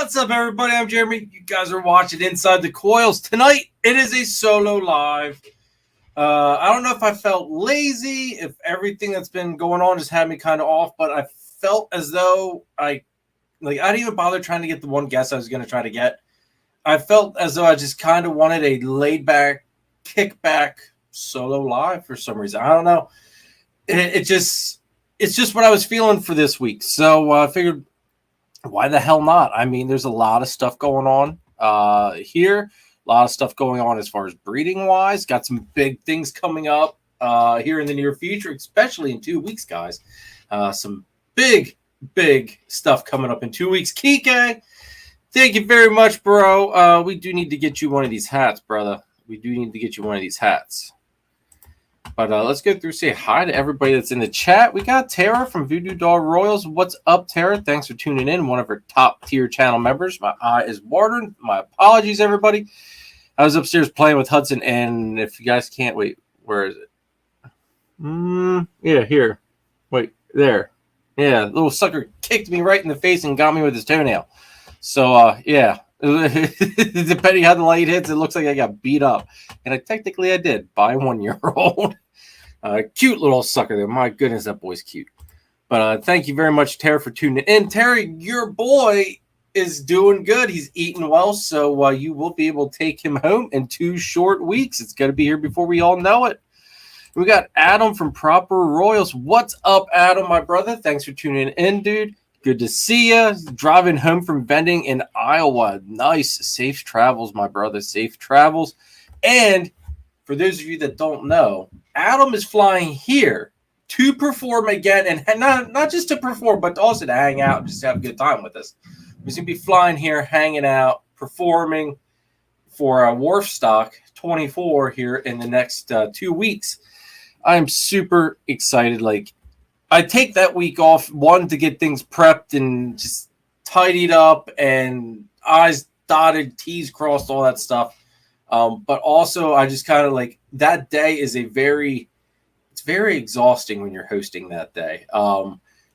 What's up, everybody? I'm Jeremy. You guys are watching Inside the Coils. Tonight, it is a solo live. I don't know if I felt lazy, if everything that's been going on just had me kind of off, but I felt as though I didn't even bother trying to get the one guest I was going to try to get. I felt as though I just kind of wanted a laid-back, kick-back solo live for some reason. I don't know. It's just what I was feeling for this week. So I figured, why the hell not? I mean, there's a lot of stuff going on here. A lot of stuff going on as far as breeding-wise. Got some big things coming up here in the near future, especially in 2 weeks, guys. Some big stuff coming up in 2 weeks. Kike, thank you very much, bro. We do need to get you one of these hats, brother. We do need to get you one of these hats. But let's go through, say hi to everybody that's in the chat. We got Tara from Voodoo Doll Royals. What's up, Tara? Thanks for tuning in. One of our top-tier channel members. My eye is watering. My apologies, everybody. I was upstairs playing with Hudson, and if you guys can't wait, where is it? Yeah, here. Wait, there. Yeah, the little sucker kicked me right in the face and got me with his toenail. So, yeah. Depending how the light hits, it looks like I got beat up. And I did by a 1-year-old. Cute little sucker there. My goodness, that boy's cute. But thank you very much, Tara, for tuning in. Terry, your boy is doing good. He's eating well, so you will be able to take him home in 2 short weeks. It's going to be here before we all know it. We got Adam from Proper Royals. What's up, Adam, my brother? Thanks for tuning in, dude. Good to see you. Driving home from vending in Iowa. Nice. Safe travels, my brother. Safe travels. And for those of you that don't know, Adam is flying here to perform again, and not just to perform, but also to hang out and just have a good time with us. He's going to be flying here, hanging out, performing for Warf Stock 24 here in the next 2 weeks. I'm super excited. I take that week off, one, to get things prepped and just tidied up and I's dotted, T's crossed, all that stuff. But also, I just kind of that day is it's very exhausting when you're hosting that day.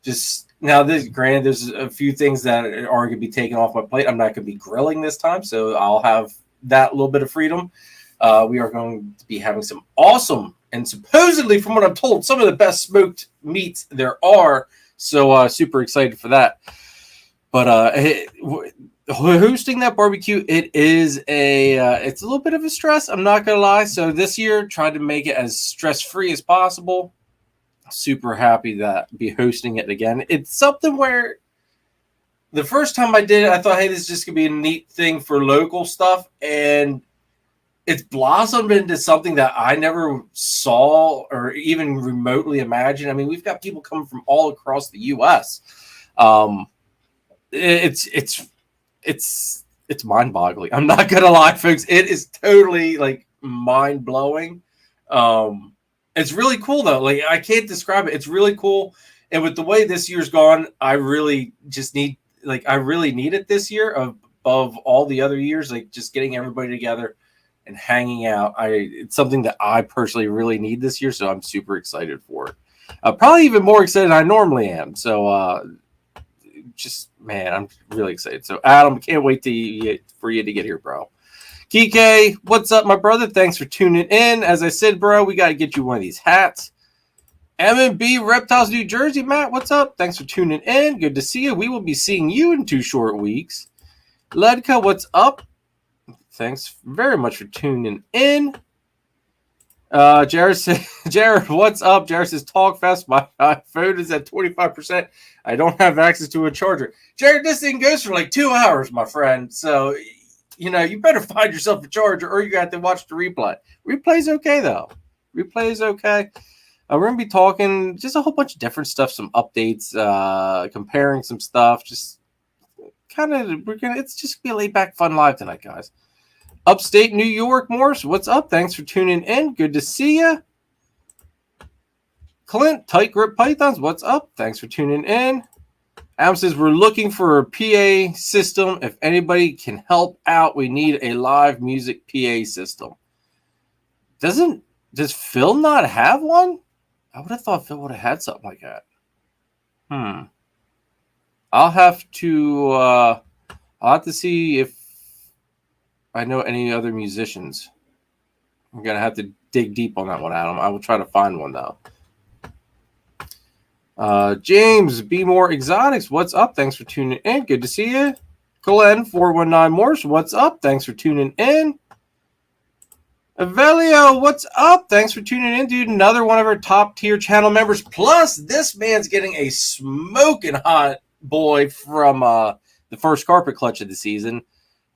Just now, granted, there's a few things that are going to be taken off my plate. I'm not going to be grilling this time, so I'll have that little bit of freedom. We are going to be having some awesome, and supposedly, from what I'm told, some of the best smoked meats there are. So super excited for that. But hosting that barbecue, it's a little bit of a stress. I'm not going to lie. So this year, tried to make it as stress-free as possible. Super happy that be hosting it again. It's something where the first time I did it, I thought, hey, this is just going to be a neat thing for local stuff. And it's blossomed into something that I never saw or even remotely imagined. I mean, we've got people coming from all across the U.S. It's mind-boggling. I'm not gonna lie, folks. It is totally mind-blowing. It's really cool though. I can't describe it. It's really cool. And with the way this year's gone, I really just need it this year above all the other years. Just getting everybody together and hanging out. It's something that I personally really need this year, so I'm super excited for it. Probably even more excited than I normally am. So man, I'm really excited. So Adam, can't wait for you to get here, bro. Kike, what's up, my brother? Thanks for tuning in. As I said, bro, we got to get you one of these hats. M&B Reptiles, New Jersey. Matt, what's up? Thanks for tuning in. Good to see you. We will be seeing you in 2 short weeks. Ledka, what's up? Thanks very much for tuning in. Jared, what's up? Jared says, Talk fast. My phone is at 25%. I don't have access to a charger. Jared, this thing goes for 2 hours, my friend. So, you better find yourself a charger or you got to watch the replay. Replay's okay, though. Replay is okay. We're going to be talking just a whole bunch of different stuff, some updates, comparing some stuff. Just it's just going to be a laid back, fun live tonight, guys. Upstate New York, Morphs, what's up? Thanks for tuning in. Good to see you. Clint, Tight Grip Pythons, what's up? Thanks for tuning in. Adam says, we're looking for a PA system. If anybody can help out, we need a live music PA system. Does Phil not have one? I would have thought Phil would have had something like that. I'll have to I'll have to see if I know any other musicians. I'm going to have to dig deep on that one, Adam. I will try to find one, though. James, Be More Exotics, what's up? Thanks for tuning in. Good to see you. Glenn, 419 Morphs, what's up? Thanks for tuning in. Avelio, what's up? Thanks for tuning in, dude. Another one of our top tier channel members. Plus, this man's getting a smoking hot boy from the first carpet clutch of the season.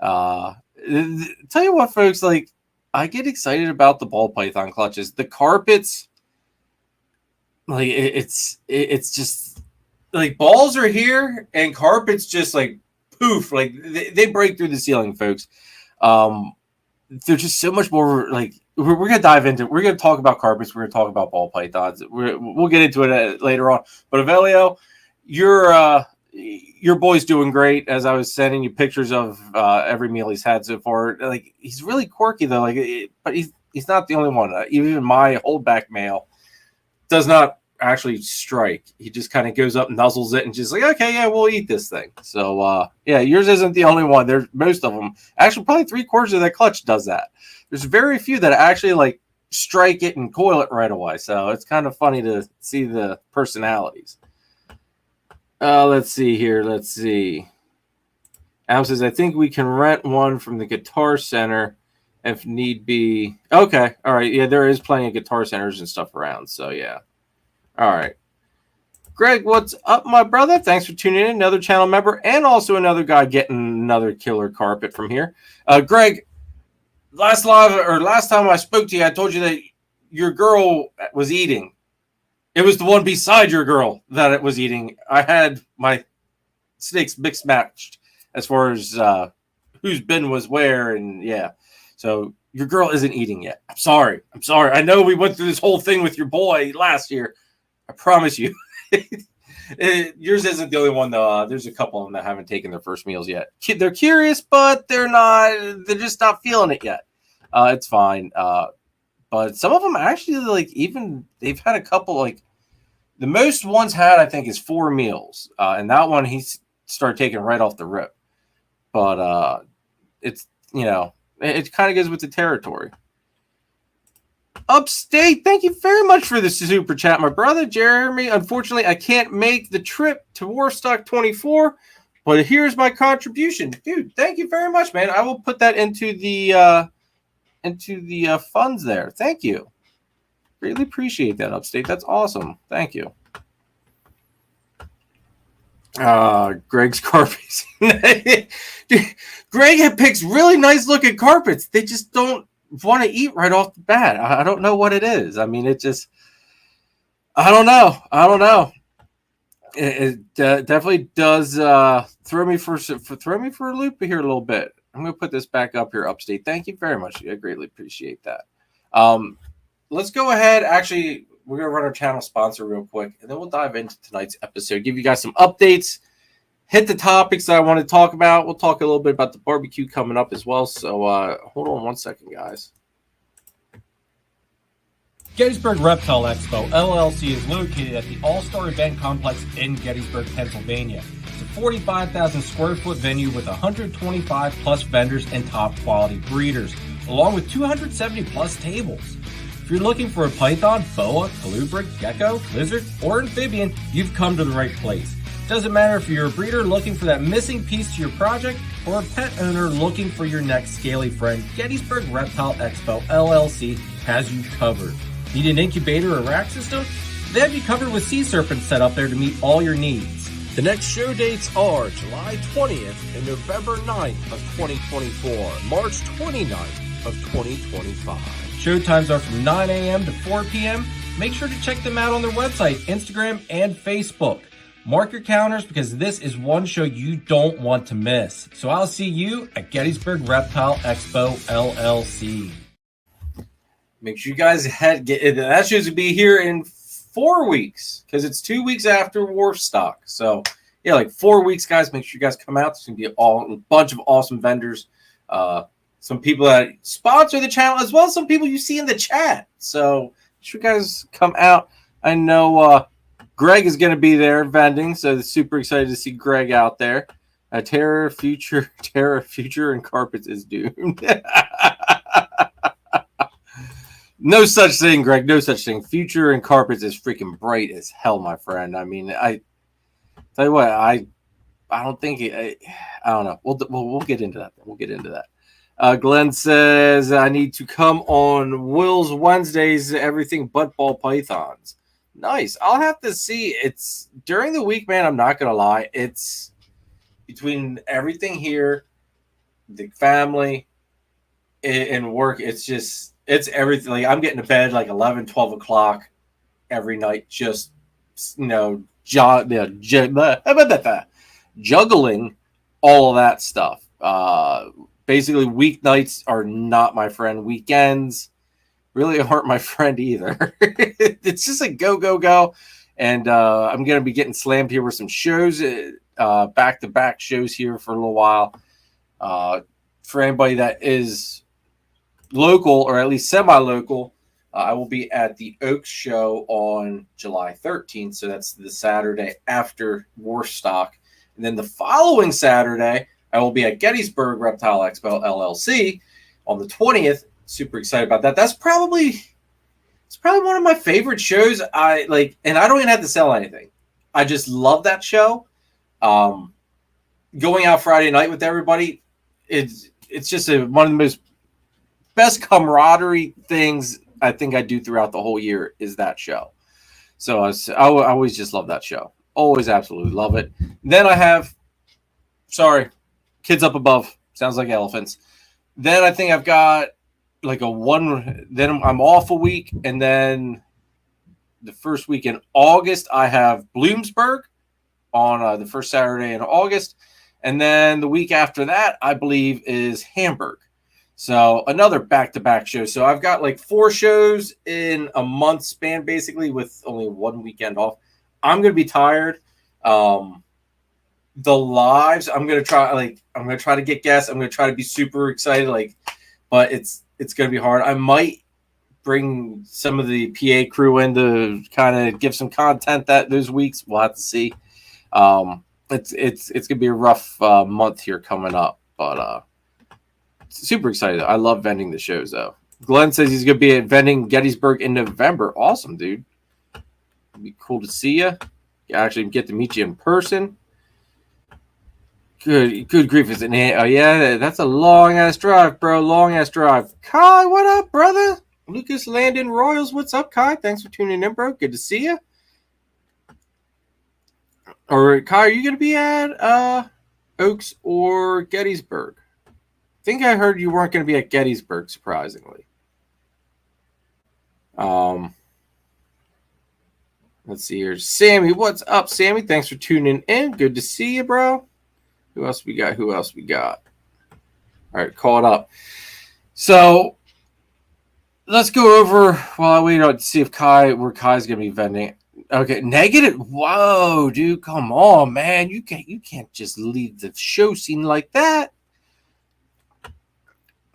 Tell you what, folks, like, I get excited about the ball python clutches. The carpets, like, it's just like balls are here and carpets just like poof, like they break through the ceiling, folks. There's just so much more. Like we're gonna dive into. We're gonna talk about carpets. We're gonna talk about ball pythons. We'll get into it later on. But Avelio, your boy's doing great. As I was sending you pictures of every meal he's had so far. Like he's really quirky though. Like, but he's not the only one. Even my holdback male does not actually strike. He just kind of goes up and nuzzles it and just like, okay, yeah, we'll eat this thing. So yeah, yours isn't the only one. There's most of them. Actually, probably 3/4 of that clutch does that. There's very few that actually like strike it and coil it right away. So it's kind of funny to see the personalities. Let's see here. Let's see. Adam says, I think we can rent one from the Guitar Center if need be. Okay. All right. Yeah, there is plenty of Guitar Centers and stuff around. So yeah. All right. Greg, what's up, my brother? Thanks for tuning in. Another channel member and also another guy getting another killer carpet from here. Greg, last time I spoke to you, I told you that your girl was eating. It was the one beside your girl that it was eating. I had my snakes mixed matched as far as whose bin was where, and yeah. So your girl isn't eating yet. I'm sorry. I know we went through this whole thing with your boy last year. I promise you. Yours isn't the only one, though. There's a couple of them that haven't taken their first meals yet. They're curious, but they're just not feeling it yet. It's fine. But some of them actually, like, even they've had a couple, like, the most one's had, I think, is 4 meals. And that one he started taking right off the rip. But it's, it kind of goes with the territory. Upstate, thank you very much for the super chat, my brother Jeremy. Unfortunately, I can't make the trip to Warstock 24, but here's my contribution, dude. Thank you very much, man. I will put that into the funds there. Thank you. Greatly appreciate that, Upstate. That's awesome. Thank you. Greg's carpets. Greg picks really nice looking carpets. They just don't want to eat right off the bat. I don't know what it is. I mean, it just, I don't know. It definitely does throw me for a loop here a little bit. I'm going to put this back up here, Upstate. Thank you very much. I greatly appreciate that. Let's go ahead. Actually, we're going to run our channel sponsor real quick, and then we'll dive into tonight's episode, give you guys some updates, hit the topics that I want to talk about. We'll talk a little bit about the barbecue coming up as well. So hold on one second, guys. Gettysburg Reptile Expo, LLC is located at the All-Star Event Complex in Gettysburg, Pennsylvania. It's a 45,000 square foot venue with 125 plus vendors and top quality breeders, along with 270 plus tables. If you're looking for a python, boa, colubrid, gecko, lizard, or amphibian, you've come to the right place. Doesn't matter if you're a breeder looking for that missing piece to your project or a pet owner looking for your next scaly friend, Gettysburg Reptile Expo LLC has you covered. Need an incubator or rack system? They have you covered with sea serpents set up there to meet all your needs. The next show dates are July 20th and November 9th of 2024, March 29th of 2025. Show times are from 9 a.m. to 4 p.m. Make sure to check them out on their website, Instagram, and Facebook. Mark your calendars because this is one show you don't want to miss. So I'll see you at Gettysburg Reptile Expo LLC. Make sure you guys that show's gonna be here in 4 weeks because it's 2 weeks after Warstock. So yeah, like 4 weeks, guys. Make sure you guys come out. There's gonna be a bunch of awesome vendors. Some people that sponsor the channel as well as some people you see in the chat. So make sure you guys come out. I know Greg is going to be there vending, so super excited to see Greg out there. Terra future, and carpets is doomed. No such thing, Greg. No such thing. Future and carpets is freaking bright as hell, my friend. I mean, I tell you what, I don't think I don't know. We'll get into that. We'll get into that. Glenn says I need to come on Will's Wednesdays. Everything but ball pythons. Nice. I'll have to see. It's during the week, man. I'm not gonna lie. It's between everything here, the family, and work. It's everything. Like I'm getting to bed like 11, 12 o'clock every night. Just juggling all of that stuff. Basically, weeknights are not my friend. Weekends really aren't my friend either. It's just a go. And I'm going to be getting slammed here with some shows, back-to-back shows here for a little while. For anybody that is local or at least semi-local, I will be at the Oaks show on July 13th. So that's the Saturday after Warstock. And then the following Saturday, I will be at Gettysburg Reptile Expo LLC on the 20th. Super excited about that. It's probably one of my favorite shows. I like, and I don't even have to sell anything. I just love that show. Going out Friday night with everybody, it's just one of the most best camaraderie things I think I do throughout the whole year is that show. So I always just love that show. Always absolutely love it. Then I have, kids up above. Sounds like elephants. Then I think I've got like then I'm off a week. And then the first week in August, I have Bloomsburg on the first Saturday in August. And then the week after that, I believe, is Hamburg. So another back-to-back show. So I've got like 4 shows in a month span, basically, with only one weekend off. I'm going to be tired. The lives, I'm going to try to get guests. I'm going to try to be super excited, but it's going to be hard. I might bring some of the PA crew in to kind of give some content those weeks. We'll have to see. It's going to be a rough month here coming up, but super excited. I love vending the shows, though. Glenn says he's going to be at vending Gettysburg in November. Awesome, dude. It'd be cool to see you. Actually get to meet you in person. Good grief. Is it? Oh, yeah, that's a long-ass drive, bro. Long-ass drive. Kai, what up, brother? Lucas, Landon, Royals, what's up, Kai? Thanks for tuning in, bro. Good to see you. Or, Kai, are you going to be at Oaks or Gettysburg? I think I heard you weren't going to be at Gettysburg, surprisingly. Let's see here. Sammy, what's up, Sammy? Thanks for tuning in. Good to see you, bro. Who else we got? All right, call it up. So let's go over while I wait to see if Kai's going to be vending. Okay, negative. Whoa, dude, come on, man. You can't just leave the show scene like that.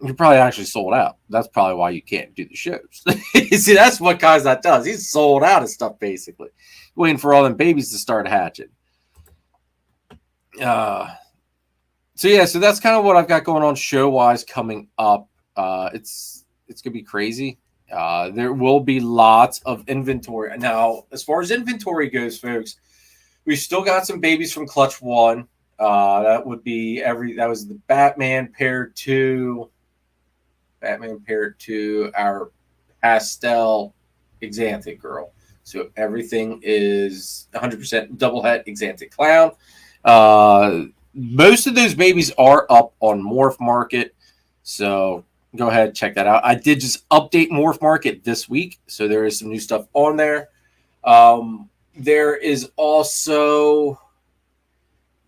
You're probably actually sold out. That's probably why you can't do the shows. See, that's what Kai's that does. He's sold out of stuff, basically. Waiting for all them babies to start hatching. So that's kind of what I've got going on show-wise coming up. It's going to be crazy. There will be lots of inventory. Now, as far as inventory goes, folks, we still got some babies from Clutch 1. That was the Batman paired to our pastel Exanthic girl. So everything is 100% double het Exanthic clown. Most of those babies are up on Morph Market. So go ahead, check that out. I did just update Morph Market this week. So there is some new stuff on there. There is also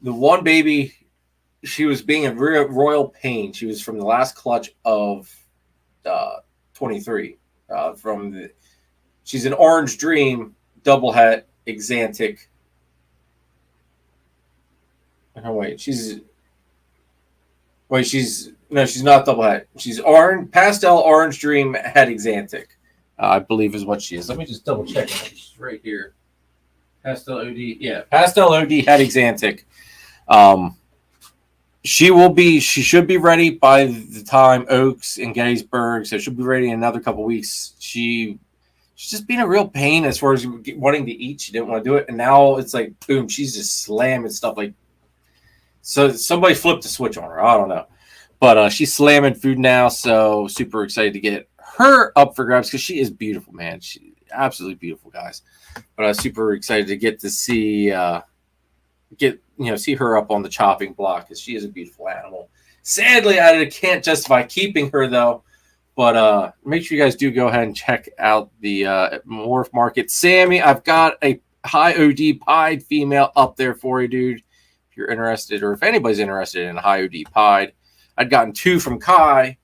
the one baby. She was being a royal pain. She was from the last clutch of 23. She's an Orange Dream double het Exanthic. Oh, she's not double het. She's pastel Orange Dream het Exanthic, I believe is what she is. Let me just double check. She's right here. Pastel OD het Exanthic. She should be ready by the time Oaks and Gettysburg, so she'll be ready in another couple weeks. She's just being a real pain as far as wanting to eat. She didn't want to do it, and now it's like boom, she's just slamming stuff like. So somebody flipped a switch on her. I don't know, but she's slamming food now. So super excited to get her up for grabs because she is beautiful, man. She absolutely beautiful, guys. But I'm super excited to get to see see her up on the chopping block because she is a beautiful animal. Sadly, I can't justify keeping her though. But make sure you guys do go ahead and check out the morph market. Sammy, I've got a high OD pied female up there for you, dude. If you're interested, or if anybody's interested in a high OD pied, I'd gotten 2 from Kai,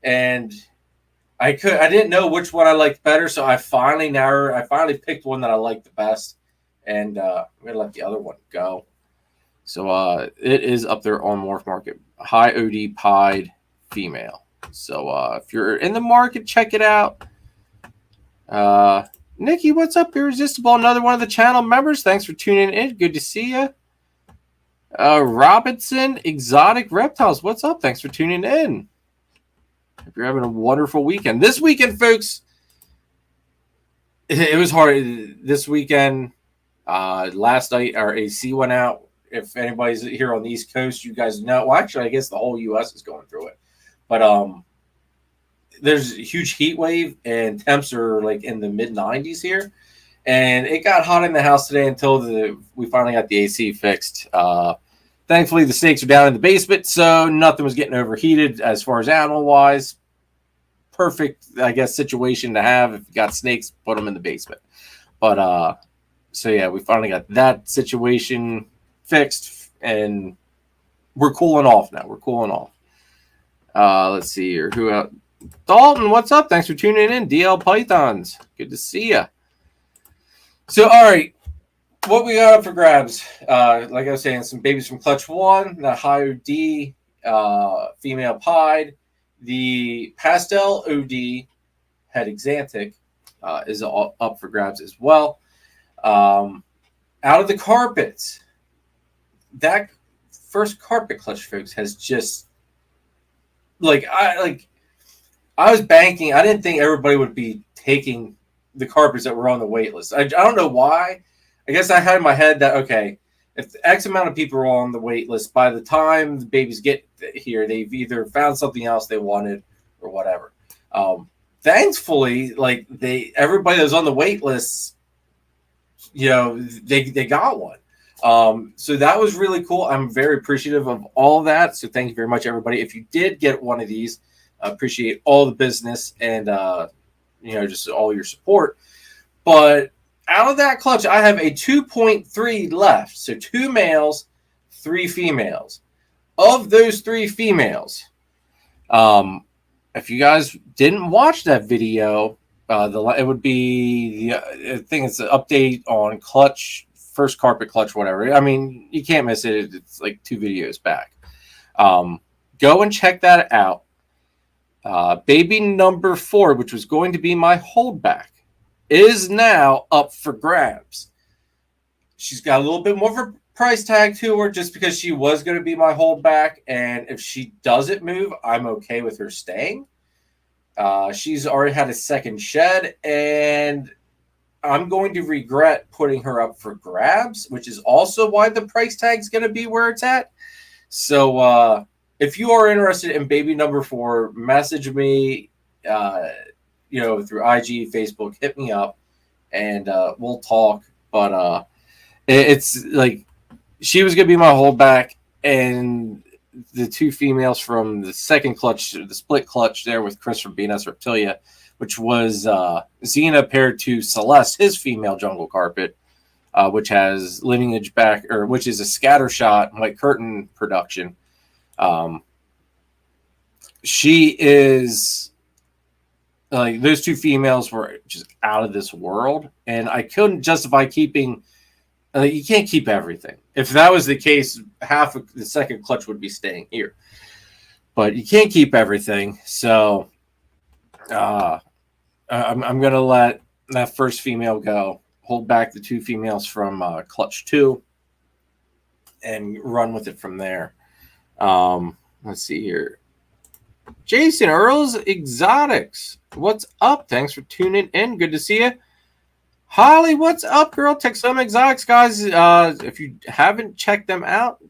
and I didn't know which one I liked better, so I finally picked one that I liked the best, and I'm gonna let the other one go. So it is up there on Morph Market. High OD pied female. So if you're in the market, check it out. Nikki, what's up? Irresistible, another one of the channel members. Thanks for tuning in. Good to see you. Robinson, Exotic Reptiles. What's up? Thanks for tuning in. Hope you're having a wonderful weekend. This weekend, folks, it was hard. This weekend, last night, our AC went out. If anybody's here on the East Coast, you guys know. Well, actually, I guess the whole U.S. is going through it. But there's a huge heat wave, and temps are like in the mid-90s here. And it got hot in the house today until we finally got the AC fixed. Thankfully, the snakes are down in the basement, so nothing was getting overheated as far as animal-wise. Perfect, I guess, situation to have. If you got snakes, put them in the basement. But so yeah, we finally got that situation fixed, and we're cooling off now. We're cooling off. Let's see here. Who else? Dalton, what's up? Thanks for tuning in. DL Pythons. Good to see you. So, all right. What we got up for grabs? Like I was saying, some babies from Clutch 1, the high OD female pied. The pastel OD head exantic is up for grabs as well. Out of the carpets, that first carpet clutch, folks, has just I was banking. I didn't think everybody would be taking the carpets that were on the wait list. I don't know why. I guess I had in my head that, okay, if X amount of people are on the wait list, by the time the babies get here, they've either found something else they wanted or whatever. Thankfully, everybody that was on the wait list, they got one. So that was really cool. I'm very appreciative of all of that. So thank you very much, everybody. If you did get one of these, I appreciate all the business and, just all your support. But out of that clutch, I have a 2.3 left. So 2 males, 3 females. Of those 3 females, if you guys didn't watch that video, it would be, I think it's an update on clutch, first carpet clutch, whatever. I mean, you can't miss it. It's like 2 videos back. Go and check that out. Baby number 4, which was going to be my holdback, is now up for grabs. She's got a little bit more of a price tag to her just because she was going to be my holdback. And if she doesn't move, I'm okay with her staying. She's already had a second shed, and I'm going to regret putting her up for grabs, which is also why the price tag is going to be where it's at. So if you are interested in baby number 4, message me, through IG, Facebook, hit me up, and we'll talk. But it's like she was going to be my holdback, and the 2 females from the second clutch, the split clutch there with Chris from S Reptilia, which was Xena paired to Celeste, his female jungle carpet, which has lineage back, or which is a scattershot white curtain production. She is those 2 females were just out of this world, and I couldn't justify keeping. You can't keep everything. If that was the case, half of the second clutch would be staying here, but you can't keep everything. So I'm going to let that first female go, hold back the 2 females from clutch 2, and run with it from there. Let's see here. Jason Earls Exotics, what's up? Thanks for tuning in. Good to see you. Holly, what's up, girl? Texoma Exotics, guys. If you haven't checked them out,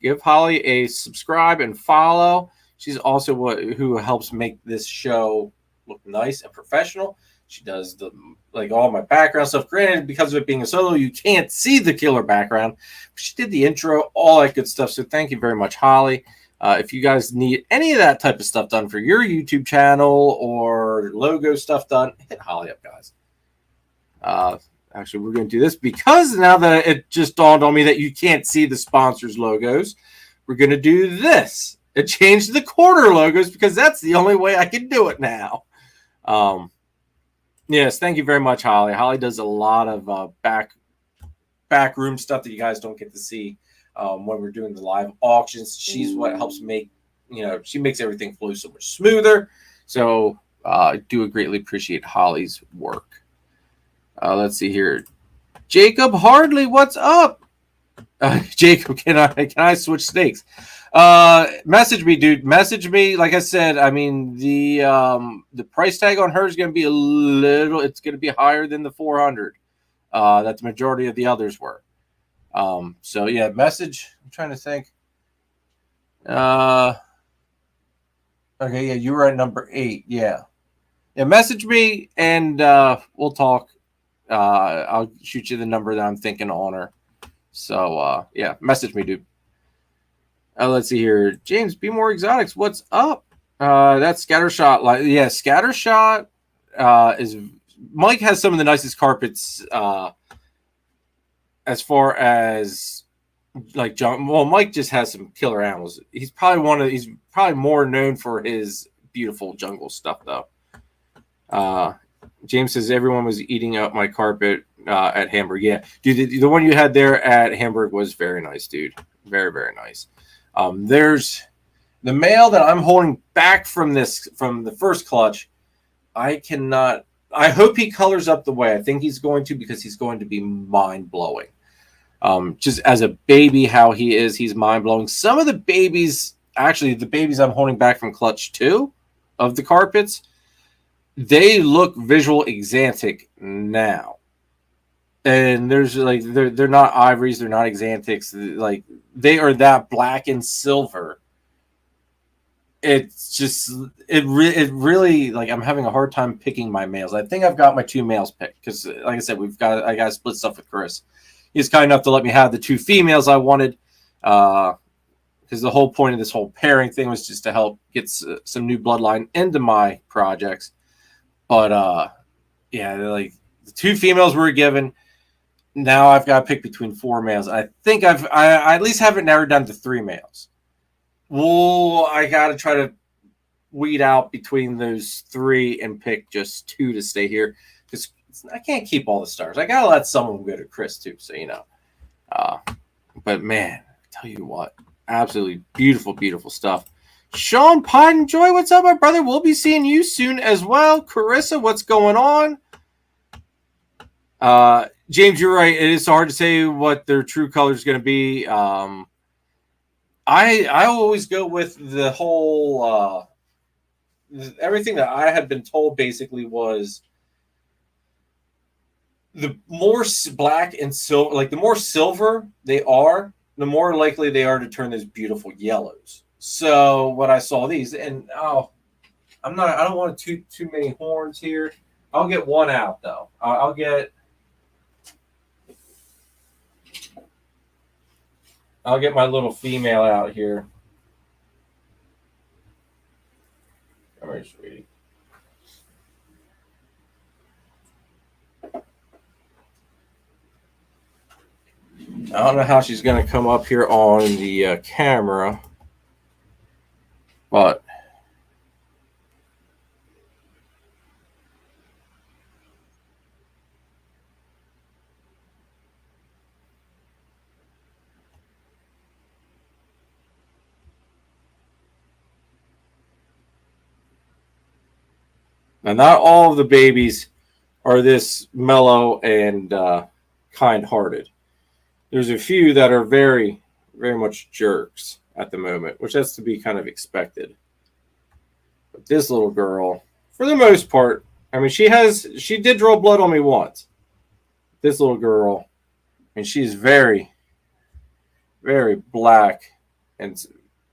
give Holly a subscribe and follow. She's also who helps make this show look nice and professional. She does all my background stuff. Granted, because of it being a solo, you can't see the killer background. She did the intro, all that good stuff. So thank you very much, Holly. If you guys need any of that type of stuff done for your YouTube channel or logo stuff done, hit Holly up, guys. Actually, we're going to do this because now that it just dawned on me that you can't see the sponsors' logos, we're going to do this and change the quarter logos because that's the only way I can do it now. Yes, thank you very much, Holly. Holly does a lot of back room stuff that you guys don't get to see when we're doing the live auctions. She's what helps make, she makes everything flow so much smoother. So I do greatly appreciate Holly's work. Let's see here. Jacob Hardley, what's up? Jacob, can I switch stakes? Message me, dude. Message me. Like I said, I mean the price tag on her is going to be it's going to be higher than the 400 that the majority of the others were. So yeah, message. I'm trying to think. Okay, yeah, you were at number 8. Yeah, message me and we'll talk. I'll shoot you the number that I'm thinking on her. So yeah, message me, dude. Let's see here. James, Be More Exotics, what's up? That's Scattershot. Yeah, Scattershot is Mike has some of the nicest carpets as far as like John. Well, Mike just has some killer animals. He's probably more known for his beautiful jungle stuff though. James says everyone was eating up my carpet at Hamburg. Yeah, dude, the one you had there at Hamburg was very nice, dude. Very, very nice. There's the male that I'm holding back from the first clutch. I hope he colors up the way I think he's going to, because he's going to be mind blowing. Just as a baby, how he is, he's mind blowing. Some of the babies, actually, the babies I'm holding back from clutch 2 of the carpets, they look visual exantic now. And there's like they're not ivories, they're not exantics, like they are that black and silver. It's just it really like I'm having a hard time picking my males. I think I've got my 2 males picked because, like I said, I got to split stuff with Chris. He's kind enough to let me have the 2 females I wanted, because the whole point of this whole pairing thing was just to help get some new bloodline into my projects. But yeah, like the 2 females were given. Now I've got to pick between 4 males. I think I at least have it narrowed down to 3 males. Well, I got to try to weed out between those 3 and pick just 2 to stay here, because I can't keep all the stars. I got to let some of them go to Chris too, so But man, I tell you what, absolutely beautiful, beautiful stuff. Sean Pine Joy, what's up, my brother? We'll be seeing you soon as well. Carissa, what's going on? James, you're right. It is hard to say what their true color is going to be. I always go with the whole everything that I had been told basically was the more black and silver, like the more silver they are, the more likely they are to turn those beautiful yellows. So when I saw these, and I don't want too many horns here. I'll get one out though. I'll get my little female out here. Come here, sweetie. I don't know how she's going to come up here on the camera, but now, not all of the babies are this mellow and kind-hearted. There's a few that are very, very much jerks. at the moment, which has to be kind of expected. But this little girl, for the most part, I mean, she did draw blood on me once. This little girl, and she's very, very black and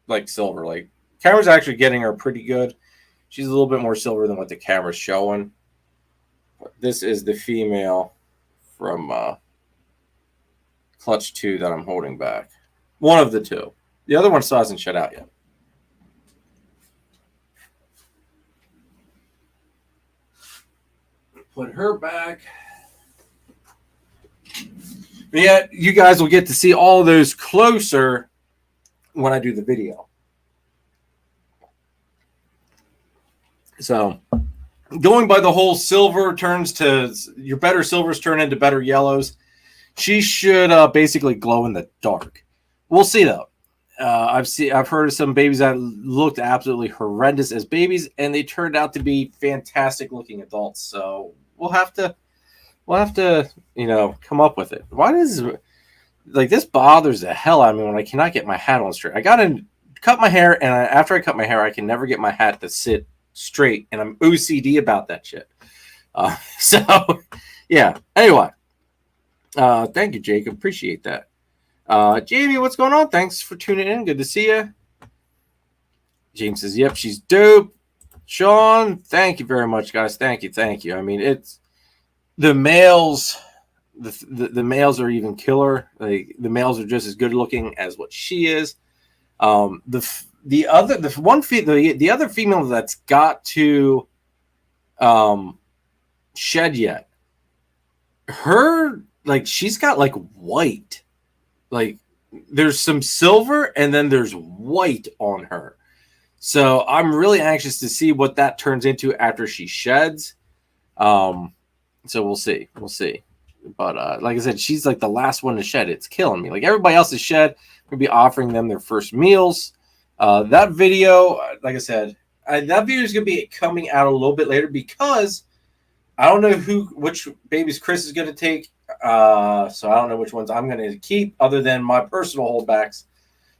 like silver. Like, camera's actually getting her pretty good. She's a little bit more silver than what the camera's showing. But this is the female from Clutch 2 that I'm holding back. One of the two. The other one still hasn't shut out yet. Put her back. But yeah, you guys will get to see all of those closer when I do the video. So, going by the whole silver turns to your better silvers turn into better yellows. She should basically glow in the dark. We'll see though. I've heard of some babies that looked absolutely horrendous as babies, and they turned out to be fantastic looking adults. So we'll have to come up with it. Why does this bothers the hell out of me when I cannot get my hat on straight? I gotta cut my hair, and after I cut my hair, I can never get my hat to sit straight, and I'm OCD about that shit. So yeah. Anyway, thank you, Jacob. Appreciate that. Jamie, what's going on? Thanks for tuning in. Good to see you. James says, "Yep, she's dope." Sean, thank you very much, guys. Thank you. I mean, it's the males. The males are even killer. Like, the males are just as good looking as what she is. The other female that's got to shed yet. Her, like, she's got like white. Like, there's some silver and then there's white on her. So I'm really anxious to see what that turns into after she sheds. So we'll see. But like I said, she's like the last one to shed. It's killing me. Like, everybody else is shed. We'll be offering them their first meals. That video, like I said, that video is going to be coming out a little bit later because I don't know which babies Chris is going to take. So I don't know which ones I'm going to keep other than my personal holdbacks.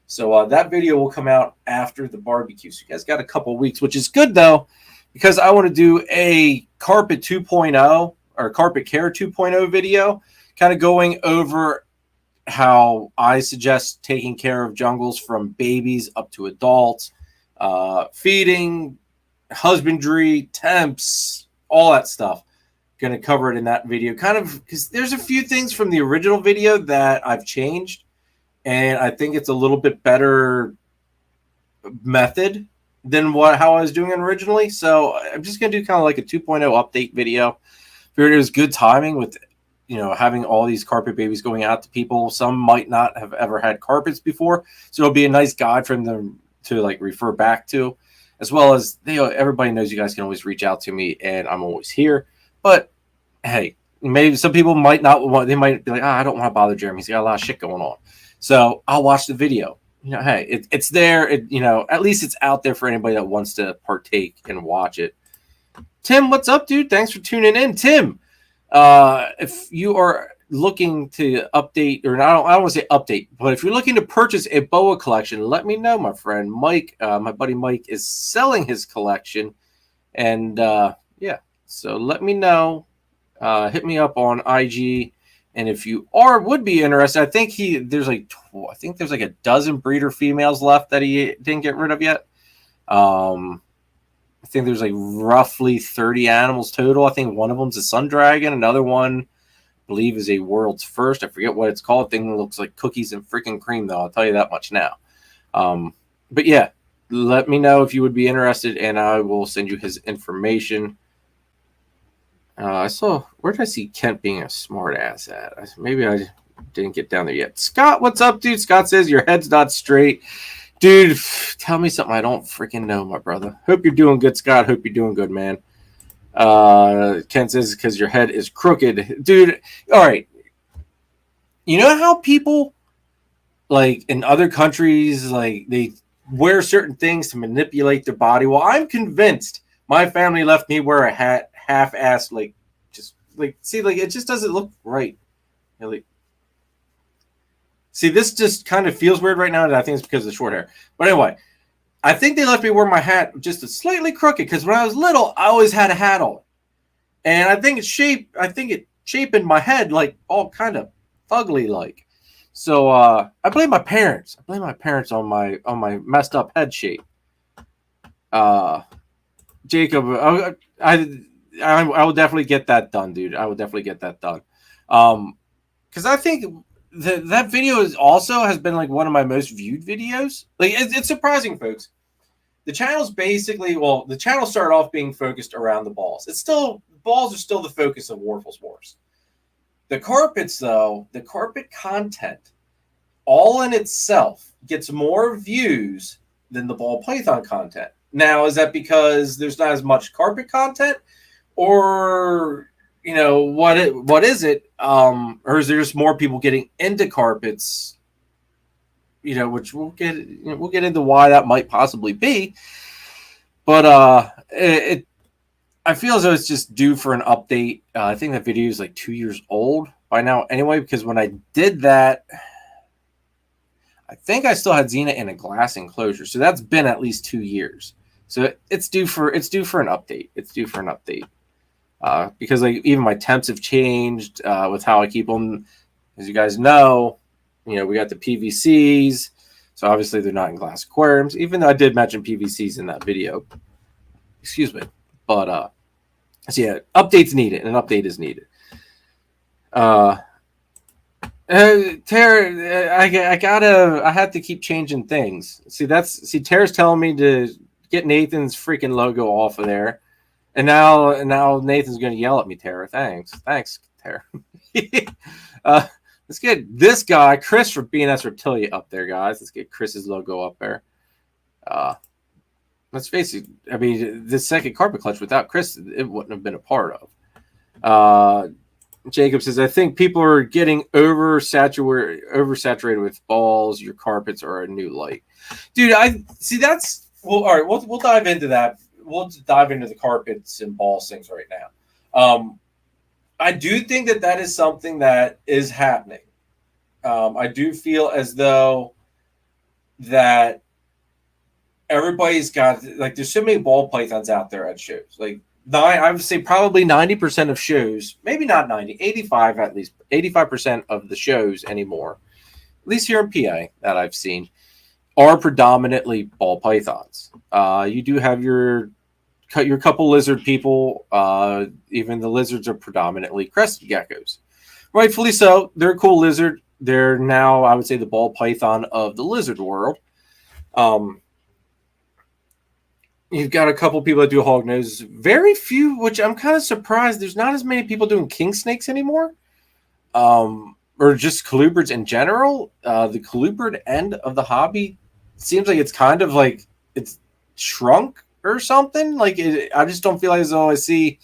So that video will come out after the barbecue. So you guys got a couple weeks, which is good though, because I want to do a carpet 2.0 or carpet care 2.0 video, kind of going over how I suggest taking care of jungles from babies up to adults, feeding, husbandry, temps, all that stuff. Going to cover it in that video, kind of, because there's a few things from the original video that I've changed, and I think it's a little bit better method than how I was doing it originally. So I'm just going to do kind of like a 2.0 update video. Figured it was good timing with, having all these carpet babies going out to people. Some might not have ever had carpets before, so it'll be a nice guide for them to like refer back to, as well as everybody knows you guys can always reach out to me, and I'm always here. But hey, maybe some people might not want. They might be like, I don't want to bother Jeremy. He's got a lot of shit going on. So I'll watch the video. Hey, it's there. At least it's out there for anybody that wants to partake and watch it. Tim, what's up, dude? Thanks for tuning in, Tim. If you are looking to update, or I don't want to say update, but if you're looking to purchase a boa collection, let me know, my friend Mike. My buddy Mike is selling his collection, and yeah. So let me know. Hit me up on IG, and if you would be interested, I think there's like a dozen breeder females left that he didn't get rid of yet. I think there's like roughly 30 animals total. I think one of them's a sun dragon. Another one, I believe, is a world's first. I forget what it's called. Thing that looks like cookies and freaking cream, though. I'll tell you that much now. But yeah, let me know if you would be interested, and I will send you his information. Where did I see Kent being a smart ass at? Maybe I didn't get down there yet. Scott, what's up, dude? Scott says your head's not straight. Dude, tell me something I don't freaking know, my brother. Hope you're doing good, Scott. Hope you're doing good, man. Kent says because your head is crooked. Dude, all right. You know how people, like, in other countries, like, they wear certain things to manipulate their body? Well, I'm convinced my family left me wear a hat half-assed, like, just, like, see, like, it just doesn't look right. See, this just kind of feels weird right now, and I think it's because of the short hair. But anyway, I think they left me wear my hat just a slightly crooked because when I was little, I always had a hat on. And I think it shaped my head like all kind of fugly like. So I blame my parents. I blame my parents on my messed up head shape. Jacob, I will definitely get that done, dude. I will definitely get that done. Because I think that video has been like one of my most viewed videos. Like it's surprising, folks. The channel's basically, the channel started off being focused around the balls. Balls are still the focus of Warfel's Morphs. The carpets, though, the carpet content, all in itself, gets more views than the ball python content. Now, is that because there's not as much carpet content, or what is it? Or is there just more people getting into carpets? Which we'll get into why that might possibly be. But I feel as though it's just due for an update. I think that video is like 2 years old by now anyway, because when I did that, I think I still had Xena in a glass enclosure. So that's been at least 2 years. So it's due for an update. It's due for an update. Because like even my temps have changed with how I keep them. As you guys know, we got the PVCs. So obviously they're not in glass aquariums, even though I did mention PVCs in that video. Excuse me. But so yeah, updates needed. An update is needed. Tara, I have to keep changing things. See, Tara's telling me to get Nathan's freaking logo off of there, and now Nathan's going to yell at me. Tara, thanks, Tara. Let's get this guy, Chris from S Reptilia, up there, guys. Let's get Chris's logo up there. Let's face it. I mean, the second carpet clutch without Chris, it wouldn't have been a part of. Jacob says, I think people are getting oversaturated with balls. Your carpets are a new light. Dude, I see that's all right. We'll dive into that. We'll dive into the carpets and balls things right now. I do think that is something that is happening. I do feel as though that everybody's got, like, there's so many ball pythons out there at shows. Like, I would say probably 90% of shows, maybe not 90, 85 at least, 85% of the shows anymore, at least here in PA that I've seen, are predominantly ball pythons. You do have your couple lizard people. Even the lizards are predominantly crested geckos. Rightfully so. They're a cool lizard. They're now, I would say, the ball python of the lizard world. You've got a couple people that do hog noses. Very few, which I'm kind of surprised. There's not as many people doing king snakes anymore. Or just colubrids in general. The colubrid end of the hobby seems like it's kind of like it's shrunk or something. Like I just don't feel as though I see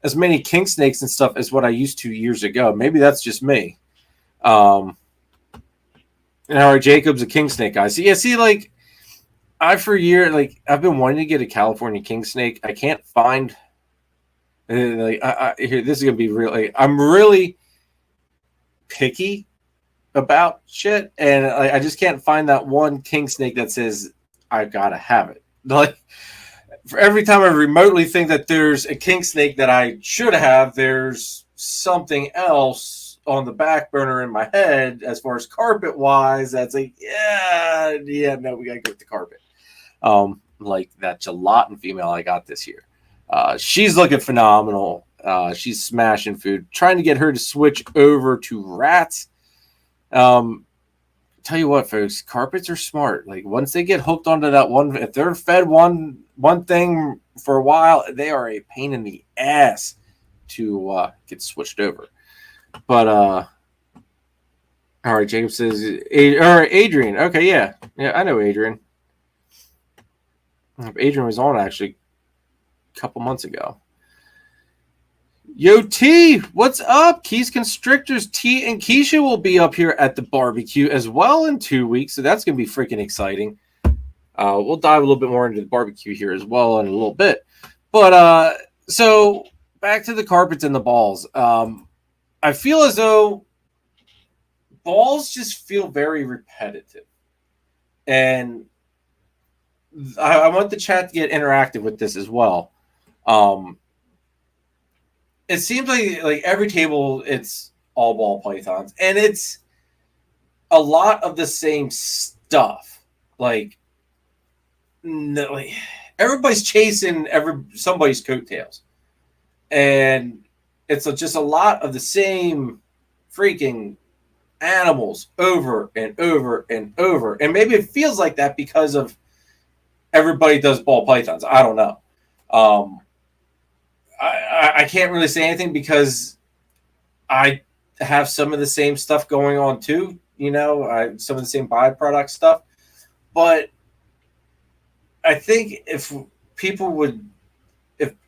as many king snakes and stuff as what I used to years ago. Maybe that's just me. And Howard Jacobs, a king snake guy. Like I've been wanting to get a California king snake. I can't find. Here, this is gonna be really. I'm really picky about shit, and I just can't find that one king snake that says I gotta have it. Like for every time I remotely think that there's a king snake that I should have, there's something else on the back burner in my head as far as carpet wise. That's like no, we gotta go with the carpet. Like that gelatin female I got this year. She's looking phenomenal. She's smashing food. Trying to get her to switch over to rats. Tell you what, folks, carpets are smart. Like once they get hooked onto that one, if they're fed one thing for a while, they are a pain in the ass to get switched over. But all right, Jacob says, Adrian. Okay, yeah, I know Adrian. Adrian was on actually a couple months ago. Yo, T, what's up? Keys Constrictors, T and Keisha will be up here at the barbecue as well in 2 weeks, so that's going to be freaking exciting. We'll dive a little bit more into the barbecue here as well in a little bit. But so back to the carpets and the balls. I feel as though balls just feel very repetitive. And I want the chat to get interactive with this as well. It seems like every table, it's all ball pythons. And it's a lot of the same stuff. Like, no, like everybody's chasing somebody's coattails. And it's just a lot of the same freaking animals over and over and over. And maybe it feels like that because of everybody does ball pythons. I don't know. I can't really say anything because I have some of the same stuff going on too. You know, some of the same byproduct stuff. But I think if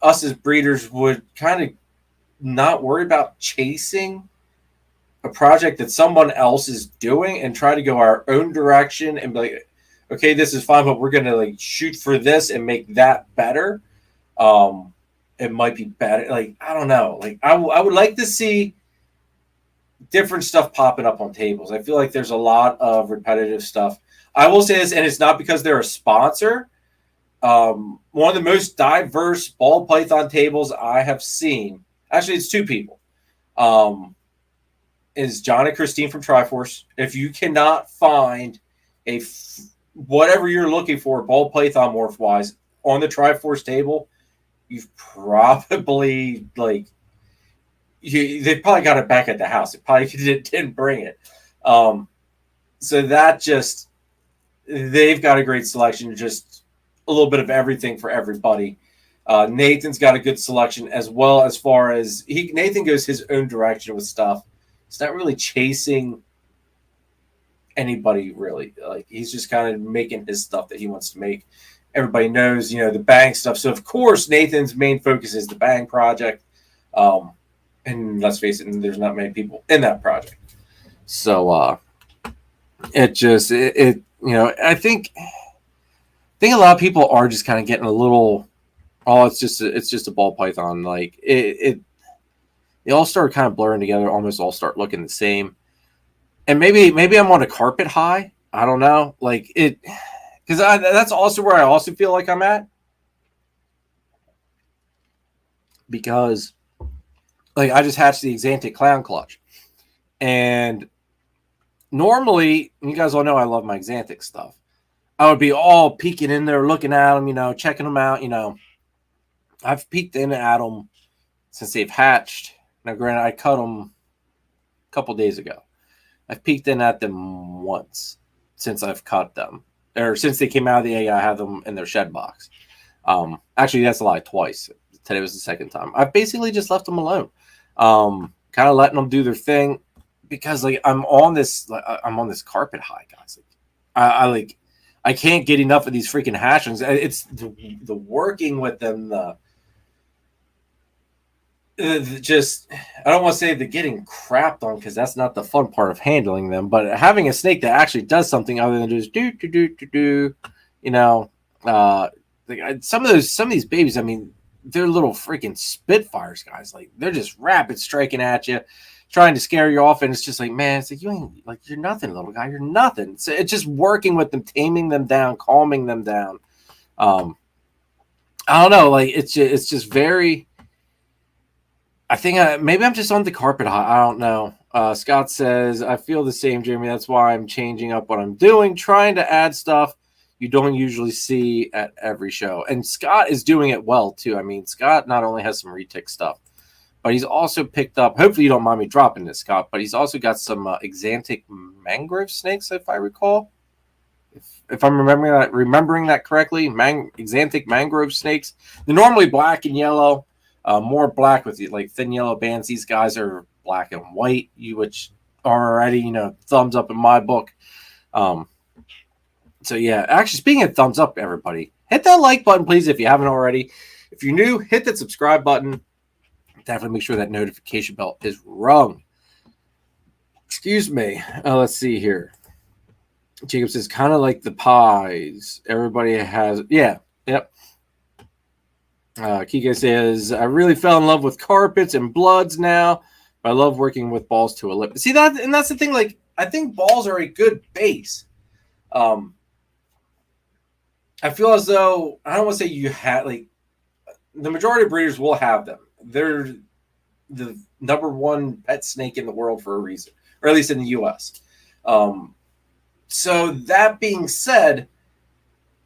us as breeders would kind of not worry about chasing a project that someone else is doing and try to go our own direction and be like, okay, this is fine, but we're going to like shoot for this and make that better. It might be better. Like, I don't know. Like, I would like to see different stuff popping up on tables. I feel like there's a lot of repetitive stuff. I will say this, and it's not because they're a sponsor. One of the most diverse ball python tables I have seen, actually it's two people, is John and Christine from Triforce. If you cannot find whatever you're looking for ball python morph wise on the Triforce table, you've probably they probably got it back at the house. It probably didn't bring it. So that just, they've got a great selection, just a little bit of everything for everybody. Nathan's got a good selection as well, as far as Nathan goes his own direction with stuff. He's not really chasing anybody really. Like, he's just kind of making his stuff that he wants to make. Everybody knows, you know, the Bang stuff. So of course Nathan's main focus is the Bang project. And let's face it, there's not many people in that project. So it you know, I think a lot of people are just kind of getting a little, it's just a ball python. Like they all start kind of blurring together, almost all start looking the same. And maybe I'm on a carpet high. I don't know. Like it, because that's also where I also feel like I'm at. Because like I just hatched the Exantic Clown Clutch. And normally, you guys all know I love my Exantic stuff. I would be all peeking in there, looking at them, you know, checking them out, you know. I've peeked in at them since they've hatched. Now, granted, I cut them a couple days ago. I've peeked in at them once since I've cut them. Or since they came out of the egg, I have them in their shed box. Actually, that's a lie, twice. Today was the second time. I've basically just left them alone. Kind of letting them do their thing. Because like I'm on this carpet high, guys. Like, I can't get enough of these freaking hatchlings. It's the working with them, just, I don't want to say the getting crapped on, because that's not the fun part of handling them. But having a snake that actually does something other than just do, you know, some of these babies, I mean, they're little freaking spitfires, guys. Like, they're just rapid striking at you, trying to scare you off, and it's just like, man, it's like, you ain't, like, you're nothing, little guy, you're nothing. So it's just working with them, taming them down, calming them down. I don't know, like, it's just very, I think maybe I'm just on the carpet high. I don't know. Scott says, I feel the same, Jeremy. That's why I'm changing up what I'm doing, trying to add stuff you don't usually see at every show. And Scott is doing it well, too. I mean, Scott not only has some retic stuff, but he's also picked up, hopefully you don't mind me dropping this, Scott, but he's also got some Exantic mangrove snakes, if I recall. If I'm remembering that correctly, Exantic mangrove snakes. They're normally black and yellow, more black with like thin yellow bands. These guys are black and white, which are already, you know, thumbs up in my book. So yeah, actually, speaking of thumbs up, everybody, hit that like button, please, if you haven't already. If you're new, hit that subscribe button. Definitely make sure that notification bell is rung. Excuse me. Let's see here. Jacob says, kind of like the pies. Everybody has, yeah, yep. Kike says, I really fell in love with carpets and bloods now, but I love working with balls to a lip. See that, and that's the thing, like, I think balls are a good base. I feel as though, I don't want to say you have, like, the majority of breeders will have them. They're the number one pet snake in the world for a reason, or at least in the U.S. So that being said,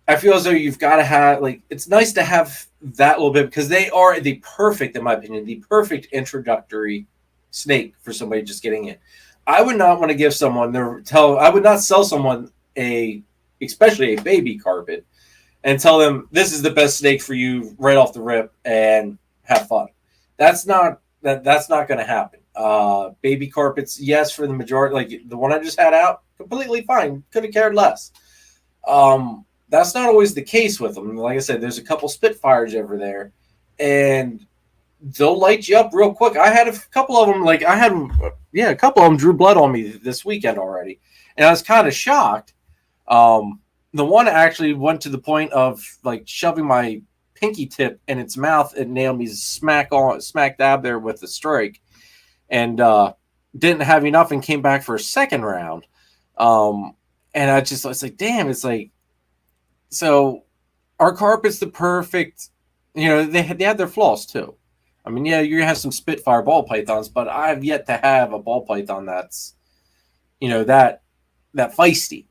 I feel as though you've got to have, like, it's nice to have that little bit because they are the perfect, in my opinion, the perfect introductory snake for somebody just getting in. I would not want to give someone I would not sell someone especially a baby carpet, and tell them this is the best snake for you right off the rip and have fun. That's not going to happen. Baby carpets, yes, for the majority, like the one I just had out, completely fine. Could have cared less. That's not always the case with them. Like I said, there's a couple Spitfires over there, and they'll light you up real quick. I had a couple of them, a couple of them drew blood on me this weekend already, and I was kind of shocked. The one actually went to the point of like shoving my pinky tip in its mouth and nailed me smack dab there with the strike, and didn't have enough and came back for a second round. And I was like, damn, it's like, so our carpet's the perfect, they had their flaws too. I mean, yeah, you have some Spitfire ball pythons, but I've yet to have a ball python that's, that feisty.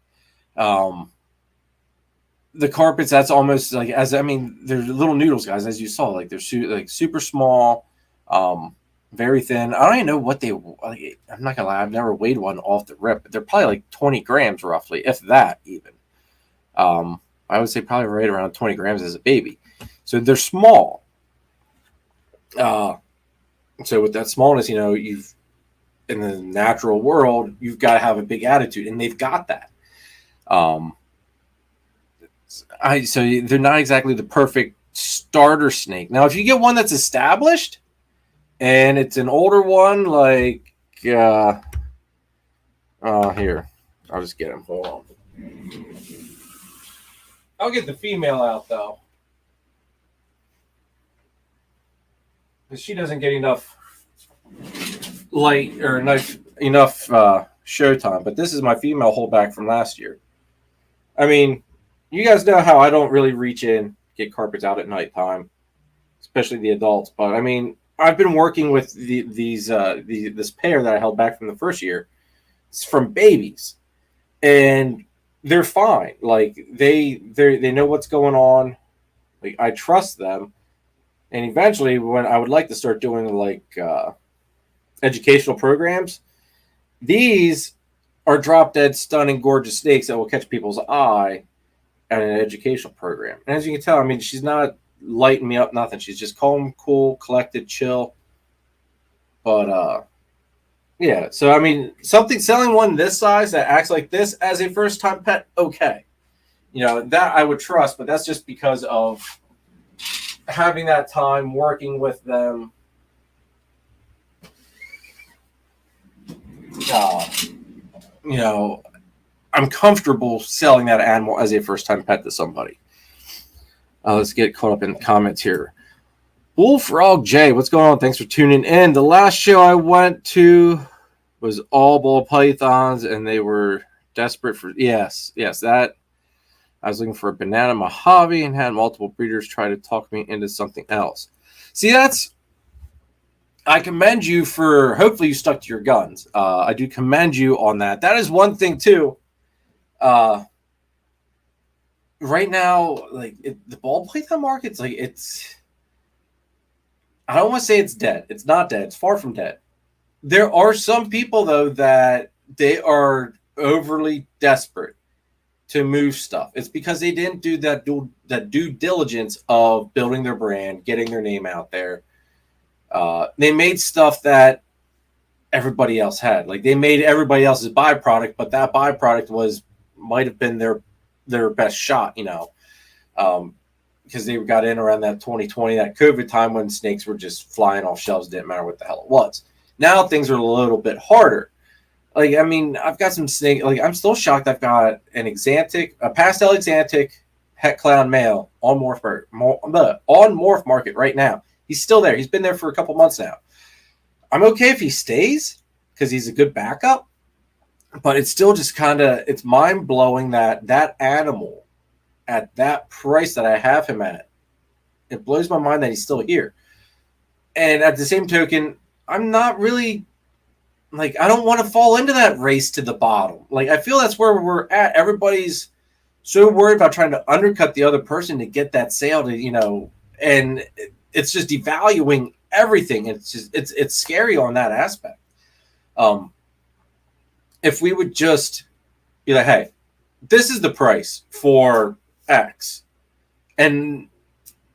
The carpets, that's almost like, they're little noodles, guys, as you saw. Like, they're super small, very thin. I don't even know what I'm not gonna lie, I've never weighed one off the rip, but they're probably like 20 grams roughly, if that even. I would say probably right around 20 grams as a baby. So they're small. So with that smallness, you've, in the natural world, you've got to have a big attitude, and they've got that. So they're not exactly the perfect starter snake. Now, if you get one that's established and it's an older one, like here, I'll just get him. Hold on. I'll get the female out though, because she doesn't get enough light or enough showtime. But this is my female holdback from last year. I mean, you guys know how I don't really reach in, get carpets out at nighttime, especially the adults. But I mean, I've been working with this pair that I held back from the first year. It's from babies, and they're fine. Like they know what's going on. Like, I trust them. And eventually, when I would like to start doing like educational programs, these are drop dead, stunning, gorgeous snakes that will catch people's eye at an educational program. And as you can tell, I mean, she's not lighting me up, nothing. She's just calm, cool, collected, chill. But yeah, so I mean, selling one this size that acts like this as a first time pet, okay, that I would trust, but that's just because of having that time working with them. I'm comfortable selling that animal as a first-time pet to somebody. Let's get caught up in the comments here. Bullfrog J, what's going on? Thanks for tuning in. The last show I went to was all ball pythons, and they were desperate for that. I was looking for a banana Mojave and had multiple breeders try to talk me into something else. See, I commend you for, hopefully you stuck to your guns. I do commend you on that. That is one thing too. Right now, like the ball python market's like, I don't want to say it's dead. It's not dead. It's far from dead. There are some people though that they are overly desperate to move stuff. It's because they didn't do that due diligence of building their brand, getting their name out there. They made stuff that everybody else had. Like, they made everybody else's byproduct, but that byproduct might have been their best shot, because they got in around that 2020, that COVID time when snakes were just flying off shelves, didn't matter what the hell it was. Now things are a little bit harder. Like, I mean, I've got some snake. Like, I'm still shocked. I've got a pastel Exantic het clown male on Morph market right now. He's still there. He's been there for a couple months now. I'm okay if he stays because he's a good backup. But it's still just kind of, it's mind blowing that that animal at that price that I have him at, it blows my mind that he's still here. And at the same token, I'm not really like, I don't want to fall into that race to the bottom. Like, I feel that's where we're at. Everybody's so worried about trying to undercut the other person to get that sale to, you know, and it's just devaluing everything. It's just, it's scary on that aspect. If we would just be like, hey, this is the price for X. And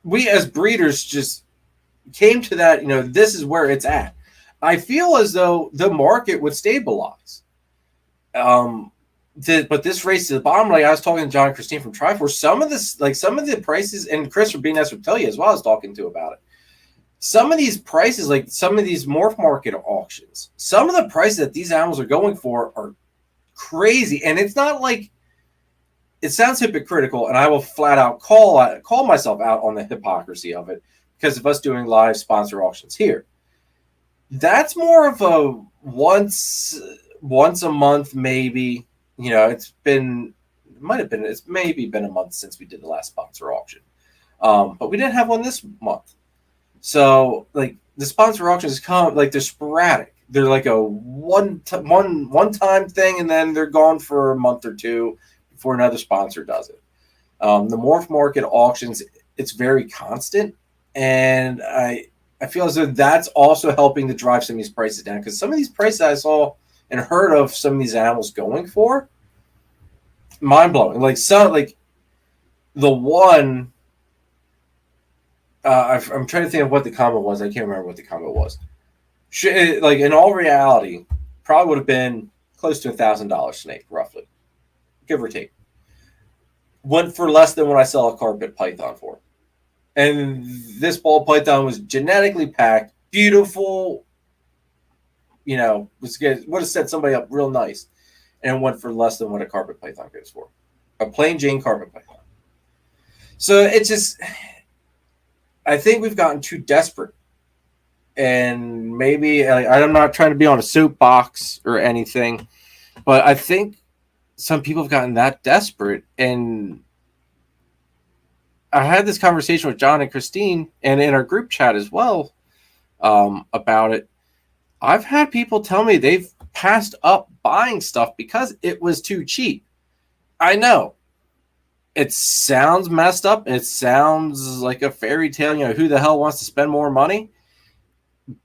we as breeders just came to that, you know, this is where it's at. I feel as though the market would stabilize. But this race to the bottom, like I was talking to John and Christine from Triforce, some of this, like some of the prices, and Chris from being S Reptilia as well, I was talking to about it. Some of these prices, like some of these morph market auctions, some of the prices that these animals are going for are crazy. And it's not like, it sounds hypocritical, and I will flat out call myself out on the hypocrisy of it because of us doing live sponsor auctions here. That's more of a once a month, maybe. You know, it's maybe been a month since we did the last sponsor auction, but we didn't have one this month. So, like, the sponsor auctions come, like, they're sporadic. They're like a one time thing, and then they're gone for a month or two before another sponsor does it. The morph market auctions, it's very constant, and I feel as though that's also helping to drive some of these prices down, because some of these prices I saw and heard of some of these animals going for, mind blowing. Like the one, I'm trying to think of what the comment was. I can't remember what the comment was. Like, in all reality, probably would have been close to $1,000 snake, roughly, give or take. Went for less than what I sell a carpet python for. And this ball python was genetically packed, beautiful, you know, would have set somebody up real nice, and went for less than what a carpet python goes for. A plain Jane carpet python. So it's just, I think we've gotten too desperate. And maybe, I'm not trying to be on a soapbox or anything, but I think some people have gotten that desperate. And I had this conversation with John and Christine, and in our group chat as well, about it. I've had people tell me they've passed up buying stuff because it was too cheap. I know it sounds messed up. It sounds like a fairy tale. You know, who the hell wants to spend more money?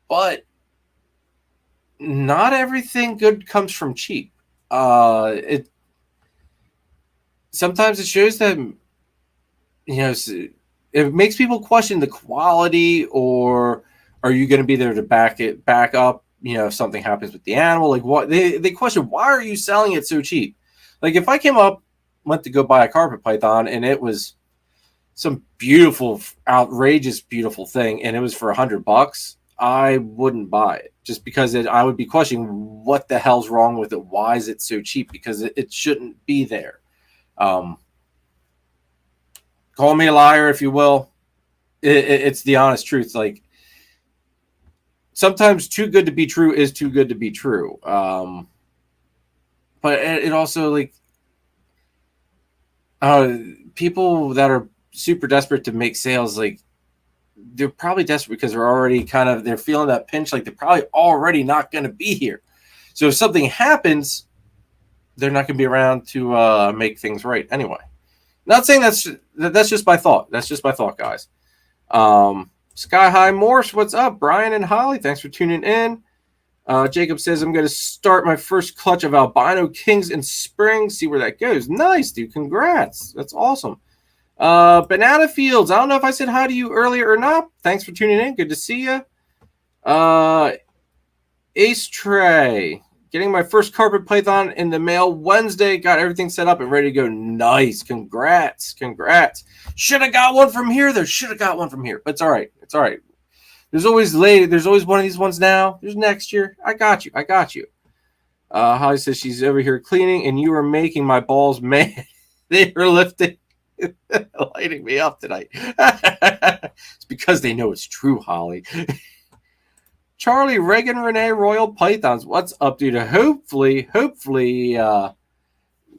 But not everything good comes from cheap. Sometimes it shows that, you know, it makes people question the quality, or are you going to be there to back up, you know, if something happens with the animal? Like, what they question, why are you selling it so cheap? Like, if I went to go buy a carpet python, and it was some beautiful, outrageous, beautiful thing, and it was for $100, I wouldn't buy it, just because I would be questioning what the hell's wrong with it. Why is it so cheap? Because it shouldn't be there. Call me a liar if you will. It's the honest truth. Like, sometimes too good to be true is too good to be true. But it also, like, people that are super desperate to make sales, like, they're probably desperate because they're already they're feeling that pinch, like they're probably already not going to be here. So if something happens, they're not going to be around to make things right anyway. Not saying that's just my thought. That's just my thought, guys. Sky High Morphs, what's up? Brian and Holly, thanks for tuning in. Jacob says, I'm going to start my first clutch of albino kings in spring. See where that goes. Nice, dude. Congrats. That's awesome. Banana Fields, I don't know if I said hi to you earlier or not. Thanks for tuning in. Good to see you. Ace Trey, getting my first carpet python in the mail Wednesday. Got everything set up and ready to go. Nice. Congrats. Should have got one from here, though. But it's all right. There's always one of these ones now. There's next year. I got you. Holly says she's over here cleaning, and you are making my balls mad. They are lifting. Lighting me up tonight. It's because they know it's true, Holly. Charlie, Reagan, Renee, Royal Pythons. What's up, dude? Hopefully,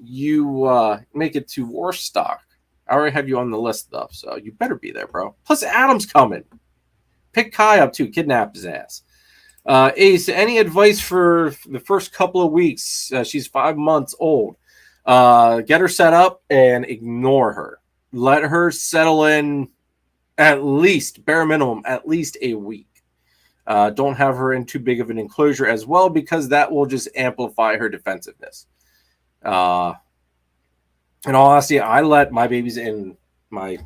you make it to Warstock. I already have you on the list, though, so you better be there, bro. Plus, Adam's coming. Pick Kai up, too. Kidnap his ass. Ace, any advice for the first couple of weeks? She's 5 months old. Get her set up and ignore her. Let her settle in at least, bare minimum, at least a week. Don't have her in too big of an enclosure as well, because that will just amplify her defensiveness. In all honesty, I let my babies in my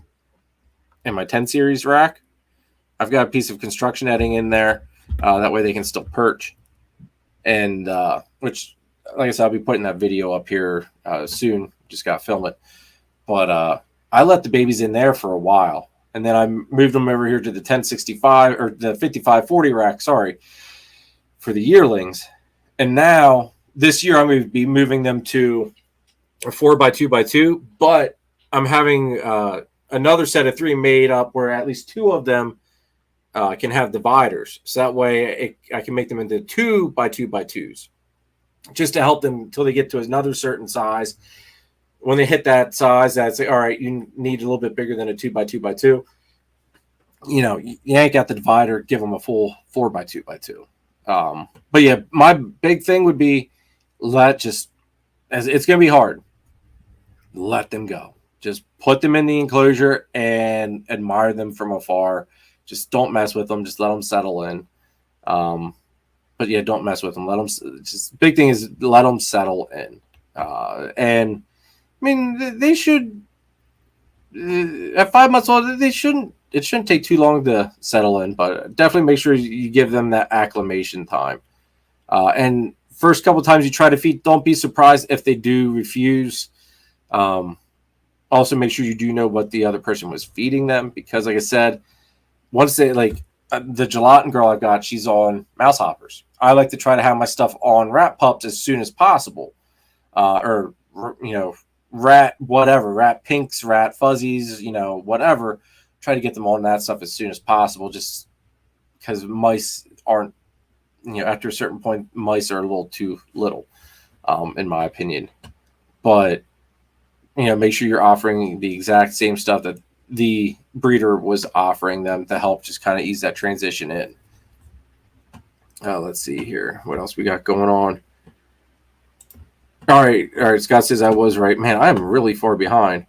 10 series rack. I've got a piece of construction netting in there. That way they can still perch. And which, like I said, I'll be putting that video up here soon. Just got to film it. But I let the babies in there for a while. And then I moved them over here to the 1065 or the 5540 rack, sorry, for the yearlings. And now this year I'm going to be moving them to a 4x2x2, but I'm having another set of 3 made up where at least 2 of them can have dividers. So that way I can make them into 2x2x2s just to help them until they get to another certain size. When they hit that size, that's all right. You need a little bit bigger than a 2x2x2. You know, you yank out the divider, give them a full 4x2x2. But yeah, my big thing would be as it's going to be hard. Let them go. Just put them in the enclosure and admire them from afar. Just don't mess with them. Just let them settle in. But yeah, don't mess with them. Let them. Just big thing is let them settle in. And I mean, they should at 5 months old. They shouldn't. It shouldn't take too long to settle in, but definitely make sure you give them that acclimation time. And first couple times you try to feed, don't be surprised if they do refuse. Also, make sure you do know what the other person was feeding them, because, like I said, once they the gelatin girl I've got, she's on mouse hoppers. I like to try to have my stuff on rat pups as soon as possible, or rat pinks, rat fuzzies, whatever. Try to get them on that stuff as soon as possible, just because mice aren't, after a certain point, mice are a little too little, in my opinion. But, make sure you're offering the exact same stuff that the breeder was offering them to help just kind of ease that transition in. Let's see here. What else we got going on? All right. Scott says I was right. Man, I am really far behind.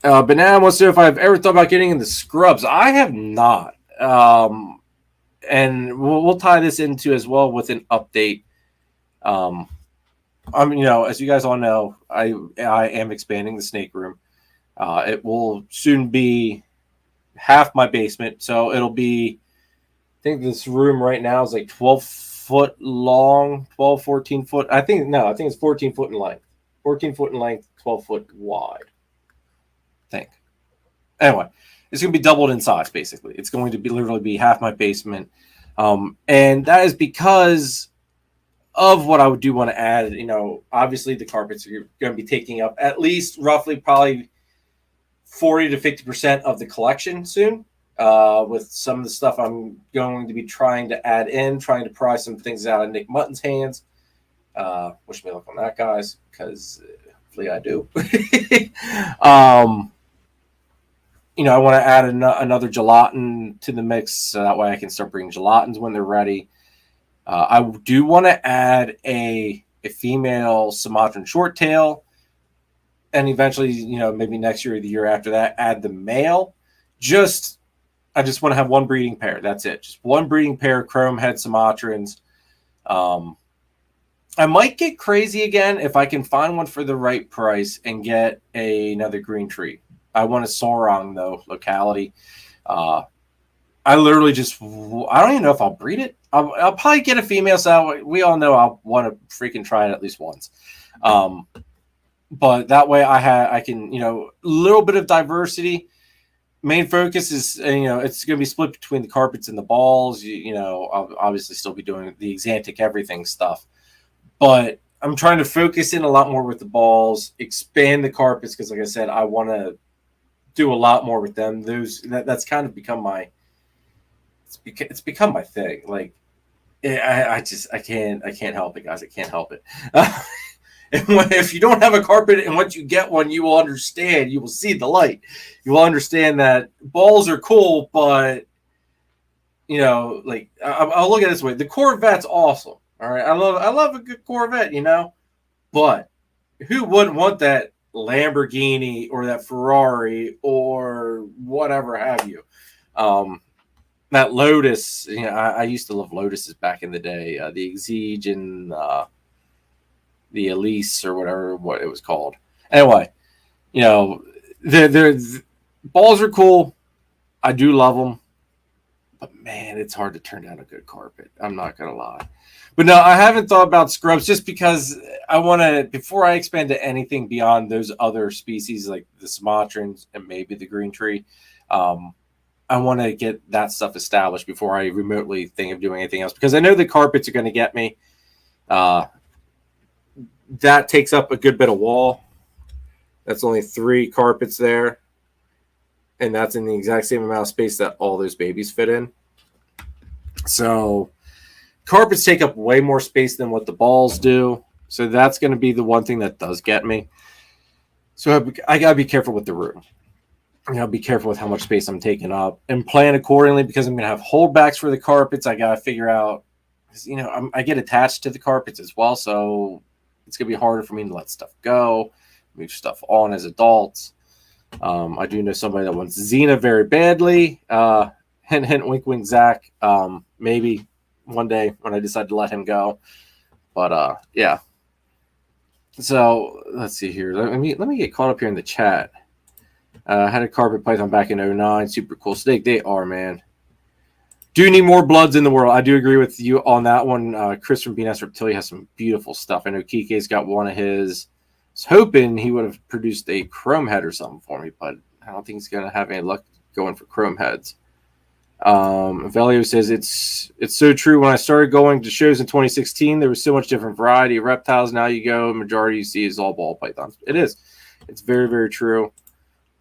But now I want to know if I've ever thought about getting into scrubs. I have not. And we'll tie this into as well with an update. As you guys all know, I am expanding the snake room. It will soon be half my basement. So it'll be, I think this room right now is like 12 foot long, 14 foot. I think it's 14 foot in length. 14 foot in length, 12 foot wide. Think. Anyway, it's going to be doubled in size, basically. It's going to be literally be half my basement. And that is because of what I do want to add. Obviously the carpets are going to be taking up at least roughly probably 40 to 50% of the collection soon. With some of the stuff I'm going to be trying to add in, trying to pry some things out of Nick Mutton's hands. Wish me luck on that, guys, because hopefully I do. I want to add another gelatin to the mix, so that way I can start bringing gelatins when they're ready. I do want to add a female Sumatran short tail, and eventually, maybe next year or the year after that, add the male. I just want to have one breeding pair. That's it. Just one breeding pair of chrome head Sumatrans. I might get crazy again if I can find one for the right price and get another green tree. I want a Sorong, though, locality. I literally I don't even know if I'll breed it. I'll probably get a female, so we all know I'll want to freaking try it at least once. But that way I can, a little bit of diversity. Main focus is, it's going to be split between the carpets and the balls. I'll obviously still be doing the Exantic everything stuff. But I'm trying to focus in a lot more with the balls, expand the carpets, because, like I said, I want to do a lot more with them. That's kind of become my it's become my thing. Like, I can't help it, guys. I can't help it. If you don't have a carpet and once you get one, you will understand. You will see the light. You will understand that balls are cool, but you know, like I'll look at it this way: the Corvette's awesome. All right, I love a good Corvette, you know, but who wouldn't want that Lamborghini or that Ferrari or whatever have you? That Lotus, you know, I used to love Lotuses back in the day. The Exige and the Elise or whatever what it was called. Anyway, you know, the balls are cool. I do love them, but man, it's hard to turn down a good carpet. I'm not gonna lie. But no, I haven't thought about scrubs just because I want to, before I expand to anything beyond those other species like the Sumatrans and maybe the green tree, I want to get that stuff established before I remotely think of doing anything else. Because I know the carpets are going to get me. That takes up a good bit of wall. That's only 3 carpets there. And that's in the exact same amount of space that all those babies fit in. So carpets take up way more space than what the balls do. So that's going to be the one thing that does get me. So I got to be careful with the room. You know, be careful with how much space I'm taking up and plan accordingly because I'm going to have holdbacks for the carpets. I got to figure out, you know, I get attached to the carpets as well. So it's going to be harder for me to let stuff go, move stuff on as adults. I do know somebody that wants Xena very badly. Hint, hint, wink, wink, Zach. Maybe one day when I decide to let him go. But yeah. So let's see here. Let me get caught up here in the chat. Had a carpet python back in 09. Super cool snake. They are, man. Do need more bloods in the world. I do agree with you on that one. Chris from S Reptilia has some beautiful stuff. I know Kike's got one of his. I was hoping he would have produced a chrome head or something for me, but I don't think he's going to have any luck going for chrome heads. Velio says it's so true. When I started going to shows in 2016, there was so much different variety of reptiles. Now you go, majority you see is all ball pythons. It is. It's very, very true.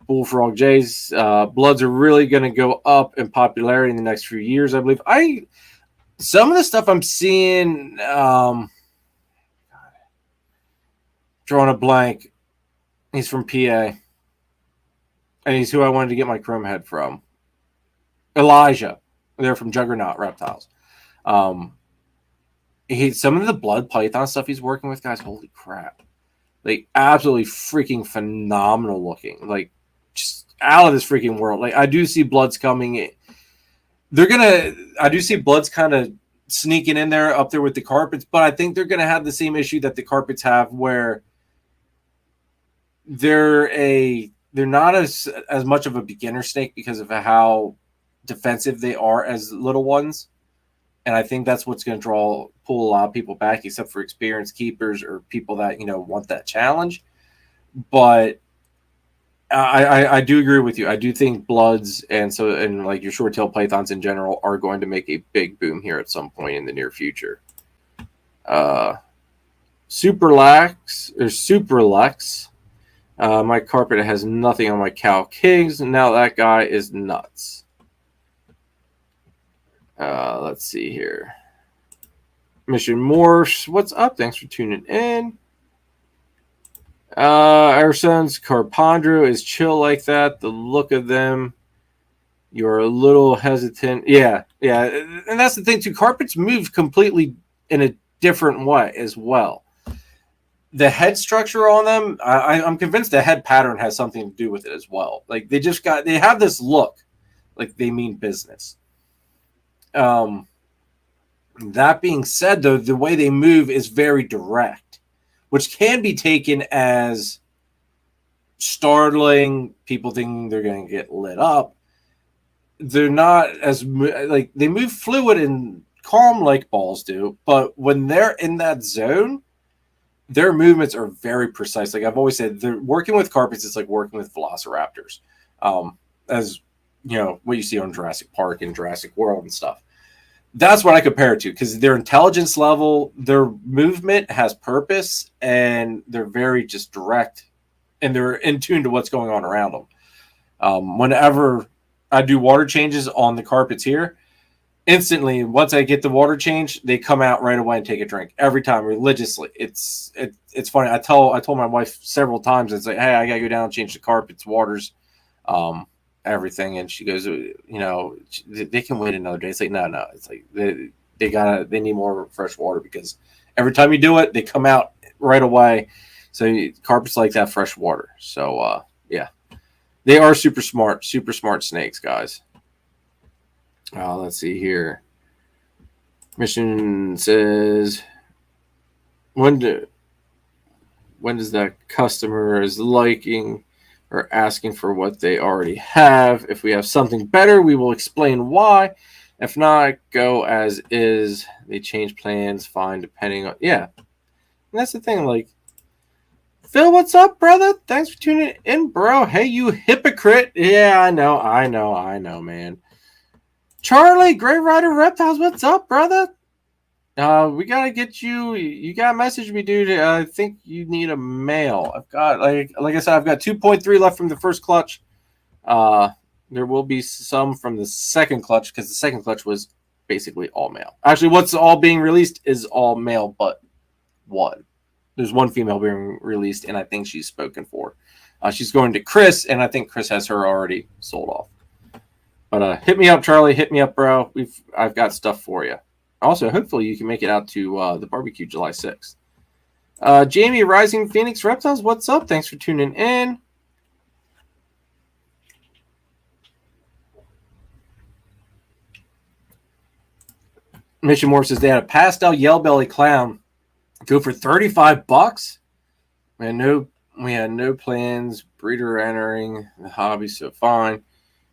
Bullfrog Jays, bloods are really going to go up in popularity in the next few years, I believe. Some of the stuff I'm seeing, drawing a blank. He's from PA, and he's who I wanted to get my chrome head from. Elijah, they're from Juggernaut Reptiles. Some of the blood python stuff he's working with, guys, holy crap! Like absolutely freaking phenomenal looking, like. Just out of this freaking world. Like I do see bloods coming. I do see bloods kind of sneaking in there up there with the carpets, but I think they're gonna have the same issue that the carpets have, where they're not as much of a beginner snake because of how defensive they are as little ones. And I think that's what's going to pull a lot of people back, except for experienced keepers or people that, you know, want that challenge. But I do agree with you. I do think bloods and like your short-tailed pythons in general are going to make a big boom here at some point in the near future. Super Lex. My carpet has nothing on my Cow Kings. Now that guy is nuts. Let's see here. Mission Morphs. What's up? Thanks for tuning in. Our son's Carpondro is chill like that. The look of them, you're a little hesitant. Yeah. And that's the thing, too. Carpets move completely in a different way as well. The head structure on them, I'm convinced the head pattern has something to do with it as well. Like they have this look like they mean business. That being said, though, the way they move is very direct, which can be taken as startling. People thinking they're going to get lit up. They're not as like they move fluid and calm like balls do, but when they're in that zone, their movements are very precise. Like I've always said, they're working with carpets. It's like working with velociraptors, as you know what you see on Jurassic Park and Jurassic World and stuff. That's what I compare it to, because their intelligence level, their movement has purpose, and they're very just direct, and they're in tune to what's going on around them. Whenever I do water changes on the carpets here, instantly, once I get the water change, they come out right away and take a drink every time religiously. It's funny. I told my wife several times. It's like, hey, I gotta go down and change the carpets, waters, everything, and she goes, they can wait another day. It's like no. It's like they need more fresh water because every time you do it, they come out right away. So carpets like that fresh water. So yeah, they are super smart snakes, guys. Let's see here. Mission says, when does that customer is liking or asking for what they already have? If we have something better, we will explain why. If not, go as is. They change plans, fine, depending on... Yeah. And that's the thing, like... Phil, what's up, brother? Thanks for tuning in, bro. Hey, you hypocrite. Yeah, I know, man. Charlie, Great Rider Reptiles, what's up, brother? We gotta get you. You gotta message me, dude. I think you need a male. I've got like I said, I've got 2.3 left from the first clutch. There will be some from the second clutch because the second clutch was basically all male. Actually, what's all being released is all male, but one. There's one female being released, and I think she's spoken for. She's going to Chris, and I think Chris has her already sold off. But hit me up, Charlie. Hit me up, bro. I've got stuff for you. Also, hopefully you can make it out to the barbecue July 6th. Jamie, Rising Phoenix Reptiles, what's up? Thanks for tuning in. Mission Morph says they had a pastel yellow belly clown go for $35. We had no plans. Breeder entering the hobby, so fine.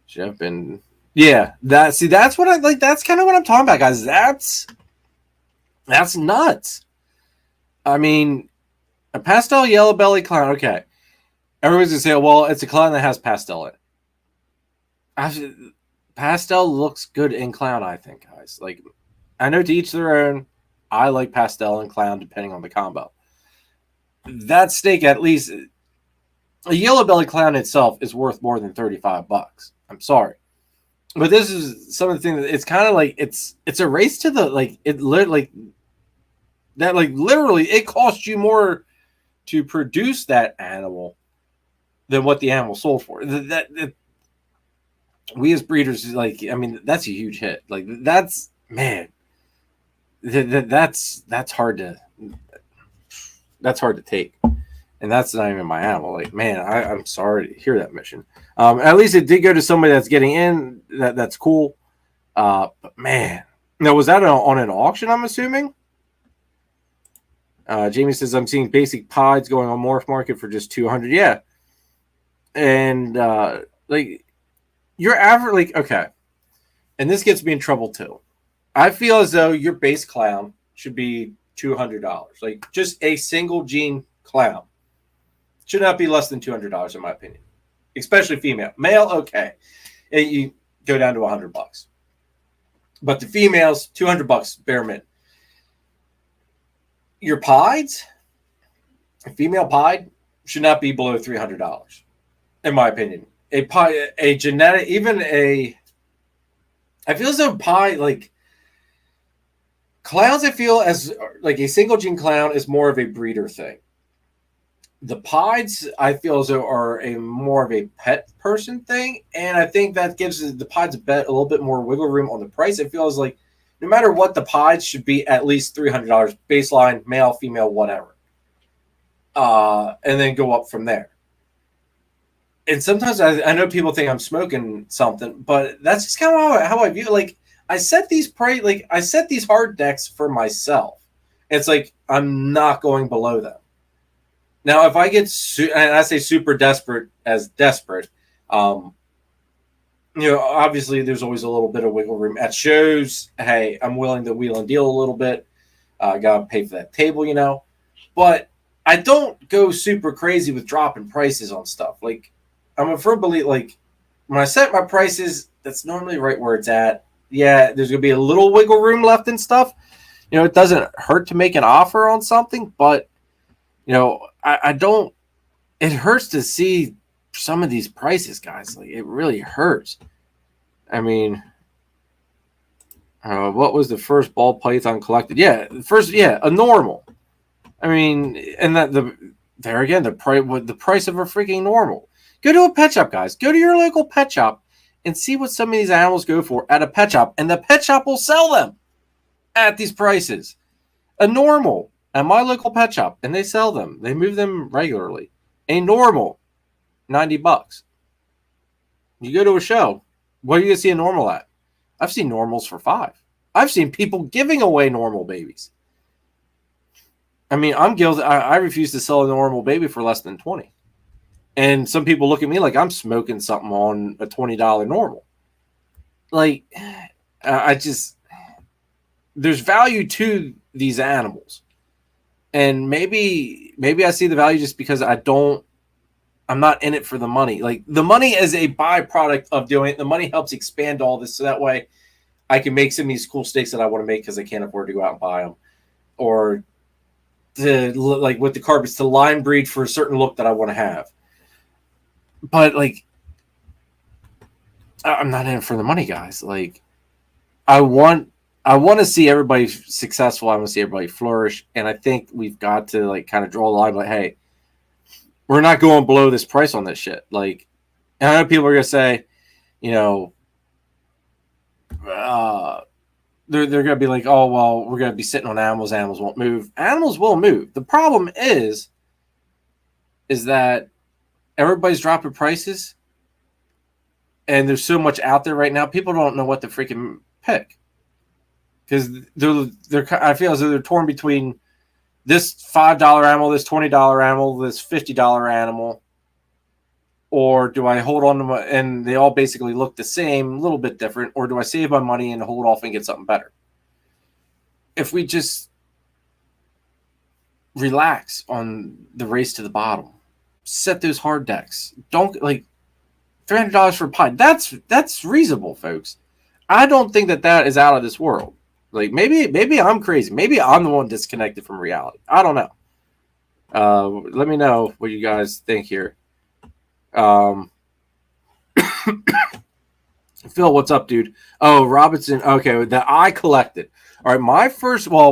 Should have been... Yeah, that's what I like. That's kind of what I'm talking about, guys. That's nuts. I mean, a pastel yellow belly clown. Okay, everyone's gonna say, "Well, it's a clown that has pastel in it." Pastel looks good in clown, I think, guys. Like, I know to each their own. I like pastel and clown depending on the combo. That snake, at least, a yellow belly clown itself is worth more than $35. I'm sorry. But this is some of the things that it's kind of like it's a race to the literally it costs you more to produce that animal than what the animal sold for. That we as breeders, like, I mean, that's a huge hit. Like, that's, man, that's hard to take. And that's not even my animal. Like, man, I'm sorry to hear that, Mission. At least it did go to somebody that's getting in. That's cool. But man, now was that on an auction? I'm assuming. Jamie says I'm seeing basic pods going on Morph Market for just $200. Yeah, and like your average, like, okay, and this gets me in trouble too. I feel as though your base clown should be $200. Like, just a single gene clown should not be less than $200 in my opinion, especially female. Male, okay, you go down to $100, but the females, $200 bare min. Your pieds, a female pied, should not be below $300, in my opinion. A genetic, even a, I feel as though pied, like, clowns, I feel as like a single gene clown is more of a breeder thing. The pieds, I feel as though, are more of a pet person thing, and I think that gives the pieds a little bit more wiggle room on the price. It feels like no matter what, the pieds should be at least $300 baseline, male, female, whatever, and then go up from there. And sometimes I know people think I'm smoking something, but that's just kind of how I view it. Like, I set these I set these hard decks for myself. It's like I'm not going below them. Now, if I get, and I say super desperate as desperate, obviously there's always a little bit of wiggle room at shows. Hey, I'm willing to wheel and deal a little bit. Got to pay for that table, But I don't go super crazy with dropping prices on stuff. Like, I'm a firm believer, like, when I set my prices, that's normally right where it's at. Yeah, there's going to be a little wiggle room left and stuff. It doesn't hurt to make an offer on something, but, I don't, it hurts to see some of these prices, guys. Like, it really hurts. I mean, What was the first ball python collected? Yeah, a normal. I mean, and that there again, the price of a freaking normal. Go to a pet shop, guys. Go to your local pet shop and see what some of these animals go for at a pet shop, and the pet shop will sell them at these prices. A normal at my local pet shop, and they sell them. They move them regularly. A normal, $90. You go to a show, what are you gonna see a normal at? I've seen normals for $5. I've seen people giving away normal babies. I mean, I'm guilty. I refuse to sell a normal baby for less than $20. And some people look at me like I'm smoking something on a $20 normal. Like, there's value to these animals. And maybe I see the value just because I'm not in it for the money. Like, the money is a byproduct of doing it. The money helps expand all this, so that way I can make some of these cool steaks that I want to make because I can't afford to go out and buy them, or like with the carpets to line breed for a certain look that I want to have. But like, I'm not in it for the money, guys. Like, I want to see everybody successful. I want to see everybody flourish, and I think we've got to like kind of draw the line. Like, hey, we're not going below this price on this shit. Like, and I know people are gonna say, you know, they're gonna be like, oh well, we're gonna be sitting on animals. Animals won't move. Animals will move. The problem is that everybody's dropping prices, and there's so much out there right now. People don't know what to freaking pick because they're. I feel as though they're torn between this $5 animal, this $20 animal, this $50 animal, or do I hold on to my, and they all basically look the same, a little bit different, or do I save my money and hold off and get something better? If we just relax on the race to the bottom, set those hard decks. Don't like $300 for a pie. That's reasonable, folks. I don't think that is out of this world. Like, maybe I'm crazy. Maybe I'm the one disconnected from reality. I don't know. Let me know what you guys think here. Phil, what's up, dude? Oh, Robinson. Okay, that I collected. All right, my first ball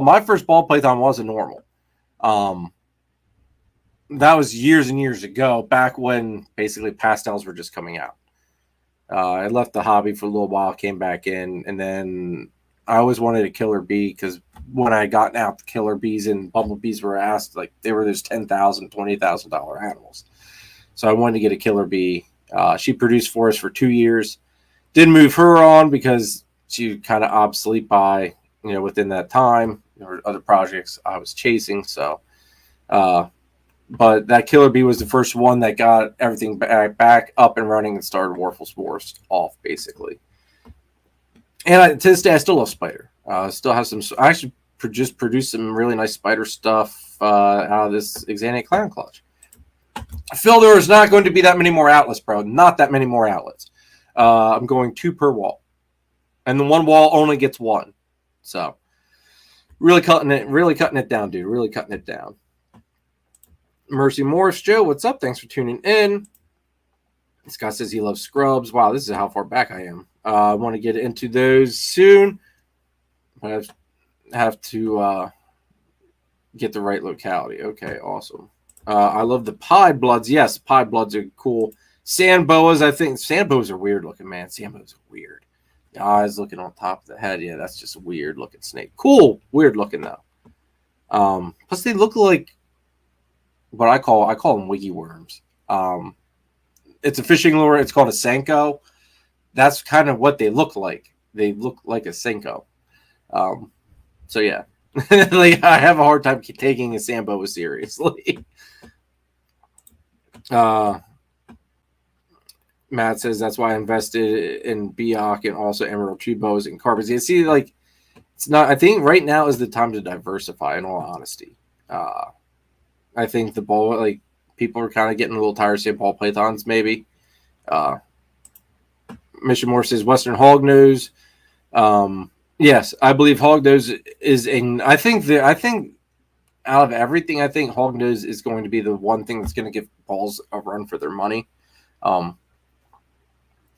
python was a normal. That was years and years ago, back when basically pastels were just coming out. I left the hobby for a little while, came back in, and then I always wanted a killer bee because when I got out, the killer bees and bumblebees were asked, like, they were those $10,000, $20,000 animals. So I wanted to get a killer bee. She produced for us for 2 years. Didn't move her on because she kind of obsolete by, within that time. There were other projects I was chasing. So, but that killer bee was the first one that got everything back up and running and started Warfel spores off, basically. And to this day, I still love spider. Still have some. I actually just produced some really nice spider stuff out of this Xanate clown clutch. Phil, there is not going to be that many more outlets, bro. Not that many more outlets. I'm going 2 per wall, and the one wall only gets 1. So, really cutting it down, dude. Really cutting it down. Mercy Morris, Joe, what's up? Thanks for tuning in. This guy says he loves scrubs. Wow, this is how far back I am. I want to get into those soon. I have to get the right locality. Okay, awesome. I love the pied bloods. Yes, pied bloods are cool. Sand boas, I think. Sand boas are weird looking, man. Sand boas are weird. The eyes looking on top of the head. Yeah, that's just a weird looking snake. Cool. Weird looking, though. Plus, they look like what I call them wiggy worms. It's a fishing lure. It's called a Senko. That's kind of what they look like. They look like a Senko. So yeah, like I have a hard time taking a sand boa seriously. Matt says that's why I invested in Biak and also Emerald Tree bows and carpets. You see, like, it's not. I think right now is the time to diversify. In all honesty, I think the ball, like, people are kind of getting a little tired of seeing ball pythons. Maybe. Mission Moore says Western Hognose. Yes, I believe Hognose is a. I think out of everything, I think Hognose is going to be the one thing that's going to give balls a run for their money.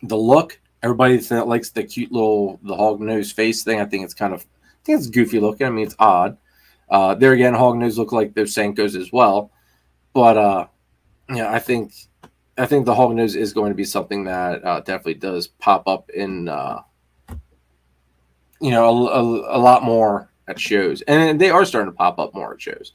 The look, Everybody that likes the cute little the hog nose face thing, I think it's goofy looking. I mean, it's odd. There again, hog nose look like those Senkos as well, but yeah, I think the hog nose is going to be something that definitely does pop up in a lot more at shows, and they are starting to pop up more at shows.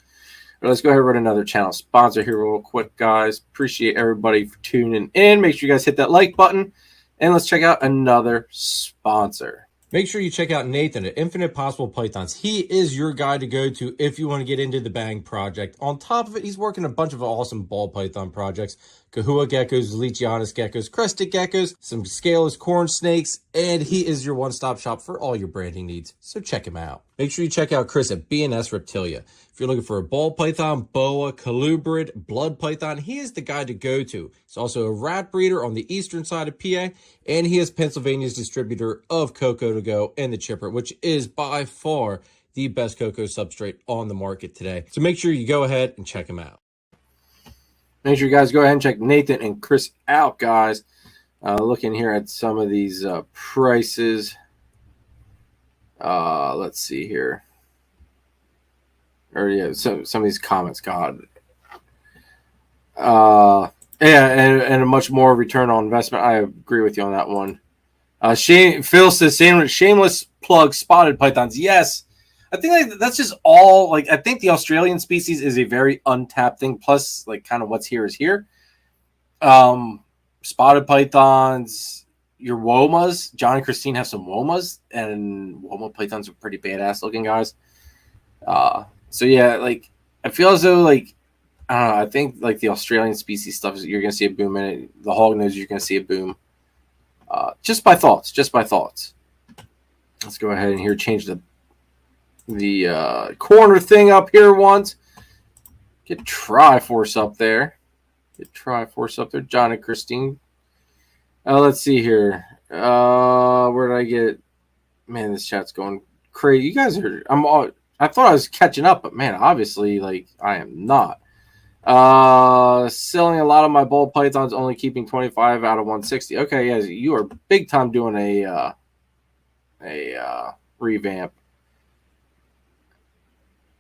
But let's go ahead and run another channel sponsor here real quick, guys. Appreciate everybody for tuning in. Make sure you guys hit that like button, and let's check out another sponsor. Make sure you check out Nathan at Infinite Possible Pythons. He is your guy to go to if you want to get into the Bang project. On top of it, he's working a bunch of awesome ball python projects. Kahua geckos, Leachianus geckos, crested geckos, some scaleless corn snakes, and he is your one-stop shop for all your branding needs. So check him out. Make sure you check out Chris at S Reptilia. If you're looking for a ball python, boa, colubrid, blood python, he is the guy to go to. He's also a rat breeder on the eastern side of PA, and he is Pennsylvania's distributor of Cocoa to Go and the Chipper, which is by far the best cocoa substrate on the market today. So make sure you go ahead and check him out. Make sure you guys go ahead and check Nathan and Chris out, guys. Looking here at some of these prices. Let's see here. Or yeah, some of these comments, God. Yeah, and a much more return on investment. I agree with you on that one. Phil says shameless plug spotted pythons. Yes. I think that's just all I think the Australian species is a very untapped thing. Plus, kind of what's here is here. Spotted pythons, your womas. John and Christine have some womas, and woma pythons are pretty badass looking guys. So yeah, I feel as though I don't know. I think the Australian species stuff you're gonna see a boom in it. The hog nose you're gonna see a boom. Just by thoughts. Let's go ahead and here change the corner thing up here once. Get Triforce up there. John and Christine. Let's see here. Where did I get? Man, this chat's going crazy. You guys are. I thought I was catching up, but man, obviously, I am not. Selling a lot of my ball pythons, only keeping 25 out of 160. Okay, yeah, you are big time doing a revamp.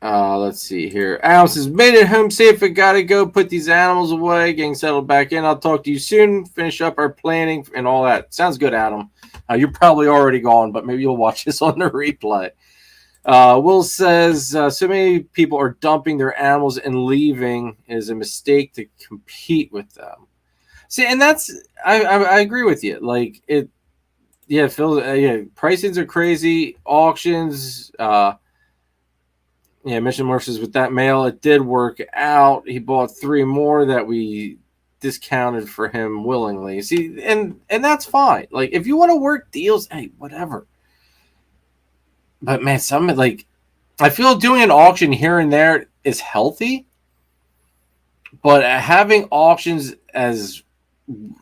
Let's see here. Alice has made it home safe. I gotta go put these animals away, getting settled back in. I'll talk to you soon. Finish up our planning and all that. Sounds good, Adam. You're probably already gone, but maybe you'll watch this on the replay. Will says, so many people are dumping their animals and leaving is a mistake to compete with them. See, and that's, I agree with you. Yeah, Phil, yeah, pricings are crazy. Auctions, yeah, Mission Morphs is with that male. It did work out. He bought 3 more that we discounted for him willingly. See, and that's fine. If you want to work deals, hey, whatever. But man, I feel doing an auction here and there is healthy, but having auctions as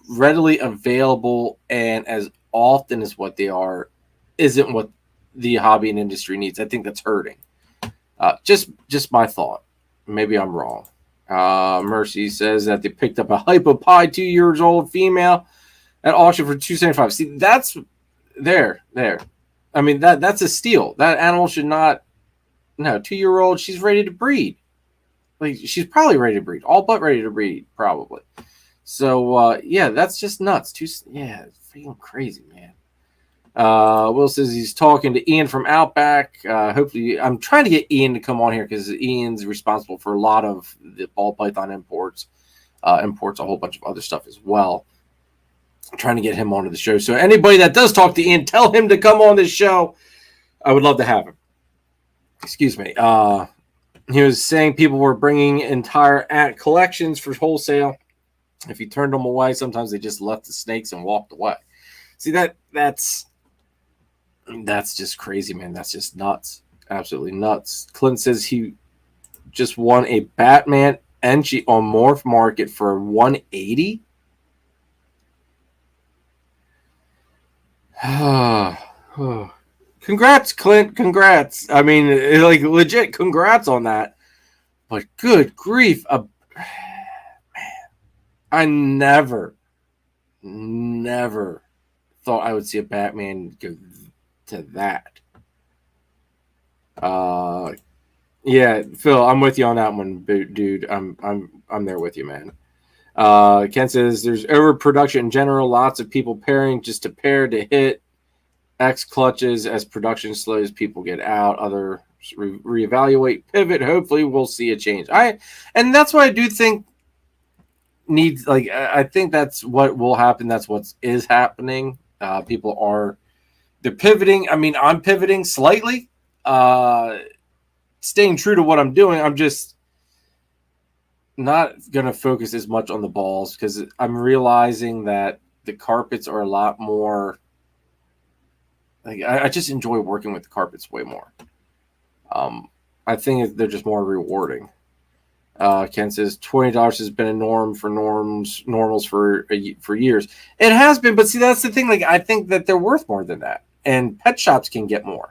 readily available and as often as what they are isn't what the hobby and industry needs. I think that's hurting. Just my thought. Maybe I'm wrong. Mercy says that they picked up a hypopie 2 years old female at auction for $275. See, that's there. I mean, that's a steal. That animal should not. No, 2-year-old. She's ready to breed. She's probably ready to breed. All but ready to breed, probably. So yeah, that's just nuts. Yeah, it's freaking crazy, man. Will says he's talking to Ian from Outback. Hopefully, I'm trying to get Ian to come on here because Ian's responsible for a lot of the ball python imports. Imports a whole bunch of other stuff as well. I'm trying to get him onto the show. So anybody that does talk to Ian, tell him to come on this show. I would love to have him. Excuse me. He was saying people were bringing entire collections for wholesale. If he turned them away, sometimes they just left the snakes and walked away. See, that's just crazy, man. That's just nuts. Absolutely nuts. Clint says he just won a Batman entry on Morph Market for $180. Congrats, Clint. Congrats. I mean, legit congrats on that. But good grief. Man, I never thought I would see a Batman go to that. Yeah, Phil, I'm with you on that one, dude. I'm there with you, man. Ken says there's overproduction in general. Lots of people pairing just to pair to hit X clutches. As production slows, people get out. Others reevaluate, pivot. Hopefully, we'll see a change. And that's what I do think needs. Like, I think that's what will happen. That's what is happening. People they're pivoting. I mean, I'm pivoting slightly. Staying true to what I'm doing. I'm just not going to focus as much on the balls because I'm realizing that the carpets are a lot more. Like, I just enjoy working with the carpets way more. I think they're just more rewarding. Ken says $20 has been a norm for normals for years. It has been, but see, that's the thing. Like, I think that they're worth more than that, and pet shops can get more.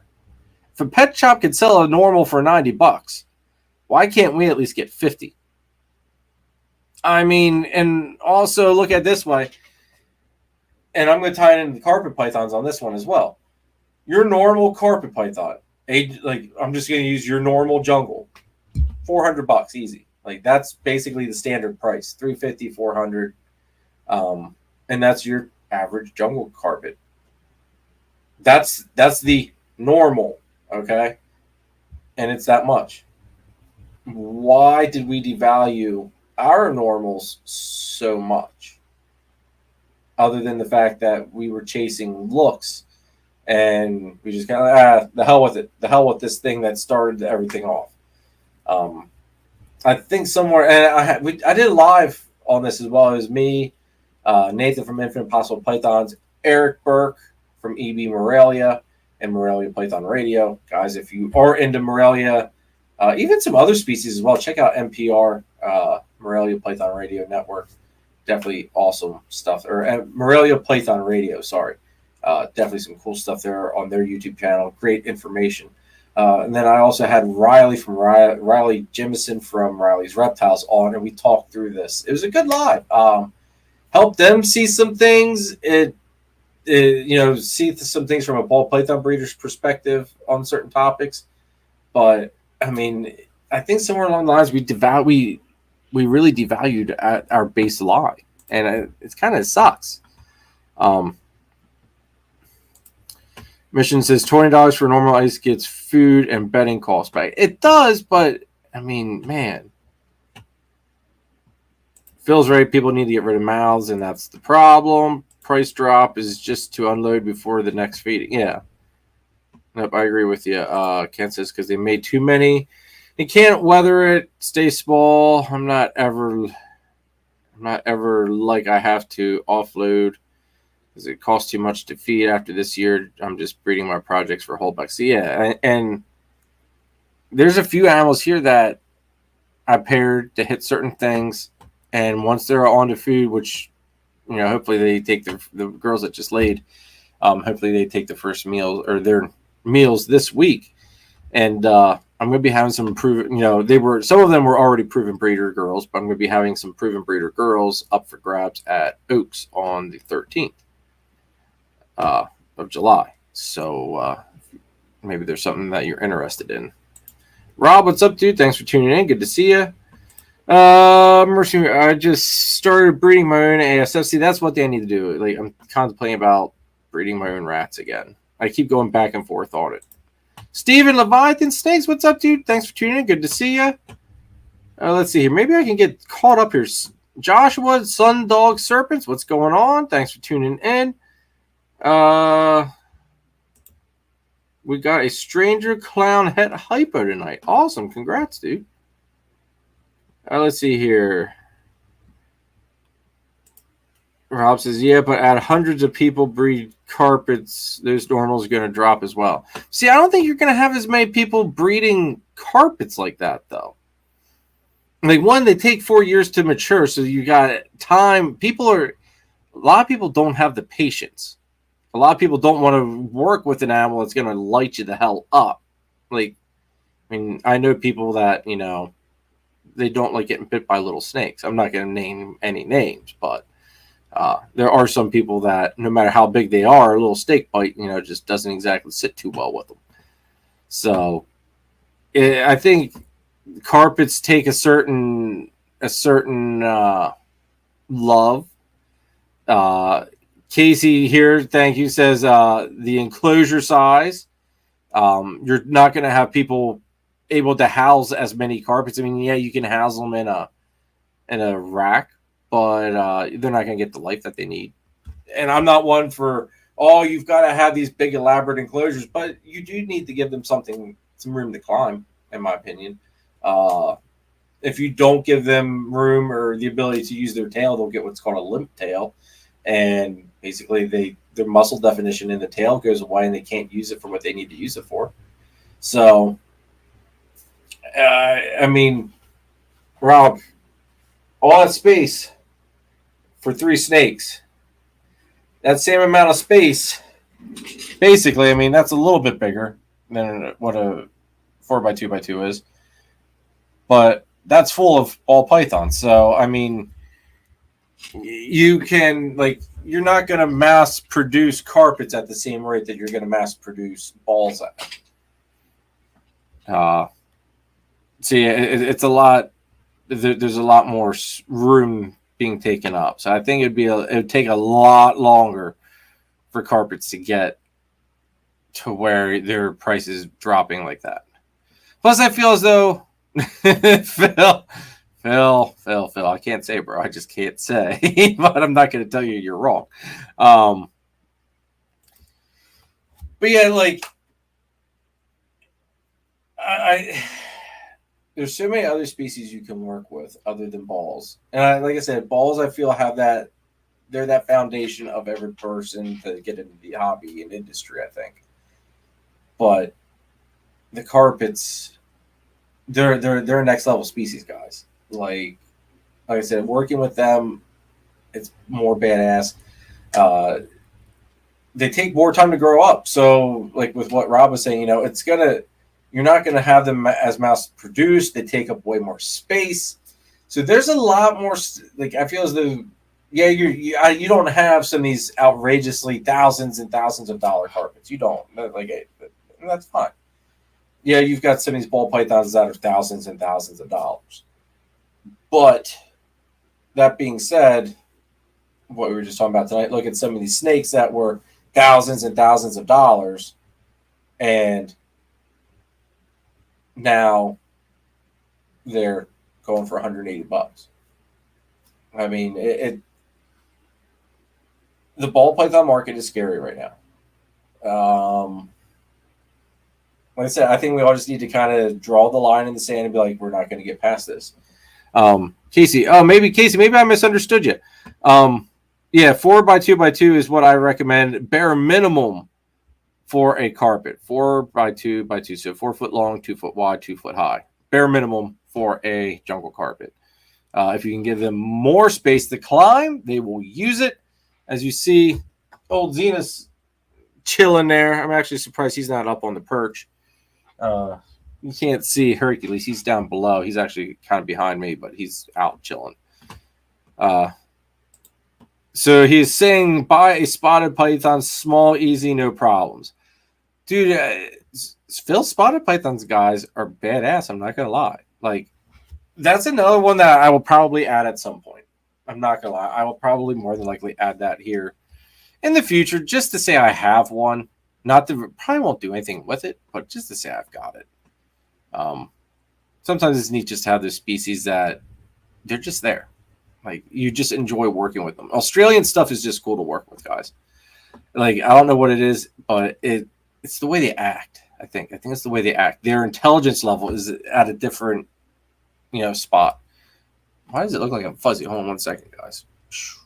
If a pet shop could sell a normal for $90, why can't we at least get 50? I mean, and also look at it this way, and I'm going to tie it into the carpet pythons on this one as well. Your normal carpet python, I'm just going to use your normal jungle, $400 easy. Like, that's basically the standard price, $350, $400, and that's your average jungle carpet. That's the normal. Okay, and it's that much. Why did we devalue our normals so much? Other than the fact that we were chasing looks, and we just kind of the hell with it. The hell with this thing that started everything off. I think somewhere, and I did a live on this as well. It was me, Nathan from Infinite Possible Pythons, Eric Burke from EB Morelia, and Morelia Python Radio. Guys, if you are into Morelia, even some other species as well, check out MPR, Morelia Python Radio Network. Definitely awesome stuff. Or Morelia Python Radio, sorry. Definitely some cool stuff there on their YouTube channel. Great information. And then I also had Riley from Riley Jimison from Riley's Reptiles on, and we talked through this. It was a good live. Helped them see some things. See some things from a ball python breeder's perspective on certain topics. But I mean, I think somewhere along the lines we really devalued at our base lie, and it kind of sucks. Mission says $20 for normal ice gets food and bedding costs back. It does, but I mean, man. Phil's right. People need to get rid of mouths, and that's the problem. Price drop is just to unload before the next feeding. Yeah. Nope, I agree with you. Ken says because they made too many. You can't weather it. Stay small. I'm not ever like I have to offload because it costs too much to feed after this year. I'm just breeding my projects for holdbacks. So yeah, and there's a few animals here that I paired to hit certain things, and once they're on to food, which hopefully they take the girls that just laid. Hopefully they take the first meals or their meals this week, and I'm going to be having some proven. Some of them were already proven breeder girls, but I'm going to be having some proven breeder girls up for grabs at Oaks on the 13th of July. So maybe there's something that you're interested in. Rob, what's up, dude? Thanks for tuning in. Good to see you. Mercy, I just started breeding my own ASF. See, that's what they need to do. Like, I'm contemplating about breeding my own rats again. I keep going back and forth on it. Steven Leviathan Snakes, what's up, dude? Thanks for tuning in. Good to see you. Let's see here. Maybe I can get caught up here. Joshua, Sundog Serpents, what's going on? Thanks for tuning in. We got a Stranger Clown Het Hypo tonight. Awesome. Congrats, dude. Let's see here. Rob says, yeah, but at hundreds of people breed carpets, those normals are going to drop as well. See, I don't think you're going to have as many people breeding carpets like that, though. Like, one, they take 4 years to mature, so you got time. A lot of people don't have the patience. A lot of people don't want to work with an animal that's going to light you the hell up. Like, I mean, I know people that, they don't like getting bit by little snakes. I'm not going to name any names, but There are some people that, no matter how big they are, a little snake bite, just doesn't exactly sit too well with them. So I think carpets take a certain love. Casey here, thank you, says the enclosure size. You're not going to have people able to house as many carpets. I mean, yeah, you can house them in a rack, but they're not going to get the life that they need. And I'm not one for, you've got to have these big elaborate enclosures, but you do need to give them some room to climb, in my opinion. If you don't give them room or the ability to use their tail, they'll get what's called a limp tail. And basically their muscle definition in the tail goes away and they can't use it for what they need to use it for. So, I mean, Rob, all that space for 3 snakes, that same amount of space, basically, I mean, that's a little bit bigger than what a 4x2x2 is. But that's full of ball pythons. So, I mean, you can, you're not going to mass produce carpets at the same rate that you're going to mass produce balls at. See, it's a lot. There's a lot more room being taken up. So I think it would take a lot longer for carpets to get to where their price is dropping like that. Plus, I feel as though Phil, I can't say, bro. I just can't say, but I'm not going to tell you you're wrong. But yeah, there's so many other species you can work with other than balls. And like I said, balls, I feel they're that foundation of every person to get into the hobby and industry, I think. But the carpets, they're next level species, guys. Like I said, working with them, it's more badass. They take more time to grow up. So, like with what Rob was saying, you're not gonna have them as mass produced. They take up way more space. So there's a lot more. I feel as though, you don't have some of these outrageously thousands and thousands of dollar carpets. You don't. And that's fine. Yeah, you've got some of these ball pythons that are thousands and thousands of dollars. But that being said, what we were just talking about tonight, look at some of these snakes that were thousands and thousands of dollars, and now they're going for $180. I mean, the ball python market is scary right now. Like I said, I think we all just need to kind of draw the line in the sand and be like, we're not going to get past this. Casey, maybe I misunderstood you. 4x2x2 is what I recommend, bare minimum, for a carpet. 4x2x2, so 4 foot long, 2 foot wide, 2 foot high. Bare minimum for a jungle carpet. If you can give them more space to climb, they will use it. As you see, old Zena's chilling there. I'm actually surprised he's not up on the perch. You can't see Hercules. He's down below. He's actually kind of behind me, but he's out chilling. So he's saying, buy a spotted python, small, easy, no problems. Dude, Phil, spotted pythons, guys, are badass. I'm not going to lie. That's another one that I will probably add at some point. I'm not going to lie. I will probably more than likely add that here in the future, just to say I have one. Probably won't do anything with it, but just to say I've got it. Sometimes it's neat just to have those species that they're just there. You just enjoy working with them. Australian stuff is just cool to work with, guys. I don't know what it is, but it's the way they act. I think it's the way they act. Their intelligence level is at a different, spot. Why does it look like I'm fuzzy? Hold on 1 second, guys. Let's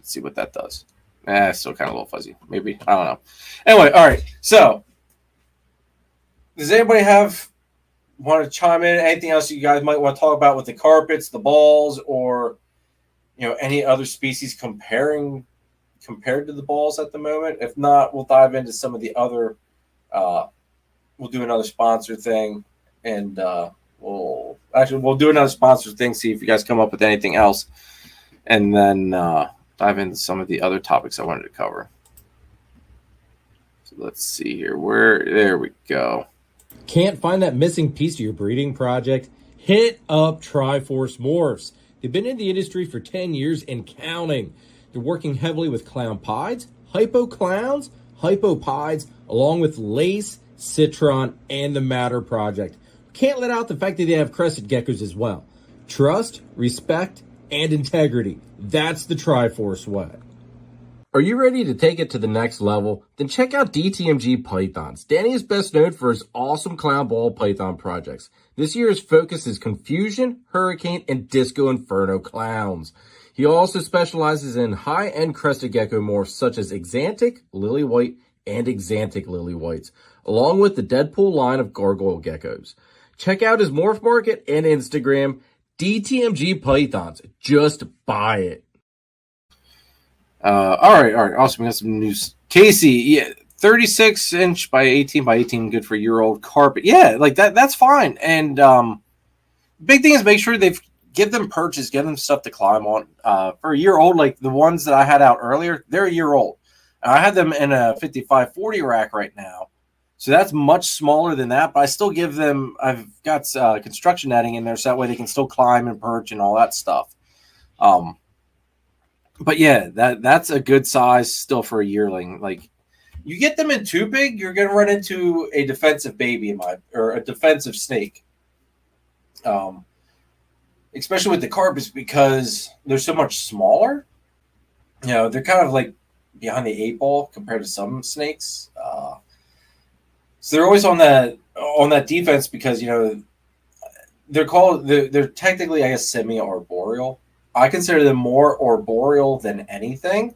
see what that does. It's still kind of a little fuzzy. Maybe. I don't know. Anyway, all right. So, does anybody want to chime in? Anything else you guys might want to talk about with the carpets, the balls, or any other species compared to the balls at the moment? If not, we'll dive into some of the other. We'll do another sponsor thing, and we'll do another sponsor thing. See if you guys come up with anything else, and then dive into some of the other topics I wanted to cover. So let's see here. There we go. Can't find that missing piece to your breeding project? Hit up Triforce Morphs. They've been in the industry for 10 years and counting. They're working heavily with clown pieds, hypo clowns, hypopides, along with lace, citron, and the matter project. Can't let out the fact that they have crested geckos as well. Trust, respect, and integrity. That's the Triforce way. Are you ready to take it to the next level? Then check out DTMG Pythons. Danny is best known for his awesome clown ball python projects. This year's focus is Confusion, Hurricane, and Disco Inferno clowns. He also specializes in high-end crested gecko morphs such as Exantic, Lily White, and Exantic Lily Whites, along with the Deadpool line of gargoyle geckos. Check out his morph market and Instagram, DTMG Pythons. Just buy it. All right. Awesome. We got some news. Casey, yeah, 36-inch by 18 by 18, good for a year-old carpet. Yeah, like that. That's fine. And big thing is make sure give them perches, give them stuff to climb on. For a year old, like the ones that I had out earlier, they're a year old. I had them in a 55-40 rack right now, so that's much smaller than that. But I still give them. I've got construction netting in there, so that way they can still climb and perch and all that stuff. But yeah, that's a good size still for a yearling. Like you get them in too big, you're going to run into a defensive baby or a defensive snake. Especially with the carpets because they're so much smaller. You know, they're kind of like behind the 8 ball compared to some snakes. So they're always on that defense because they're technically, I guess, semi-arboreal. I consider them more arboreal than anything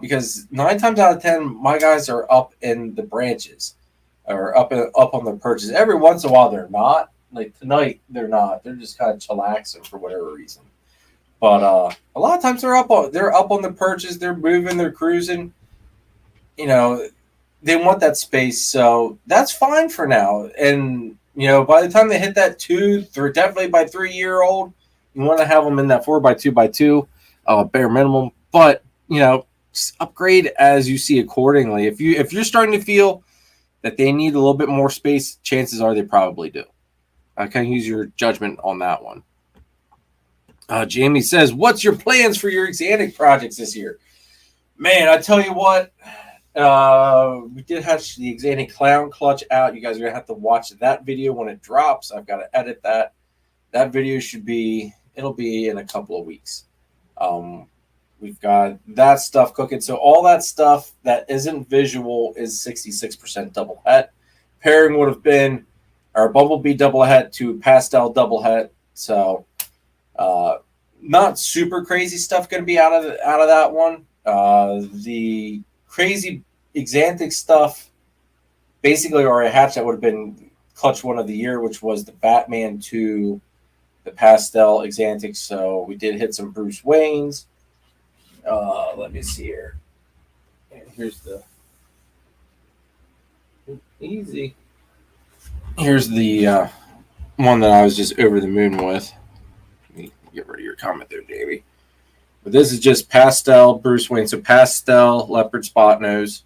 because 9 times out of 10, my guys are up in the branches or up on the perches. Every once in a while, they're not. Like tonight, they're not. They're just kind of chillaxing for whatever reason. But a lot of times they're up on the perches. They're moving. They're cruising. They want that space, so that's fine for now. And by the time they hit that 2, definitely by 3-year-old. You want to have them in that 4x2x2 bare minimum, but just upgrade as you see accordingly. If you're starting to feel that they need a little bit more space, chances are they probably do. I can use your judgment on that one. Jamie says, "What's your plans for your Exantic projects this year?" Man, I tell you what, we did have the Exantic Clown Clutch out. You guys are gonna have to watch that video when it drops. I've got to edit that. That video it'll be in a couple of weeks. We've got that stuff cooking. So all that stuff that isn't visual is 66% double het. Pairing would have been our Bumblebee double het to Pastel double het. So not super crazy stuff going to be out of that one. The crazy Exantic stuff, basically, or a hatch that would have been clutch one of the year, which was the Batman to the Pastel Exantic. So we did hit some Bruce Waynes. Let me see here. And here's the easy. Here's the one that I was just over the moon with. Let me get rid of your comment there, Davey. But this is just Pastel Bruce Wayne. So Pastel Leopard Spot Nose,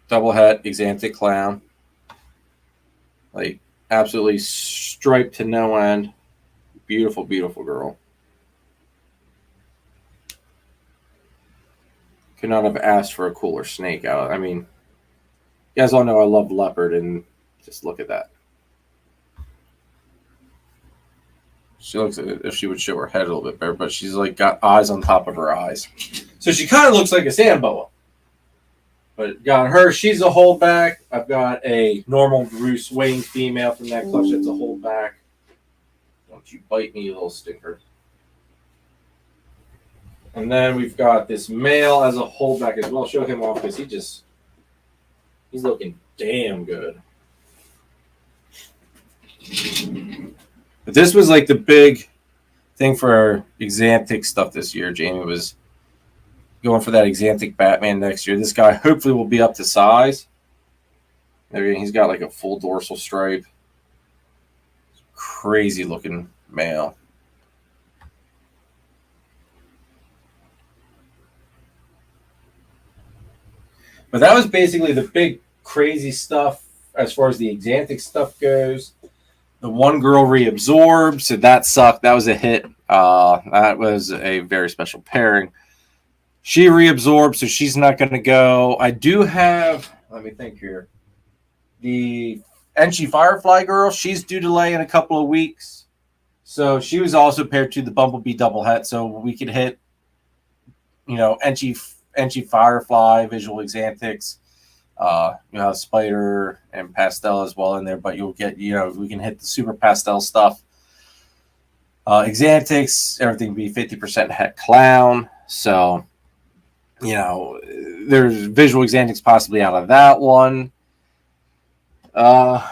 double het Exantic Clown. Like absolutely striped to no end. Beautiful, beautiful girl. Could not have asked for a cooler snake. I mean, you guys all know I love leopard, and just look at that. She looks as if she would show her head a little bit better, but she's like got eyes on top of her eyes. So she kind of looks like a sand boa. But got her, she's a holdback. I've got a normal Bruce Wayne female from that clutch that's a holdback. Don't you bite me, you little stinker. And then we've got this male as a holdback as well. Show him off because he's looking damn good. But this was like the big thing for our Exantic stuff this year. Jamie was going for that Exantic Batman next year. This guy hopefully will be up to size. He's got like a full dorsal stripe. Crazy looking male. But that was basically the big crazy stuff as far as the Exantic stuff goes. The one girl reabsorbed, so that sucked. That was a hit. That was a very special pairing. She reabsorbed, so she's not going to go. I do have, let me think here, the Enchi Firefly girl. She's due to lay in a couple of weeks. So she was also paired to the Bumblebee double het, so we could hit, Enchi Firefly, Visual Exantics. You have Spider and Pastel as well in there, but you'll get, we can hit the super pastel stuff. Exantics, everything be 50% het clown. So, there's Visual Exantics possibly out of that one. Trying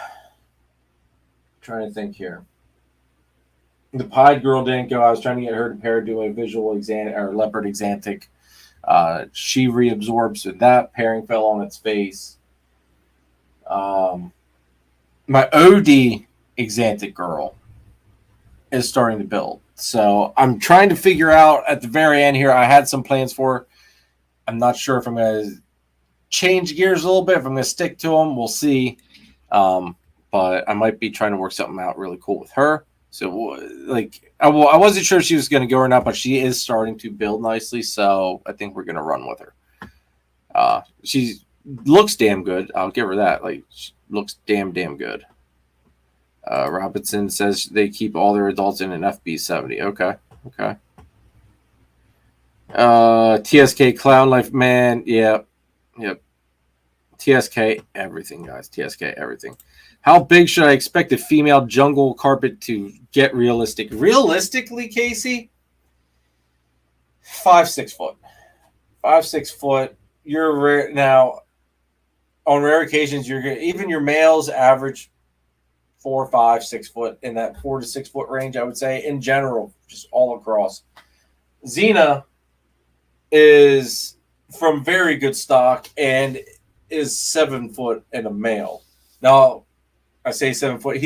to think here. The Pied girl didn't go. I was trying to get her to pair do a Visual Exantic or Leopard Exantic. She reabsorbs, so that pairing fell on its face. My OD Exantic girl is starting to build. So I'm trying to figure out at the very end here. I had some plans for her. I'm not sure if I'm going to change gears a little bit, if I'm going to stick to them. We'll see. But I might be trying to work something out really cool with her. So, I wasn't sure if she was going to go or not, but she is starting to build nicely. So I think we're going to run with her. She looks damn good. I'll give her that. She looks damn good. Robinson says they keep all their adults in an FB70. Okay. TSK Clown Life, man. Yep. TSK everything, guys. TSK everything. How big should I expect a female jungle carpet to get realistic? Realistically, Casey, 5-6 foot. 5-6 foot. You're rare now. On rare occasions, even your males average 4, 5, 6 foot, in that 4 to 6 foot range. I would say in general, just all across. Xena is from very good stock and is 7 foot and a male. Now, I say 7 foot.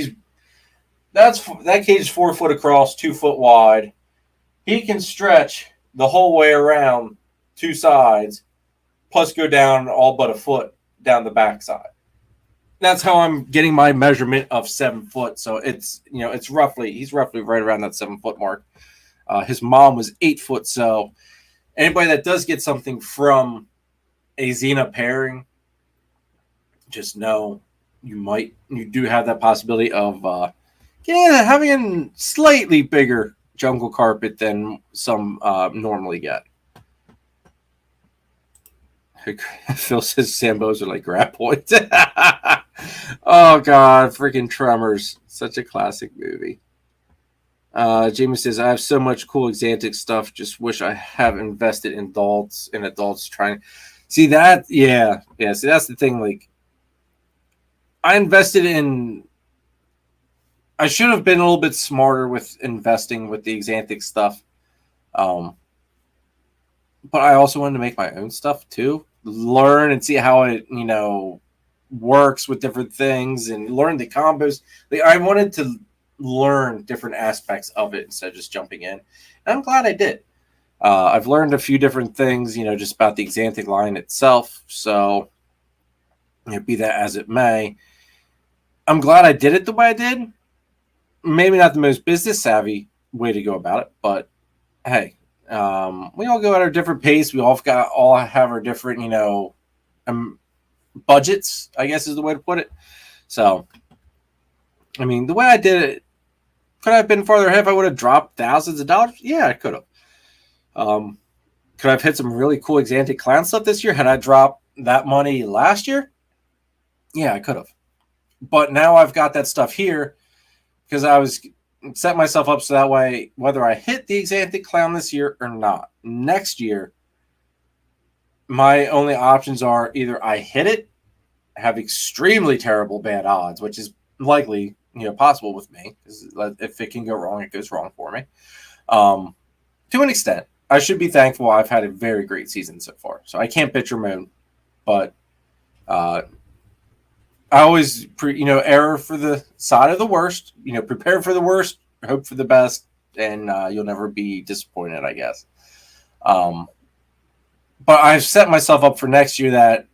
That cage is 4 foot across, 2 foot wide. He can stretch the whole way around 2 sides, plus go down all but a foot down the backside. That's how I'm getting my measurement of 7 foot. So he's roughly right around that 7 foot mark. His mom was 8 foot. So anybody that does get something from a Xena pairing, just know you do have that possibility of having a slightly bigger jungle carpet than some normally get. Phil says Sambos are like graboids. Oh God, freaking Tremors. Such a classic movie. Jamie says, I have so much cool Exantic stuff. Just wish I have invested in adults trying. See that? Yeah. See, that's the thing. I invested in. I should have been a little bit smarter with investing with the Exantic stuff. But I also wanted to make my own stuff too. Learn and see how it, works with different things and learn the combos. I wanted to learn different aspects of it instead of just jumping in. And I'm glad I did. I've learned a few different things, just about the Exantic line itself. So, be that as it may, I'm glad I did it the way I did. Maybe not the most business savvy way to go about it, but hey, we all go at our different pace. We all have our different, budgets, I guess is the way to put it. So, the way I did it, could I have been farther ahead if I would have dropped thousands of dollars? Yeah, I could have. Could I have hit some really cool Exantic clown stuff this year? Had I dropped that money last year? Yeah, I could have. But now I've got that stuff here because I was set myself up so that way, whether I hit the Exantic clown this year or not, next year, my only options are either I hit it, have extremely terrible bad odds, which is likely, possible with me. If it can go wrong, it goes wrong for me. To an extent, I should be thankful I've had a very great season so far. So I can't bitch or moan, but I always, err for the side of the worst. Prepare for the worst, hope for the best, and you'll never be disappointed, I guess. But I've set myself up for next year that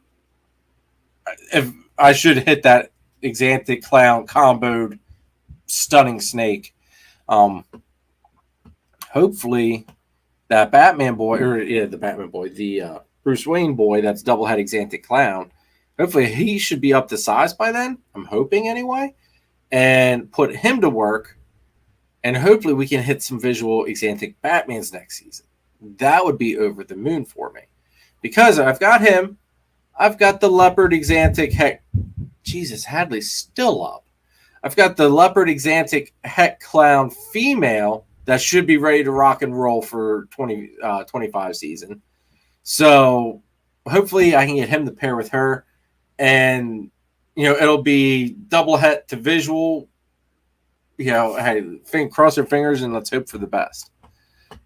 if I should hit that Exantic Clown comboed stunning snake. Hopefully that Batman boy, the Bruce Wayne boy, that's double head Exantic Clown. Hopefully he should be up to size by then. I'm hoping anyway, and put him to work. And hopefully we can hit some visual Exantic Batmans next season. That would be over the moon for me, because I've got him. I've got the Leopard Exantic Heck. Jesus, Hadley's still up. I've got the Leopard Exantic Heck Clown female that should be ready to rock and roll for 2025 season. So hopefully I can get him to pair with her. And, it'll be double head to visual. Hey, cross your fingers and let's hope for the best.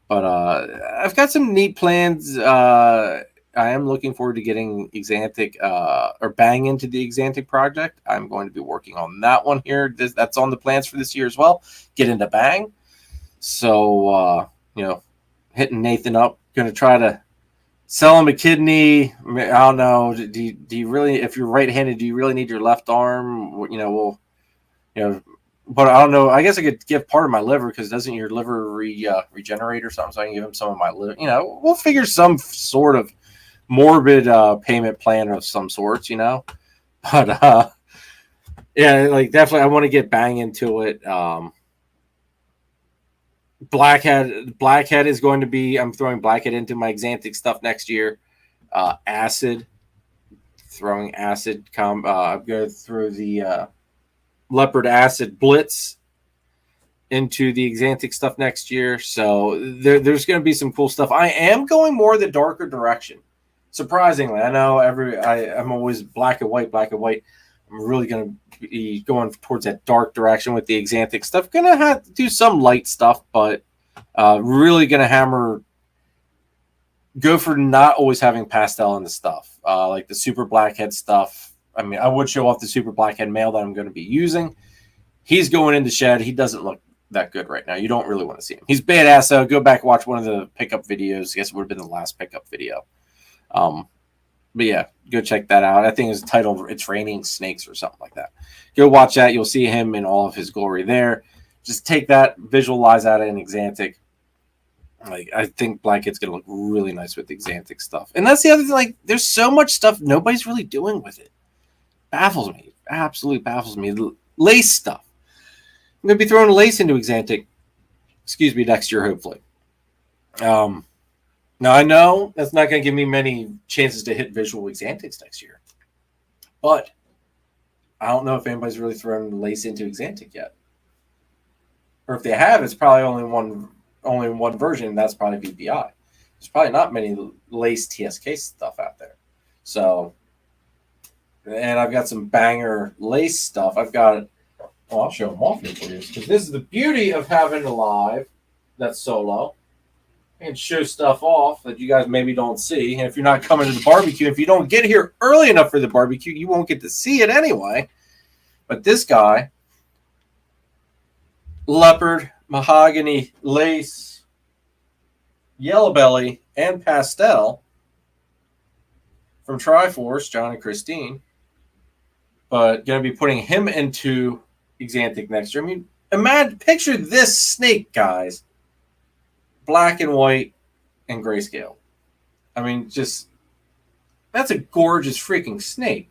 But I've got some neat plans. I am looking forward to getting Exantic or Bang into the Exantic project. I'm going to be working on that one here. That's on the plans for this year as well. Get into Bang. So, hitting Nathan up. Going to try to sell him a kidney. I don't know. Do you really, if you're right-handed, do you really need your left arm? But I don't know. I guess I could give part of my liver, because doesn't your liver regenerate or something? So I can give him some of my liver. We'll figure some sort of morbid payment plan of some sorts, But definitely I want to get Bang into it. Blackhead is going to be. I'm throwing Blackhead into my Exantic stuff next year. Acid, throwing Acid. I'm going to throw the Leopard Acid Blitz into the Exantic stuff next year. So there's going to be some cool stuff. I am going more the darker direction. Surprisingly, I know I'm always black and white. I'm really going to be going towards that dark direction with the Exantic stuff. Going to have to do some light stuff, but really going to go for not always having pastel in the stuff, like the super blackhead stuff. I mean, I would show off the super blackhead male that I'm going to be using. He's going into shed. He doesn't look that good right now. You don't really want to see him. He's badass, though. Go back and watch one of the pickup videos. I guess it would have been the last pickup video. But yeah, go check that out. I think it's titled "It's Raining Snakes" or something like that. Go watch that. You'll see him in all of his glory there. Just take that, visualize that in Exantic. I think Blackhead's gonna look really nice with Exantic stuff. And that's the other thing. There's so much stuff nobody's really doing with it. Baffles me. Absolutely baffles me. Lace stuff. I'm gonna be throwing lace into Exantic. Next year, hopefully. Now, I know that's not going to give me many chances to hit visual Exantics next year. But I don't know if anybody's really thrown lace into Exantic yet. Or if they have, it's probably only one version, and that's probably VPI. There's probably not many lace TSK stuff out there. So, and I've got some banger lace stuff. I'll show them off here for you, because this is the beauty of having a live that's solo. And show stuff off that you guys maybe don't see. And if you're not coming to the barbecue, if you don't get here early enough for the barbecue, you won't get to see it anyway. But this guy, leopard, mahogany, lace, yellow belly, and pastel from Triforce, John and Christine. But going to be putting him into Exantic next year. I mean, picture this snake, guys. Black and white and grayscale. I mean, that's a gorgeous freaking snake.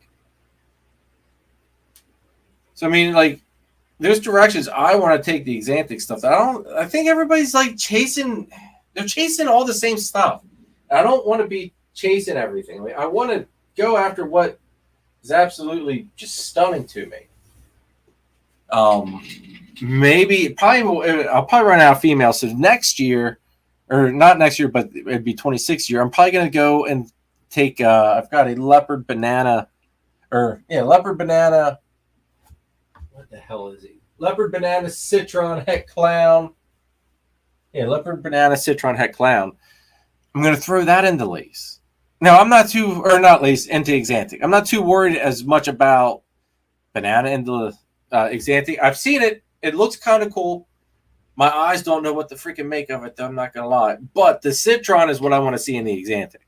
So, I mean, there's directions I want to take the Exantic stuff. I think everybody's they're chasing all the same stuff. I don't want to be chasing everything. I want to go after what is absolutely just stunning to me. I'll probably run out of females. So next year, or not next year, but it'd be 26 year. I'm probably going to go and take, I've got a leopard banana. What the hell is he? Leopard banana citron heck clown. Yeah, leopard banana citron heck clown. I'm going to throw that into lace. Now, not lace, into Exantic. I'm not too worried as much about banana into Exantic. I've seen it. It looks kind of cool. My eyes don't know what to freaking make of it, though, I'm not going to lie. But the citron is what I want to see in the Exantic.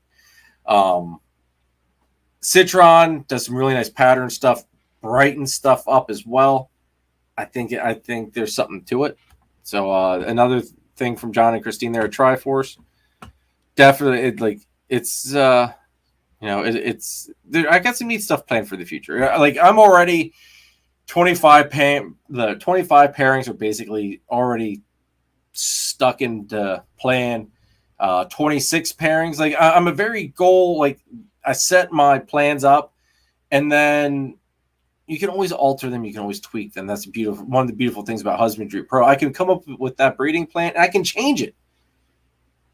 Citron does some really nice pattern stuff, brighten stuff up as well. I think there's something to it. So another thing from John and Christine there at Triforce. Definitely, it's I got some neat stuff planned for the future. Like I'm already 25 the 25 pairings are basically already stuck into plan. 26 pairings. Like I'm a very goal. Like I set my plans up, and then you can always alter them. You can always tweak them. That's beautiful. One of the beautiful things about Husbandry Pro. I can come up with that breeding plan, and I can change it.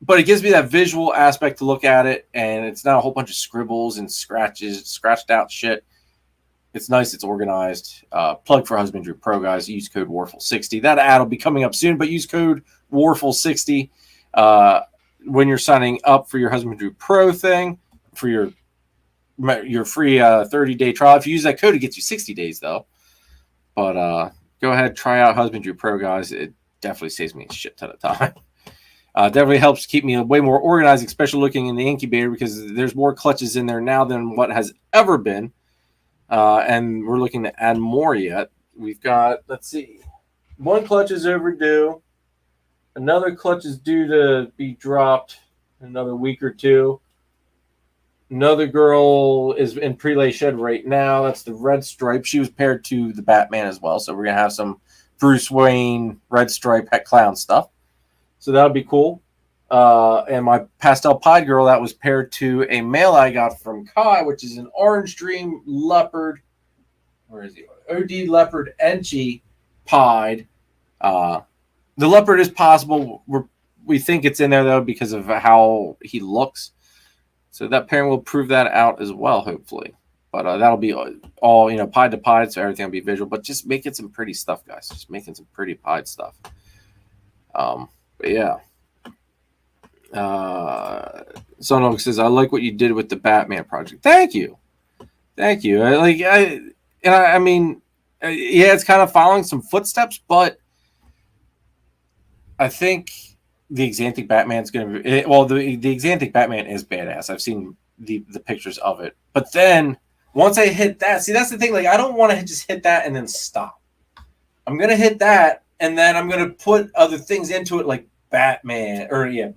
But it gives me that visual aspect to look at it, and it's not a whole bunch of scribbles and scratched out shit. It's nice. It's organized. Plug for Husbandry Pro, guys. Use code Warfel60. That ad will be coming up soon, but use code Warfel60 when you're signing up for your Husbandry Pro thing, for your free 30-day trial. If you use that code, it gets you 60 days, though. But go ahead, try out Husbandry Pro, guys. It definitely saves me a shit ton of time. Definitely helps keep me way more organized, especially looking in the incubator, because there's more clutches in there now than what has ever been. And we're looking to add more yet. We've got, let's see, one clutch is overdue. Another clutch is due to be dropped in another week or two. Another girl is in prelay shed right now. That's the Red Stripe. She was paired to the Batman as well. So we're going to have some Bruce Wayne, Red Stripe, Het Clown stuff. So that would be cool. And my Pastel Pied girl, that was paired to a male I got from Kai, which is an Orange Dream Leopard. Where is he? OD Leopard Enchi Pied. The leopard is possible. We think it's in there, though, because of how he looks. So that pairing will prove that out as well, hopefully. But that'll be all, pied to pied, so everything will be visual. But just making some pretty stuff, guys. Just making some pretty pied stuff. But yeah. Sonox says, I like what you did with the Batman project. Thank you. Thank you. Yeah, it's kind of following some footsteps, but I think the Exantic Batman's going to be... Well, the Exantic Batman is badass. I've seen the pictures of it. But then, once I hit that... See, that's the thing. Like, I don't want to just hit that and then stop. I'm going to hit that, and then I'm going to put other things into it, like Batman.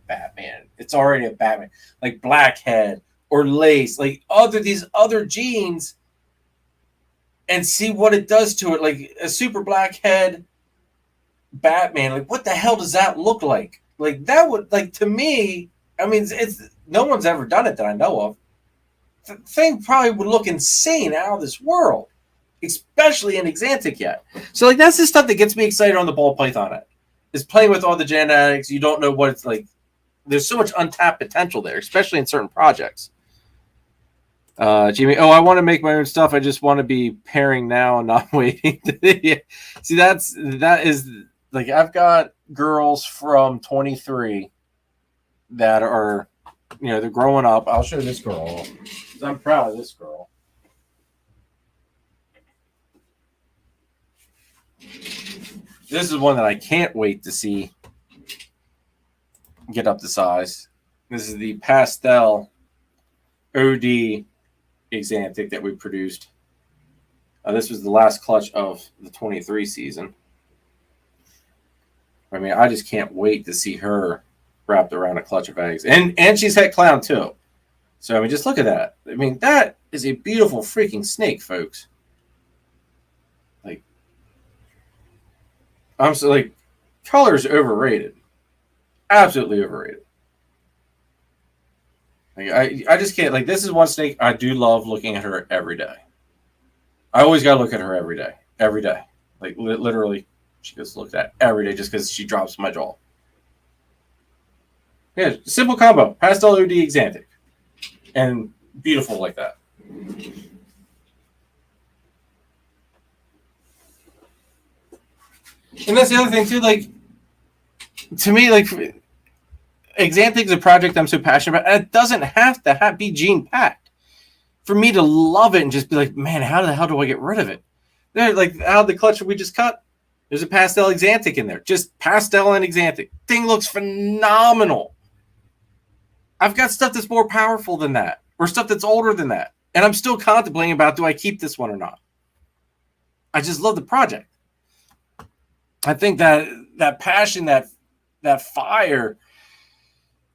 Batman. It's already a Batman. Like Blackhead or Lace. Like, these other genes, and see what it does to it. Like, a Super Blackhead... Batman, like what the hell does that look like? Like that would, like, to me, I mean, it's no one's ever done it that I know of. The thing probably would look insane out of this world, especially in Exantic yet. So like that's the stuff that gets me excited on the ball python end, is playing with all the genetics. You don't know what it's like. There's so much untapped potential there, especially in certain projects. Jimmy, I want to make my own stuff. I just want to be pairing now and not waiting. See, that is. Like, I've got girls from 23 that are, they're growing up. I'll show this girl. I'm proud of this girl. This is one that I can't wait to see get up to size. This is the Pastel OD Exantic that we produced. This was the last clutch of the 23 season. I mean, I just can't wait to see her wrapped around a clutch of eggs. And she's Het Clown, too. So, I mean, just look at that. I mean, that is a beautiful freaking snake, folks. Like, color's overrated. Absolutely overrated. Like, I just can't. Like, this is one snake I do love looking at her every day. I always got to look at her every day. Every day. Like, literally. She gets looked at every day just because she drops my jaw. Yeah, simple combo. Pastel OD Exantic. And beautiful like that. And that's the other thing, too. Like, to me, like, Exantic is a project I'm so passionate about. And it doesn't have to be gene-packed. For me to love it and just be like, man, how the hell do I get rid of it? Like, how the clutch we just cut? There's a Pastel Exantic in there. Just Pastel and Exantic. Thing looks phenomenal. I've got stuff that's more powerful than that. Or stuff that's older than that. And I'm still contemplating about, do I keep this one or not? I just love the project. I think that passion, that fire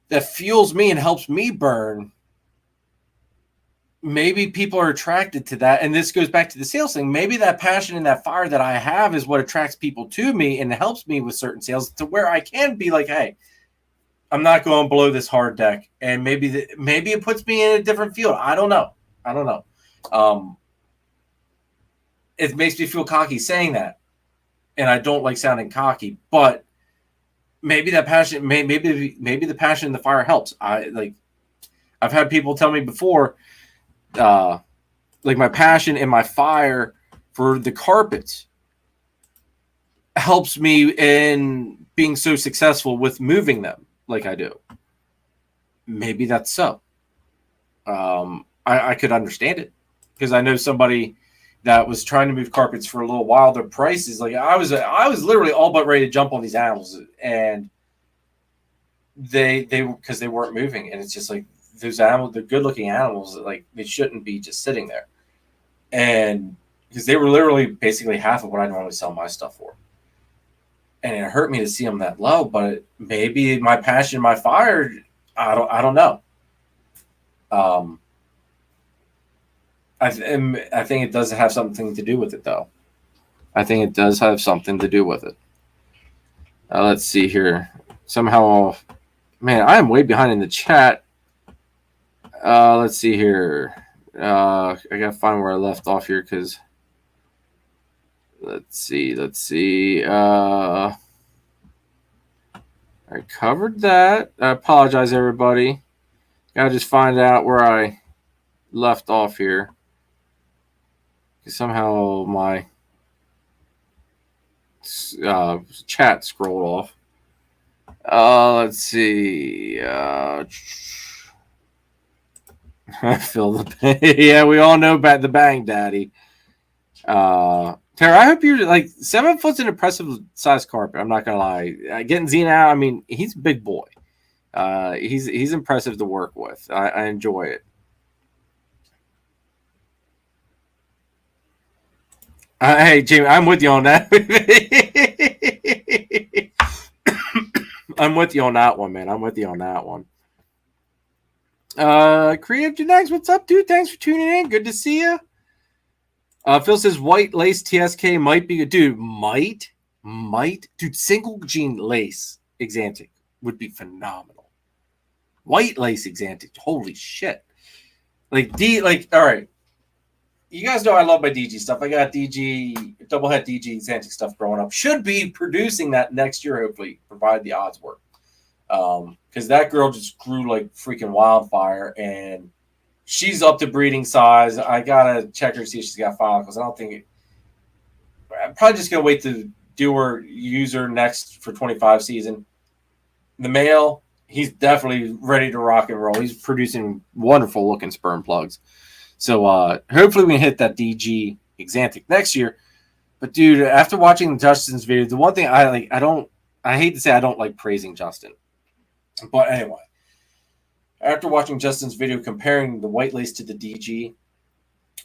that fuels me and helps me burn, maybe people are attracted to that. And this goes back to the sales thing. Maybe that passion and that fire that I have is what attracts people to me and helps me with certain sales, to where I can be like, hey, I'm not going below this hard deck. And maybe it puts me in a different field. I don't know. It makes me feel cocky saying that. And I don't like sounding cocky, but maybe that passion, maybe the passion and the fire helps. I've had people tell me before, like my passion and my fire for the carpets helps me in being so successful with moving them like I do. Maybe that's so. I could understand it, because I know somebody that was trying to move carpets for a little while. Their prices, like I was literally all but ready to jump on these animals, and they because they weren't moving, and it's just like, those animals, the good looking animals, like they shouldn't be just sitting there, and because they were literally basically half of what I normally sell my stuff for, and it hurt me to see them that low. But maybe my passion, my fire, I don't know. I think it does have something to do with it, though. I think it does have something to do with it. Let's see here. Somehow, man, I am way behind in the chat. Let's see here. I gotta find where I left off here, because let's see. I covered that. I apologize, everybody. Gotta just find out where I left off here. Somehow my chat scrolled off. Let's see. I feel the pain. Yeah, we all know about the Bang Daddy. Tara, I hope you're like 7 foot's an impressive size carpet. I'm not gonna lie. Getting Xena out, I mean, he's a big boy. He's impressive to work with. I enjoy it. Hey, Jamie, I'm with you on that. I'm with you on that one, man. I'm with you on that one. Creative Genetics, what's up, dude? Thanks for tuning in. Good to see you. Phil says white lace TSK might be good. Dude, might. Dude, single gene lace Exantic would be phenomenal. White lace Exantic. Holy shit. All right. You guys know I love my DG stuff. I got DG, double head DG Exantic stuff growing up. Should be producing that next year, hopefully, provide the odds work. Because that girl just grew like freaking wildfire, and she's up to breeding size. I gotta check her to see if she's got follicles. I don't think I'm probably just gonna wait to do her user next for 25 season. The male, he's definitely ready to rock and roll. He's producing wonderful looking sperm plugs. So hopefully we can hit that DG Exantic next year. But dude, after watching Justin's video, the one thing I hate to say I don't like praising Justin. But anyway, after watching Justin's video comparing the white lace to the DG,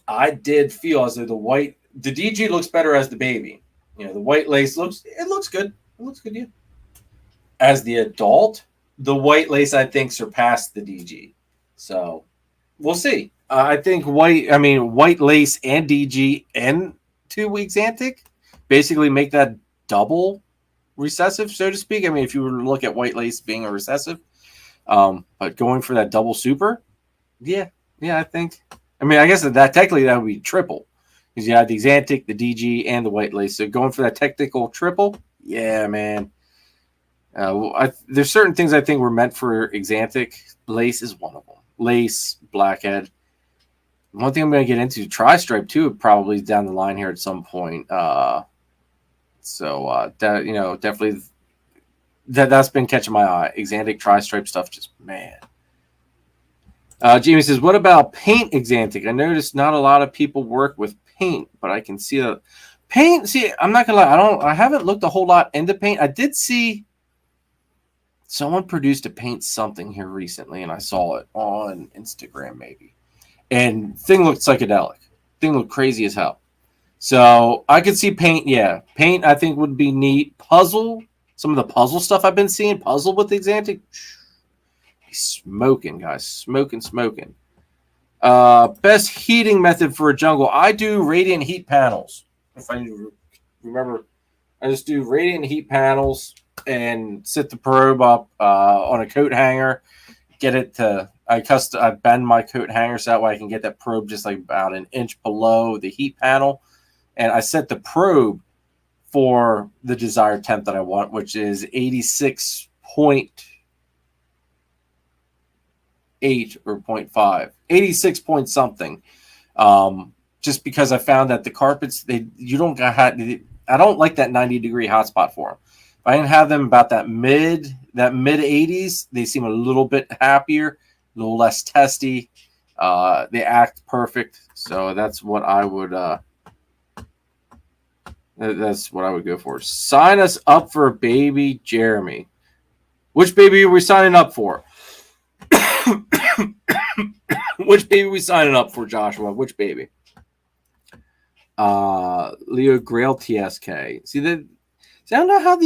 I did feel as though the DG looks better as the baby. You know, the white lace looks good. It looks good, yeah. As the adult, the white lace I think surpassed the DG. So we'll see. I think white lace and DG and 2 weeks Exantic basically make that double recessive, so to speak. I mean, if you were to look at white lace being a recessive, but going for that double super, yeah, I think. I mean, I guess that technically that would be triple, because you have the Exantic, the DG, and the white lace. So going for that technical triple, yeah, man. There's certain things I think were meant for Exantic. Lace is one of them. Lace, blackhead. One thing I'm going to get into, tri-stripe too, probably down the line here at some point. Definitely that's been catching my eye. Exantic tri-stripe stuff, just man. Jamie says, what about paint Exantic? I noticed not a lot of people work with paint, but I can see that paint. See, I'm not gonna lie, I haven't looked a whole lot into paint. I did see someone produced a paint something here recently, and I saw it on Instagram maybe. and thing looked psychedelic. Thing looked crazy as hell. So I could see paint. Yeah, paint I think would be neat. Puzzle, some of the puzzle stuff I've been seeing. Puzzle with the Xantic, smoking, guys, smoking. Best heating method for a jungle. I do radiant heat panels. If I remember, I just do radiant heat panels and sit the probe up on a coat hanger. Get it to I bend my coat hanger so that way I can get that probe just like about an inch below the heat panel, and I set the probe for the desired temp that I want, which is 86.8 or 0.5, 86 point something. Just because I found that the carpets, I don't like that 90-degree hotspot for them. If I can have them about that mid 80s, they seem a little bit happier, a little less testy. They act perfect. So that's what I would go for. Sign us up for baby Jeremy. Which baby are we signing up for? Which baby are we signing up for, Joshua? Which baby? Leo Grail TSK. See, I don't know how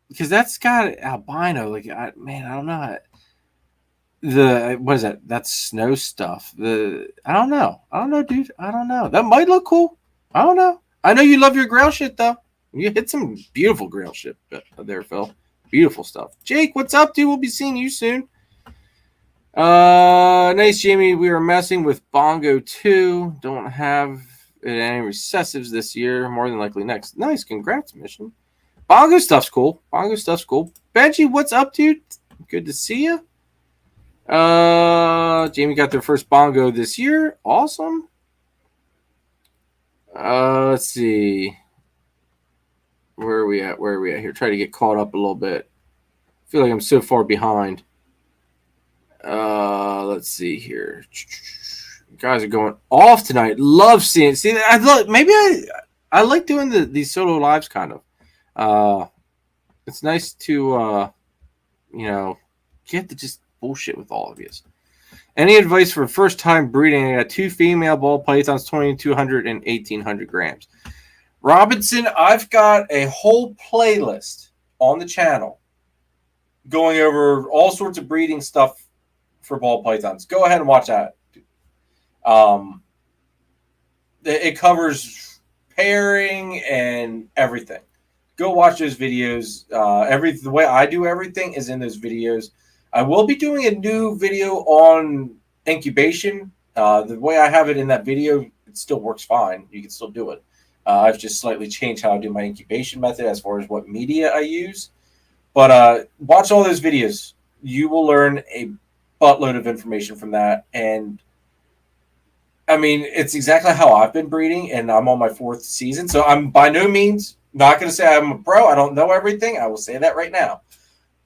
because that's got albino. Like, I don't know. What is that? That's snow stuff. I don't know, dude. I don't know. That might look cool. I don't know. I know you love your grail shit though. You hit some beautiful grail shit there, Phil. Beautiful stuff. Jake, what's up, dude? We'll be seeing you soon. Nice, Jamie. We are messing with Bongo 2. Don't have any recessives this year. More than likely next. Nice. Congrats, Mission. Bongo stuff's cool. Benji, what's up, dude? Good to see you. Jamie got their first Bongo this year. Awesome. Let's see. Where are we at here? Try to get caught up a little bit. I feel like I'm so far behind. Let's see here. You guys are going off tonight. Love seeing. See, I like doing these solo lives kind of. It's nice to get to just bullshit with all of you. Any advice for first time breeding? I got 2 female ball pythons, 2,200 and 1,800 grams. Robinson, I've got a whole playlist on the channel going over all sorts of breeding stuff for ball pythons. Go ahead and watch that. It covers pairing and everything. Go watch those videos. The way I do everything is in those videos. I will be doing a new video on incubation. The way I have it in that video, it still works fine. You can still do it. I've just slightly changed how I do my incubation method as far as what media I use. But watch all those videos. You will learn a buttload of information from that. And, I mean, it's exactly how I've been breeding, and I'm on my 4th season. So I'm by no means not going to say I'm a pro. I don't know everything. I will say that right now.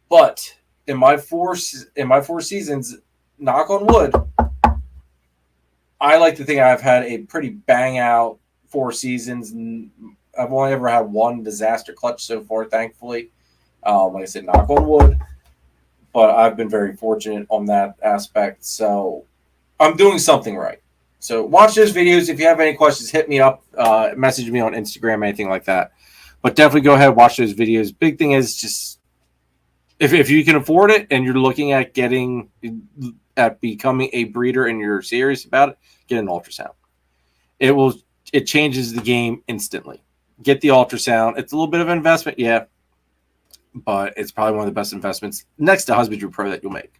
But in my 4 seasons, knock on wood, I like to think I've had a pretty bang out 4 seasons. I've only ever had 1 disaster clutch so far, thankfully. Like I said, knock on wood. But I've been very fortunate on that aspect. So I'm doing something right. So watch those videos. If you have any questions, hit me up, message me on Instagram, anything like that. But definitely go ahead and watch those videos. Big thing is just if you can afford it and you're looking at becoming a breeder and you're serious about it, get an ultrasound. It changes the game instantly. Get the ultrasound. It's a little bit of an investment, yeah, but it's probably one of the best investments next to Husbandry Pro that you'll make.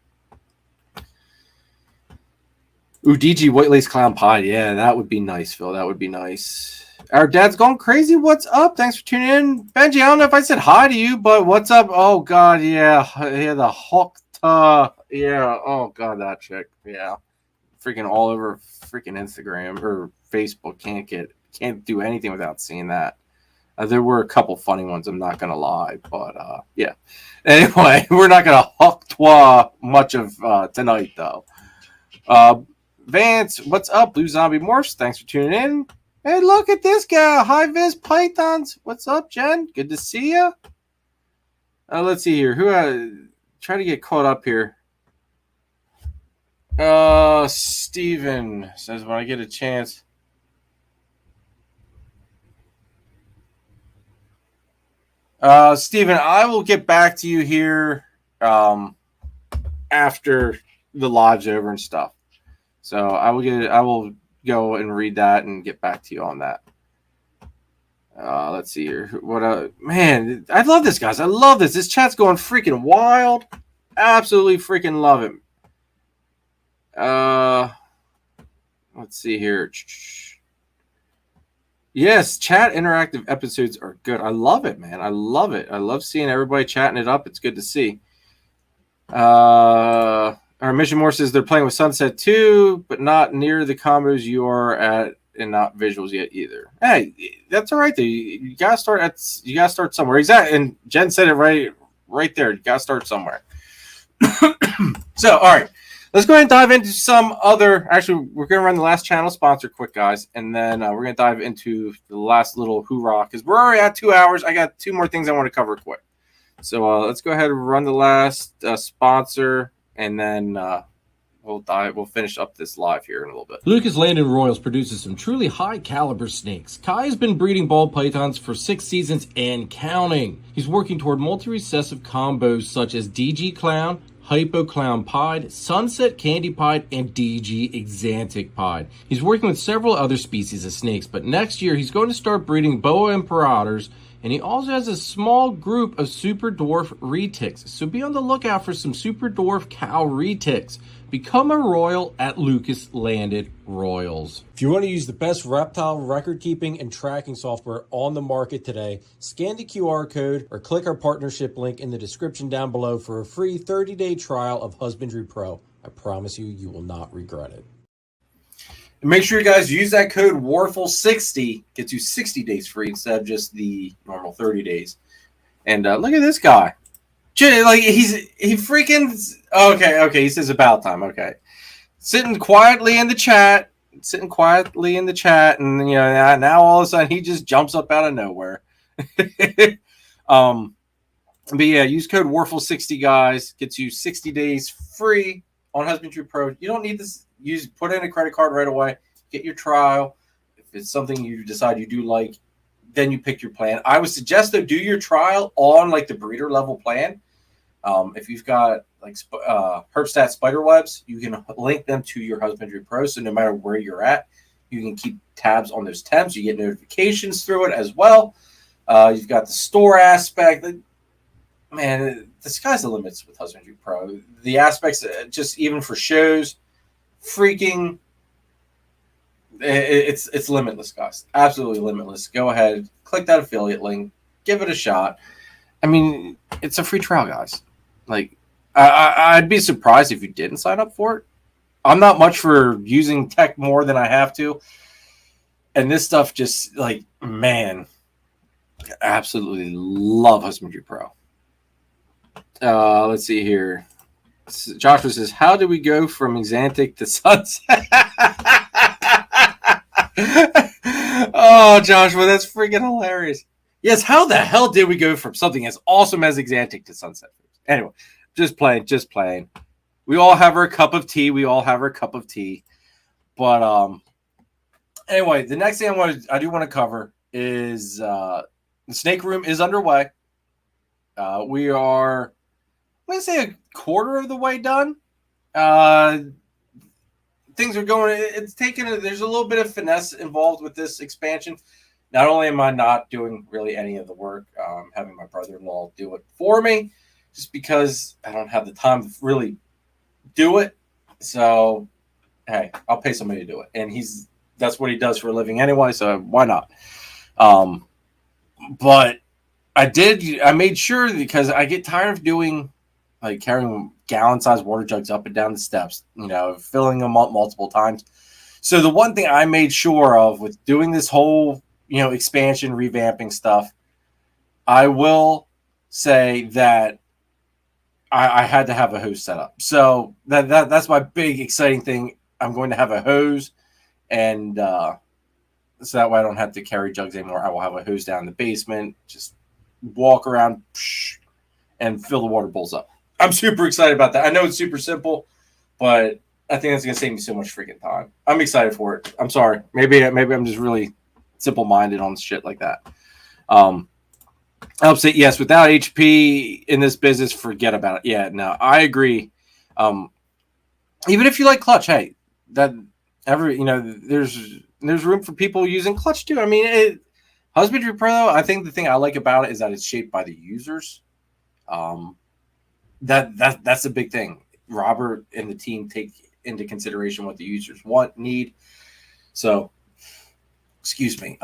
Ooh, DG White Lace Clown Pie. Yeah, that would be nice, Phil. That would be nice. Our dad's going crazy. What's up? Thanks for tuning in. Benji, I don't know if I said hi to you, but what's up? Oh, God, yeah. Yeah, the Hulk. Yeah, oh, God, that chick. Yeah. Freaking all over freaking Instagram or Facebook. Can't do anything without seeing that. There were a couple funny ones, I'm not going to lie, but yeah. Anyway, we're not going to Hulk much of tonight, though. Vance, what's up? Blue Zombie Morphs, thanks for tuning in. Hey, look at this guy. High Vis Pythons. What's up, Jen? Good to see you. Let's see here. Try to get caught up here. Steven says when I get a chance. Steven, I will get back to you here after the live's over and stuff. So I will go and read that and get back to you on that. Let's see here. Man, I love this, guys. I love this. This chat's going freaking wild. Absolutely freaking love it. Let's see here. Yes, chat interactive episodes are good. I love it, man. I love it. I love seeing everybody chatting it up. It's good to see. Our Mission More says they're playing with Sunset too, but not near the combos you are at, and not visuals yet either. Hey, that's all right. Though. You gotta start somewhere. Exactly. And Jen said it right there. You gotta start somewhere. So, all right. Let's go ahead and dive into some other. Actually, we're going to run the last channel sponsor quick, guys, and then we're going to dive into the last little hoorah because we're already at 2 hours. I got 2 more things I want to cover quick. So let's go ahead and run the last sponsor, and then we'll finish up this live here in a little bit. Lucas Landon Royals produces some truly high caliber snakes. Kai has been breeding ball pythons for 6 seasons and counting. He's working toward multi-recessive combos such as DG Clown, Hypo Clown Pied, Sunset Candy Pied, and DG Exantic Pied. He's working with several other species of snakes, but next year he's going to start breeding Boa Imperators, and he also has a small group of super dwarf retics. So be on the lookout for some super dwarf cow retics. Become a royal at Lucas Landon Royals. If you want to use the best reptile record keeping and tracking software on the market today, scan the QR code or click our partnership link in the description down below for a free 30-day trial of Husbandry Pro. I promise you will not regret it. And make sure you guys use that code Warfel60. Gets you 60 days free instead of just the normal 30 days. And look at this guy. Like he freaking okay. He says about time. Okay, sitting quietly in the chat, and now all of a sudden he just jumps up out of nowhere. But yeah, use code Warfel60, guys. Gets you 60 days free on Husbandry Pro. You don't need this. Put in a credit card right away. Get your trial. If it's something you decide you do like, then you pick your plan. I would suggest though, do your trial on like the breeder level plan. If you've got like Herbstat spider webs, you can link them to your Husbandry Pro. So no matter where you're at, you can keep tabs on those temps. You get notifications through it as well. You've got the store aspect. Man, the sky's the limits with Husbandry Pro. The aspects, just even for shows, freaking. It's limitless, guys. Absolutely limitless. Go ahead, click that affiliate link, give it a shot. I mean, it's a free trial, guys. Like, I'd be surprised if you didn't sign up for it. I'm not much for using tech more than I have to, and this stuff just like, man, I absolutely love Husbandry Pro. Let's see here. Joshua says, "How do we go from Exantic to Sunset?" Oh, Joshua, that's freaking hilarious. Yes, how the hell did we go from something as awesome as Exantic to Sunset? Anyway, just playing. We all have our cup of tea. But anyway, the next thing I do want to cover is the snake room is underway. We are, I'm going to say, a quarter of the way done. Things are going. There's a little bit of finesse involved with this expansion. Not only am I not doing really any of the work, having my brother-in-law do it for me, just because I don't have the time to really do it. So, hey, I'll pay somebody to do it, and that's what he does for a living anyway. So why not? But I made sure, because I get tired of doing like carrying gallon-sized water jugs up and down the steps, filling them up multiple times. So the one thing I made sure of with doing this whole, expansion, revamping stuff, I will say that I had to have a hose set up. So that's my big exciting thing. I'm going to have a hose, and so that way I don't have to carry jugs anymore. I will have a hose down in the basement, just walk around and fill the water bowls up. I'm super excited about that. I know it's super simple, but I think that's gonna save me so much freaking time. I'm excited for it. I'm sorry. Maybe I'm just really simple-minded on shit like that. I'll say yes. Without HP in this business, forget about it. Yeah, no, I agree. Even if you like clutch, hey, there's room for people using clutch too. I mean, Husbandry Pro, though, I think the thing I like about it is that it's shaped by the users. That's a big thing. Robert and the team take into consideration what the users want, need. So, excuse me.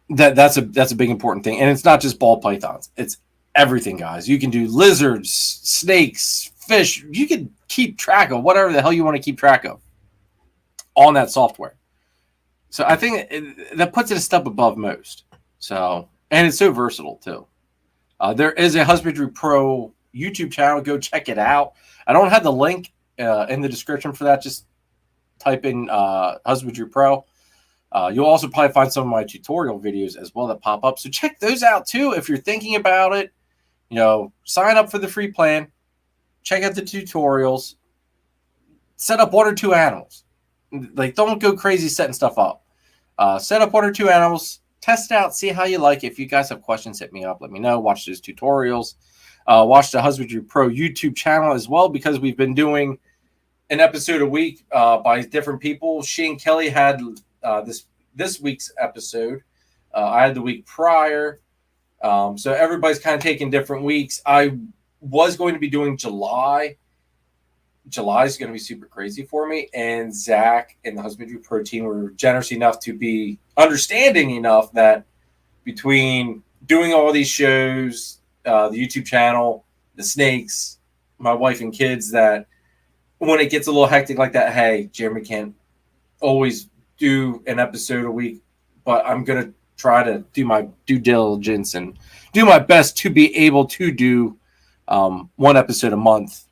That's a big important thing, and it's not just ball pythons. It's everything, guys. You can do lizards, snakes, fish. You can keep track of whatever the hell you want to keep track of on that software. So I think that puts it a step above most. So, and it's so versatile too. There is a Husbandry Pro YouTube channel. Go check it out. I don't have the link in the description for that. Just type in Husbandry Pro. You'll also probably find some of my tutorial videos as well that pop up. So check those out too. If you're thinking about it, sign up for the free plan. Check out the tutorials. Set up 1 or 2 animals. Like, don't go crazy setting stuff up. Set up 1 or 2 animals. Test it out. See how you like it. If you guys have questions, hit me up. Let me know. Watch those tutorials. Watch the Husbandry Pro YouTube channel as well, because we've been doing an episode a week by different people. Shane Kelly had this week's episode. I had the week prior. So everybody's kind of taking different weeks. I was going to be doing July. July is going to be super crazy for me. And Zach and the Husbandry Pro team were generous enough to be understanding enough that between doing all these shows, the YouTube channel, the snakes, my wife and kids, that when it gets a little hectic like that, hey, Jeremy can't always do an episode a week, but I'm going to try to do my due diligence and do my best to be able to do 1 episode a month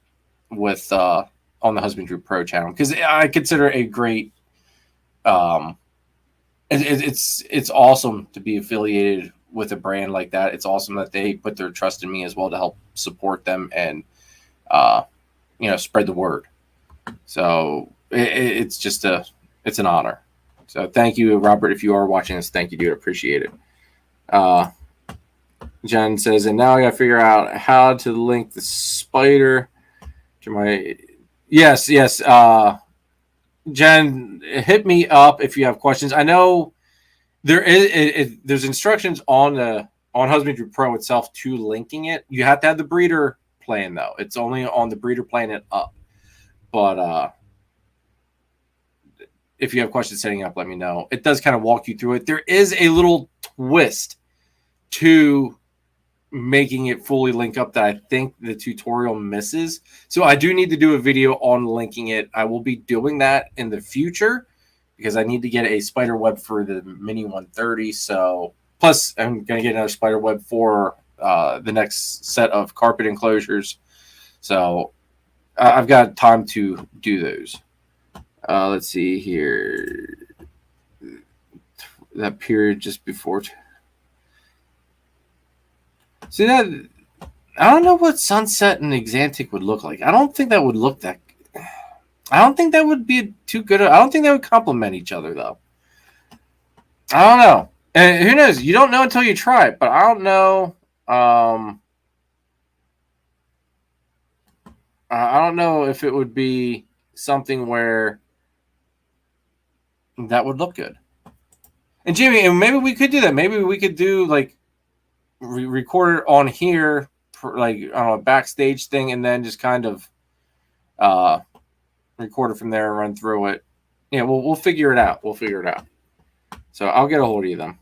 with on the Husbandry Pro channel, because I consider it a great it's awesome to be affiliated with a brand like that. It's awesome that they put their trust in me as well to help support them and spread the word. So it's just it's an honor. So thank you, Robert. If you are watching this, thank you, dude. I appreciate it. Jen says, and now I got to figure out how to link the spider to my. Yes. Jen, hit me up if you have questions. I know there's instructions on Husbandry Pro itself to linking it. You have to have the breeder plan though. It's only on the breeder plan and up. But if you have questions setting up, let me know. It does kind of walk you through it. There is a little twist to making it fully link up that I think the tutorial misses. So I do need to do a video on linking it. I will be doing that in the future because I need to get a spider web for the Mini 130. So plus I'm going to get another spider web for the next set of carpet enclosures. So I've got time to do those. Let's see here. That period just before. See that? I don't know what Sunset and Exantic would look like. I don't think that would look that. I don't think that would be too good. I don't think they would complement each other though. I don't know. And who knows? You don't know until you try it. But I don't know. I don't know if it would be something where that would look good. And Jimmy, and maybe we could do that. Maybe we could do like record it on here, like I don't know, a backstage thing, and then just kind of record it from there and run through it. Yeah, we'll figure it out. So I'll get a hold of you then.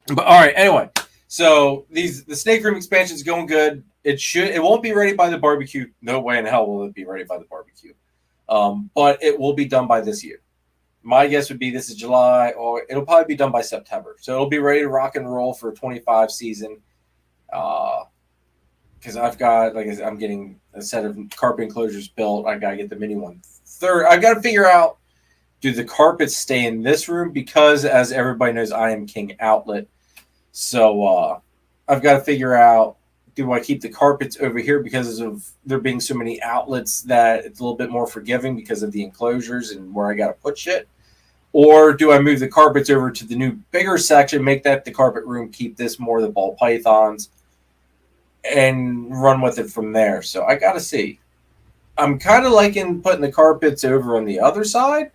But all right, anyway. So the snake room expansion is going good. It won't be ready by the barbecue. No way in hell will it be ready by the barbecue. But it will be done by this year. My guess would be this is July, or it'll probably be done by September. So it'll be ready to rock and roll for a 25 season. Because I've got, like I said, I'm getting a set of carpet enclosures built. I got to get the Mini 130. I've got to figure out, do the carpets stay in this room? Because as everybody knows, I am King Outlet. So I've got to figure out do I keep the carpets over here because of there being so many outlets that it's a little bit more forgiving because of the enclosures and where I got to put shit? Or do I move the carpets over to the new bigger section, make that the carpet room, keep this more the ball pythons, and run with it from there? So I got to see. I'm kind of liking putting the carpets over on the other side.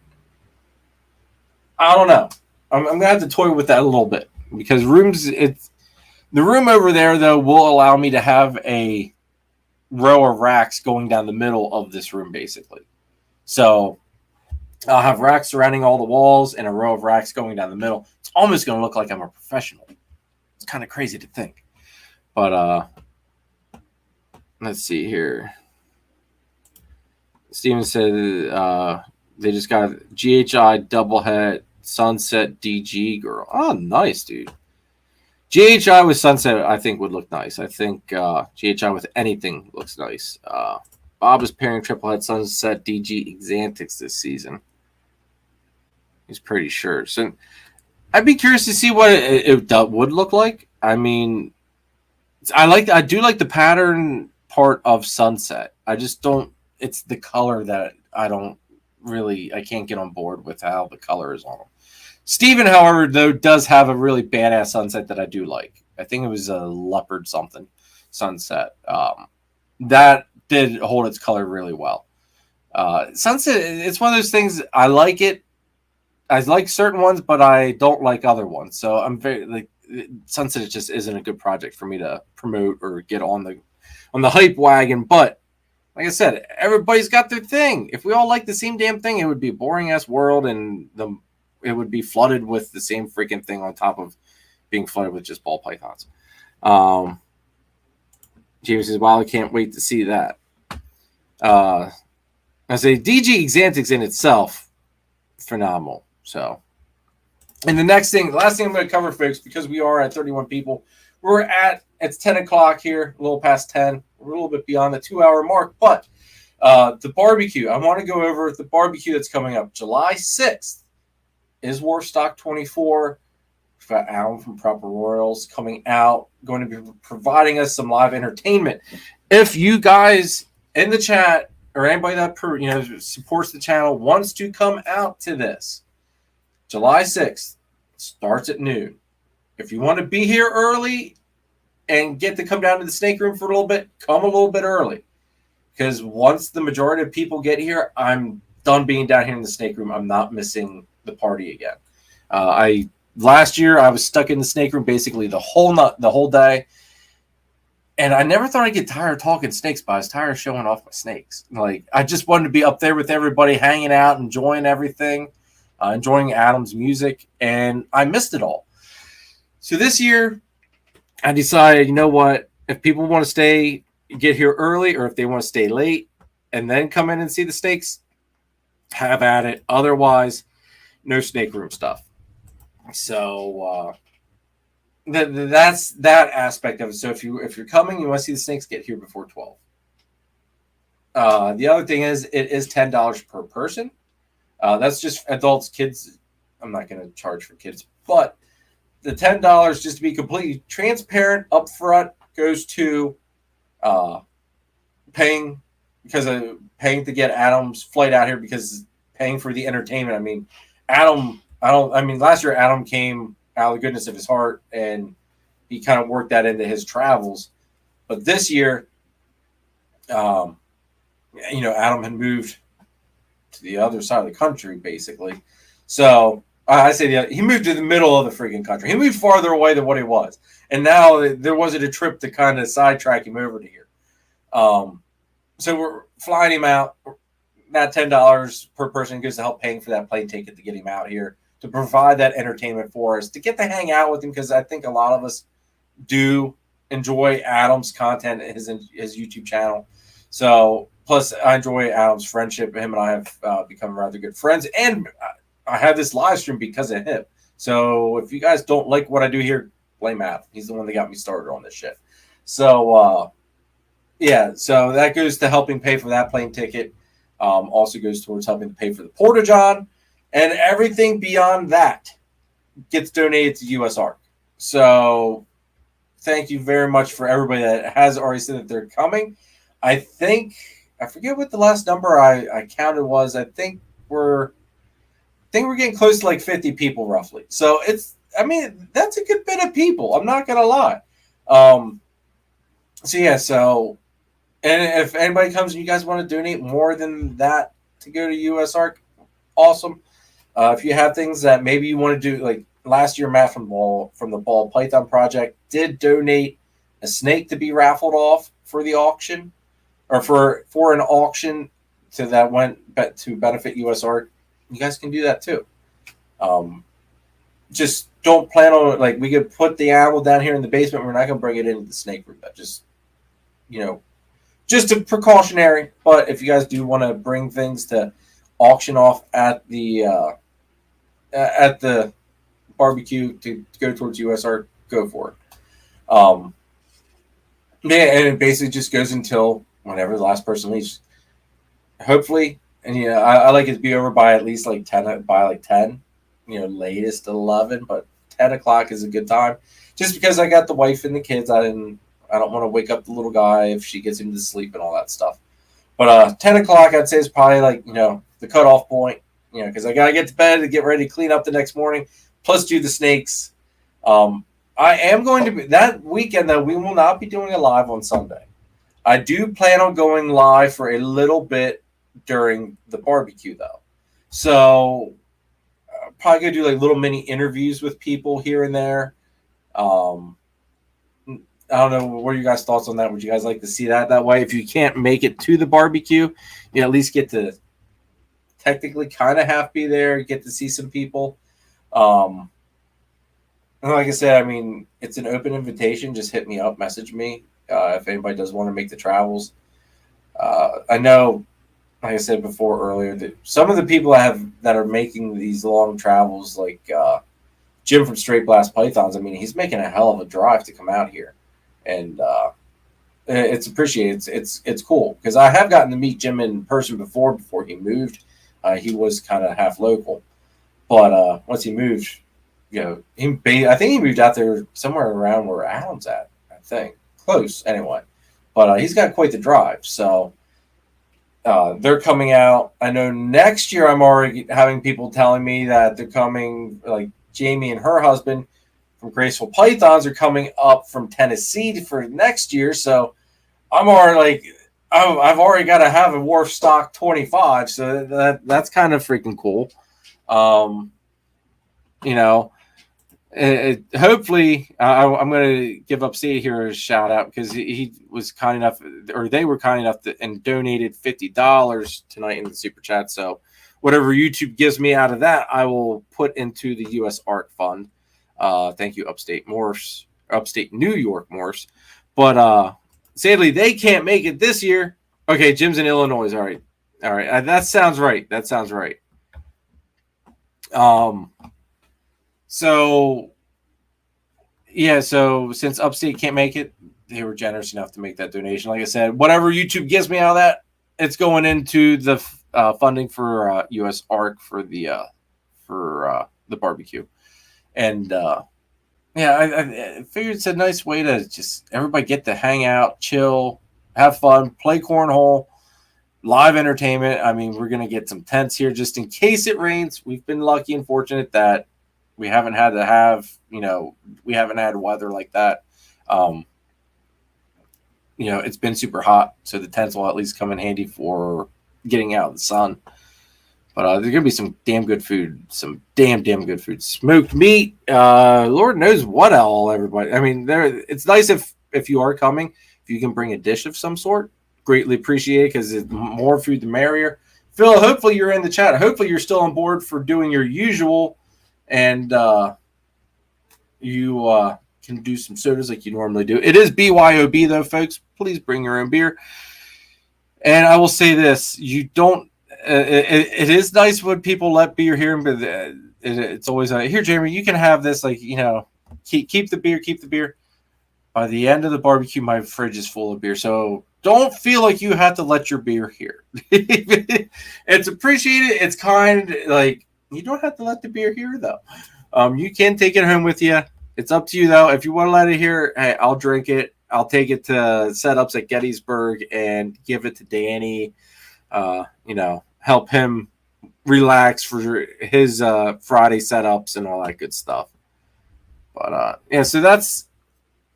I don't know. I'm going to have to toy with that a little bit because the room over there, though, will allow me to have a row of racks going down the middle of this room, basically. So I'll have racks surrounding all the walls and a row of racks going down the middle. It's almost going to look like I'm a professional. It's kind of crazy to think. But let's see here. Steven said they just got GHI doublehead Sunset DG girl. Oh, nice, dude. GHI with Sunset, I think, would look nice. I think GHI with anything looks nice. Bob is pairing triple head Sunset DG Exantics this season. He's pretty sure. So I'd be curious to see what it would look like. I mean, I do like the pattern part of Sunset. I just don't. It's the color that I can't get on board with how the color is on them. Steven, however, though, does have a really badass Sunset that I do like. I think it was a leopard something Sunset. That did hold its color really well. Sunset, it's one of those things, I like it. I like certain ones, but I don't like other ones. So I'm very Sunset just isn't a good project for me to promote or get on the hype wagon. But like I said, everybody's got their thing. If we all like the same damn thing, it would be a boring ass world, and it would be flooded with the same freaking thing on top of being flooded with just ball pythons. James says, "Wow, I can't wait to see that." I say DG Exantics in itself, phenomenal. So, and the last thing I'm going to cover, folks, because we are at 31 people, it's 10 o'clock here, a little past 10. We're a little bit beyond the 2-hour mark, but the barbecue, I want to go over the barbecue that's coming up. July 6th is Warstock 24. We've got Alan from Proper Royals coming out, going to be providing us some live entertainment. If you guys in the chat or anybody that supports the channel wants to come out to this, July 6th starts at noon. If you want to be here early and get to come down to the snake room for a little bit, come a little bit early. Because once the majority of people get here, I'm done being down here in the snake room. I'm not missing the party again. Last year I was stuck in the snake room basically the whole day. And I never thought I'd get tired of talking snakes, but I was tired of showing off my snakes. Like, I just wanted to be up there with everybody, hanging out, enjoying everything, enjoying Adam's music, and I missed it all. So this year, I decided, you know what? If people want to get here early, or if they want to stay late and then come in and see the snakes, have at it. Otherwise, no snake room stuff. So that's that aspect of it. So if you're coming, you want to see the snakes, get here before 12. The other thing is, it is $10 per person. That's just adults, kids. I'm not going to charge for kids, but the $10, just to be completely transparent up front, goes to paying to get Adam's flight out here, because paying for the entertainment. I mean, last year Adam came out of the goodness of his heart, and he kind of worked that into his travels. But this year, Adam had moved to the other side of the country, basically. So I say he moved to the middle of the freaking country. He moved farther away than what he was. And now there wasn't a trip to kind of sidetrack him over to here. So we're flying him out. That $10 per person goes to help paying for that plane ticket to get him out here, to provide that entertainment for us, to get to hang out with him, because I think a lot of us do enjoy Adam's content, his YouTube channel. So, plus I enjoy Adam's friendship. Him and I have become rather good friends, and I have this live stream because of him. So if you guys don't like what I do here, blame Adam. He's the one that got me started on this shit. So, so that goes to helping pay for that plane ticket. Also goes towards helping to pay for the Porta-John, and everything beyond that gets donated to USARK. So thank you very much for everybody that has already said that they're coming. I forget what the last number I counted was. I think we're getting close to like 50 people roughly. So that's a good bit of people. I'm not gonna lie. And if anybody comes and you guys want to donate more than that to go to USARK, awesome. If you have things that maybe you want to do, like last year, Matt from the Ball Python Project did donate a snake to be raffled off for the auction, or for an auction that went to benefit USARK. You guys can do that too. Just don't plan on, like, we could put the animal down here in the basement. We're not going to bring it into the snake room. That just a precautionary. But if you guys do want to bring things to auction off at the barbecue to go towards USR, go for it. And it basically just goes until whenever the last person leaves. Hopefully, and I like it to be over by at least like 10, latest 11, but 10 o'clock is a good time. Just because I got the wife and the kids, I don't want to wake up the little guy if she gets him to sleep and all that stuff. But 10 o'clock, I'd say, is probably like, the cutoff point, because I got to get to bed to get ready to clean up the next morning, plus do the snakes. I am going to be, that weekend, though, we will not be doing a live on Sunday. I do plan on going live for a little bit during the barbecue, though. So probably going to do like little mini interviews with people here and there. I don't know. What are you guys' thoughts on that? Would you guys like to see that way? If you can't make it to the barbecue, you at least get to technically kind of half be there, get to see some people. And like I said, it's an open invitation. Just hit me up, message me if anybody does want to make the travels. I know, like I said before earlier, that some of the people that are making these long travels, like Jim from Straight Blast Pythons, he's making a hell of a drive to come out here. And it's appreciated. It's cool because I have gotten to meet Jim in person before he moved. He was kind of half local, but once he moved, I think he moved out there somewhere around where Alan's at. I think close anyway, but he's got quite the drive. So they're coming out. I know next year I'm already having people telling me that they're coming. Like Jamie and her husband from Graceful Pythons are coming up from Tennessee for next year. So I'm already like, I've already got to have a Warf stock 25. So that's kind of freaking cool. Hopefully I'm going to give Upstate here a shout out because he was kind enough, or they were kind enough and donated $50 tonight in the super chat. So whatever YouTube gives me out of that, I will put into the US Art Fund. Thank you, Upstate New York Morphs. But sadly, they can't make it this year. Okay, Jim's in Illinois. All right. That sounds right. So since Upstate can't make it, they were generous enough to make that donation. Like I said, whatever YouTube gives me out of that, it's going into the funding for US ARC for the barbecue. And I figured it's a nice way to just everybody get to hang out, chill, have fun, play cornhole, live entertainment. We're going to get some tents here just in case it rains. We've been lucky and fortunate that we haven't had to have, we haven't had weather like that. It's been super hot, so the tents will at least come in handy for getting out of the sun. But there's going to be some damn good food, some damn good food. Smoked meat, Lord knows what all, everybody. It's nice if you are coming, if you can bring a dish of some sort. Greatly appreciate it because more food the merrier. Phil, hopefully you're in the chat. Hopefully you're still on board for doing your usual, and you can do some sodas like you normally do. It is BYOB though, folks. Please bring your own beer. And I will say this: you don't. It is nice when people let beer here, but it's always here, Jeremy. You can have this, keep the beer. By the end of the barbecue, my fridge is full of beer, so don't feel like you have to let your beer here. It's appreciated. It's kind. Like you don't have to let the beer here though. You can take it home with you. It's up to you though. If you want to let it here, hey, I'll drink it. I'll take it to setups at Gettysburg and give it to Danny. Help him relax for his Friday setups and all that good stuff. But so that's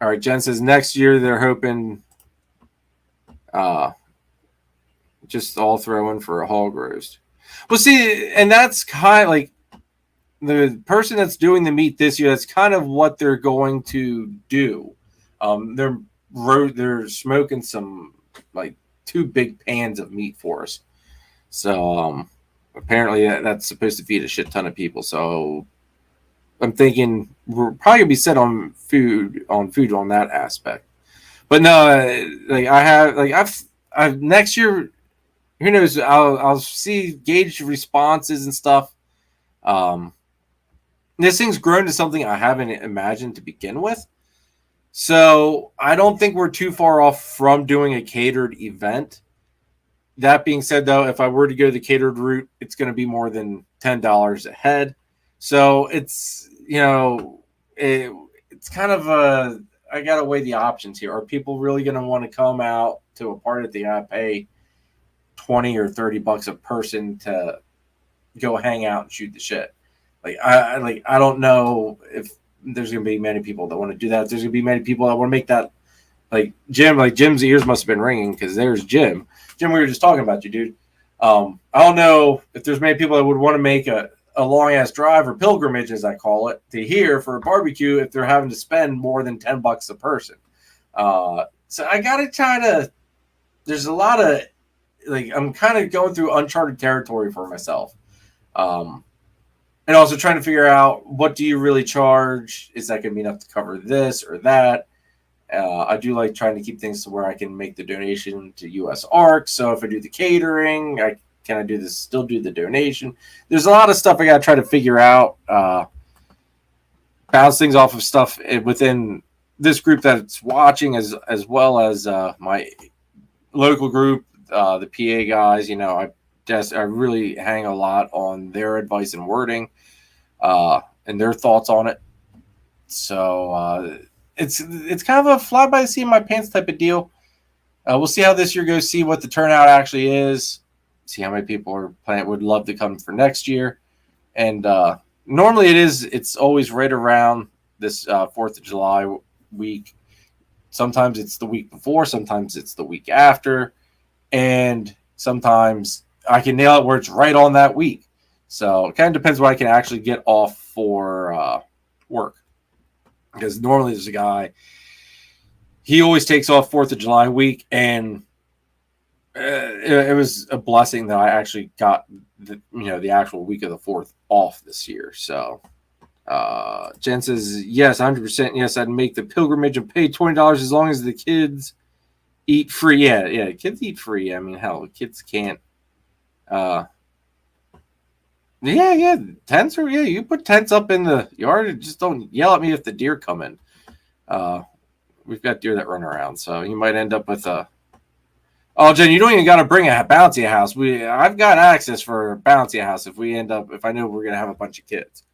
all right. Jen says next year they're hoping just all throw in for a hog roast. Well, see, and that's kind of like the person that's doing the meat this year. That's kind of what they're going to do. They're smoking some like 2 big pans of meat for us. So apparently that's supposed to feed a shit ton of people. So I'm thinking we're probably gonna be set on food on that aspect. But no, I've next year. Who knows? I'll gauge responses and stuff. This thing's grown to something I haven't imagined to begin with. So I don't think we're too far off from doing a catered event. That being said, though, if I were to go the catered route, it's going to be more than $10 a head. So it's it's kind of I got to weigh the options here. Are people really going to want to come out to a party that they got to pay $20 or $30 a person to go hang out and shoot the shit? I don't know if there's gonna be many people that want to do that. There's gonna be many people that want to make that Jim's ears must have been ringing because there's Jim. Jim, we were just talking about you, dude. I don't know if there's many people that would want to make a long ass drive or pilgrimage, as I call it, to here for a barbecue if they're having to spend more than $10 a person. So I gotta try to. There's a lot of I'm kind of going through uncharted territory for myself. And also trying to figure out what do you really charge? Is that going to be enough to cover this or that? I do like trying to keep things to where I can make the donation to US ARC. So if I do the catering, can I do this? Still do the donation? There's a lot of stuff I got to try to figure out. Bounce things off of stuff within this group that's watching, as well as my local group, the PA guys. I really hang a lot on their advice and wording, and their thoughts on it. So it's kind of a fly by the seat of my pants type of deal. We'll see how this year goes. See what the turnout actually is. See how many people would love to come for next year. And normally it's always right around this 4th of July week. Sometimes it's the week before. Sometimes it's the week after, and sometimes I can nail it where it's right on that week. So it kind of depends what I can actually get off for work. Because normally there's a guy, he always takes off 4th of July week, and it was a blessing that I actually got the actual week of the 4th off this year. So Jen says, yes, 100%. Yes, I'd make the pilgrimage and pay $20 as long as the kids eat free. Yeah, kids eat free. I mean, hell, kids can't. Tents are, you put tents up in the yard. Just don't yell at me if the deer come in. We've got deer that run around, so you might end up with a. Oh, Jen, you don't even got to bring a bouncy house. I've got access for a bouncy house if I know we're gonna have a bunch of kids.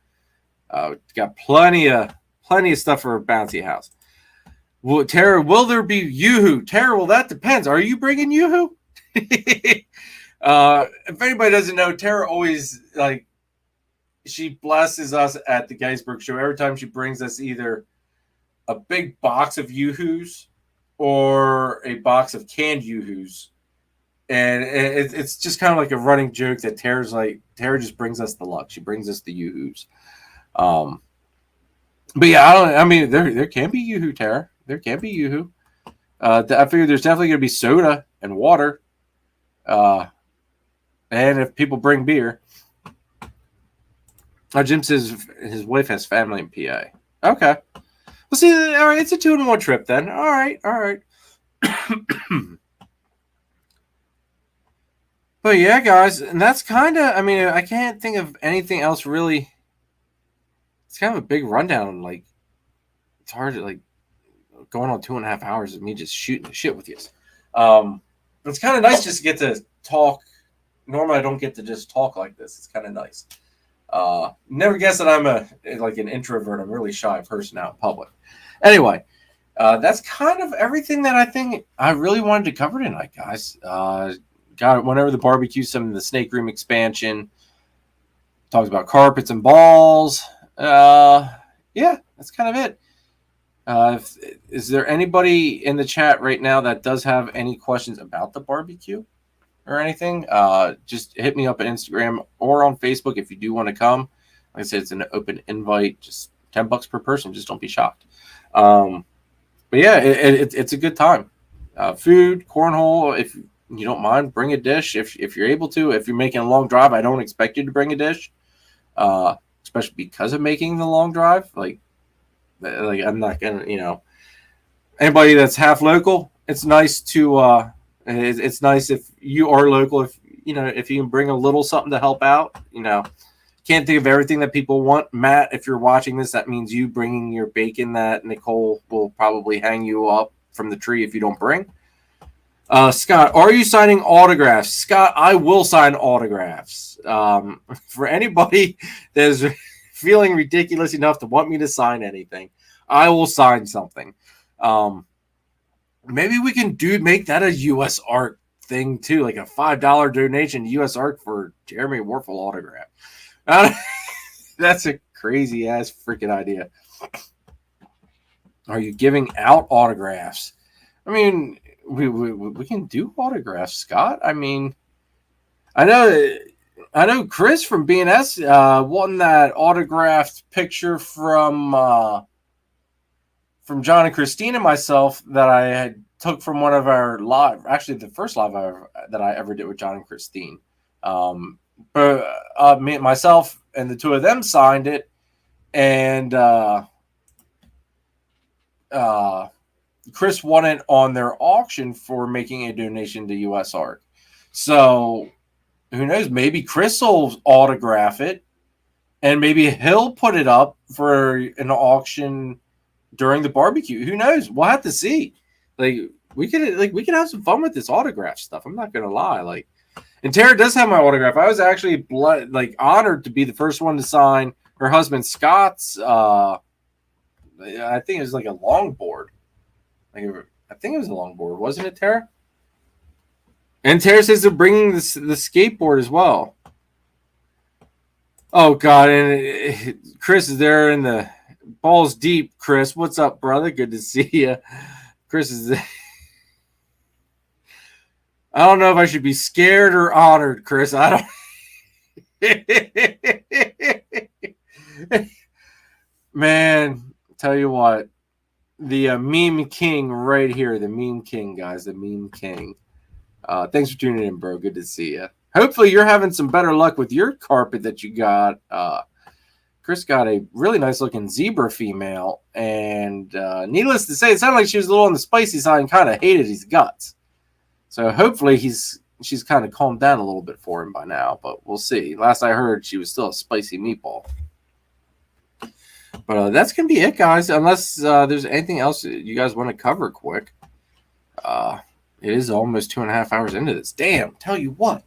Got plenty of stuff for a bouncy house. Well, Tara, will there be yoo-hoo? Tara, well, that depends. Are you bringing yoo-hoo? If anybody doesn't know, Tara always she blesses us at the Gettysburg show every time she brings us either a big box of yoo-hoos or a box of canned yoo-hoos, and it's just kind of like a running joke that Tara just brings us the luck. She brings us the yoo-hoos. But yeah, there can be yoo-hoo, Tara. There can be yoo-hoo. I figure there's definitely going to be soda and water. And if people bring beer. Jim says his wife has family in PA. Okay. Well, see, all right, it's a 2-in-1 trip then. All right. But yeah, guys, and that's kind of, I can't think of anything else really. It's kind of a big rundown. It's hard to, going on 2.5 hours of me just shooting the shit with you. It's kind of nice just to get to talk. Normally, I don't get to just talk like this. It's kind of nice. Never guess that I'm an introvert. I'm a really shy person out in public. Anyway, that's kind of everything that I think I really wanted to cover tonight, guys. Went over the barbecue, some of the snake room expansion, talks about carpets and balls. Yeah, that's kind of it. Is there anybody in the chat right now that does have any questions about the barbecue or anything? Just hit me up on Instagram or on Facebook if you do want to come. Like I said, it's an open invite, just $10 per person. Just don't be shocked. But yeah, it's a good time. Food, cornhole. If you don't mind, bring a dish if you're able to. If you're making a long drive, I don't expect you to bring a dish, especially because of making the long drive. Like I'm not gonna, anybody that's half local. It's nice to. It's nice if you are local. If you can bring a little something to help out. Can't think of everything that people want. Matt, if you're watching this, that means you bringing your bacon that Nicole will probably hang you up from the tree if you don't bring. Scott, are you signing autographs? Scott, I will sign autographs. For anybody that is feeling ridiculous enough to want me to sign anything, I will sign something. Maybe we can make that a U.S. Art thing too, like a $5 donation to U.S. Art for Jeremy Warfel autograph. That's a crazy ass freaking idea. Are you giving out autographs? I mean, we can do autographs, Scott. I mean, I know Chris from BNS won that autographed picture from John and Christine and myself that I had took from one of our live, actually the first live that I ever did with John and Christine. But myself and the two of them signed it, and Chris won it on their auction for making a donation to U.S. Art. So who knows? Maybe Chris will autograph it, and maybe he'll put it up for an auction during the barbecue. Who knows? We'll have to see. We could have some fun with this autograph stuff. I'm not gonna lie. And Tara does have my autograph. I was actually honored to be the first one to sign her husband Scott's. I think it was like a longboard. I think it was a longboard, wasn't it, Tara? And Tara says they're bringing the skateboard as well. Oh God! And Chris is there in the balls deep. Chris, what's up, brother? Good to see you. Chris is there. I don't know if I should be scared or honored, Chris. I don't. Man, tell you what, the meme king right here, the meme king, guys, the meme king. Thanks for tuning in, bro. Good to see you. Hopefully, you're having some better luck with your carpet that you got. Chris got a really nice looking zebra female, and needless to say, it sounded like she was a little on the spicy side and kind of hated his guts. So hopefully she's kind of calmed down a little bit for him by now, but we'll see. Last I heard, she was still a spicy meatball. But that's going to be it, guys, unless there's anything else that you guys want to cover quick. It is almost 2.5 hours into this. Damn, tell you what.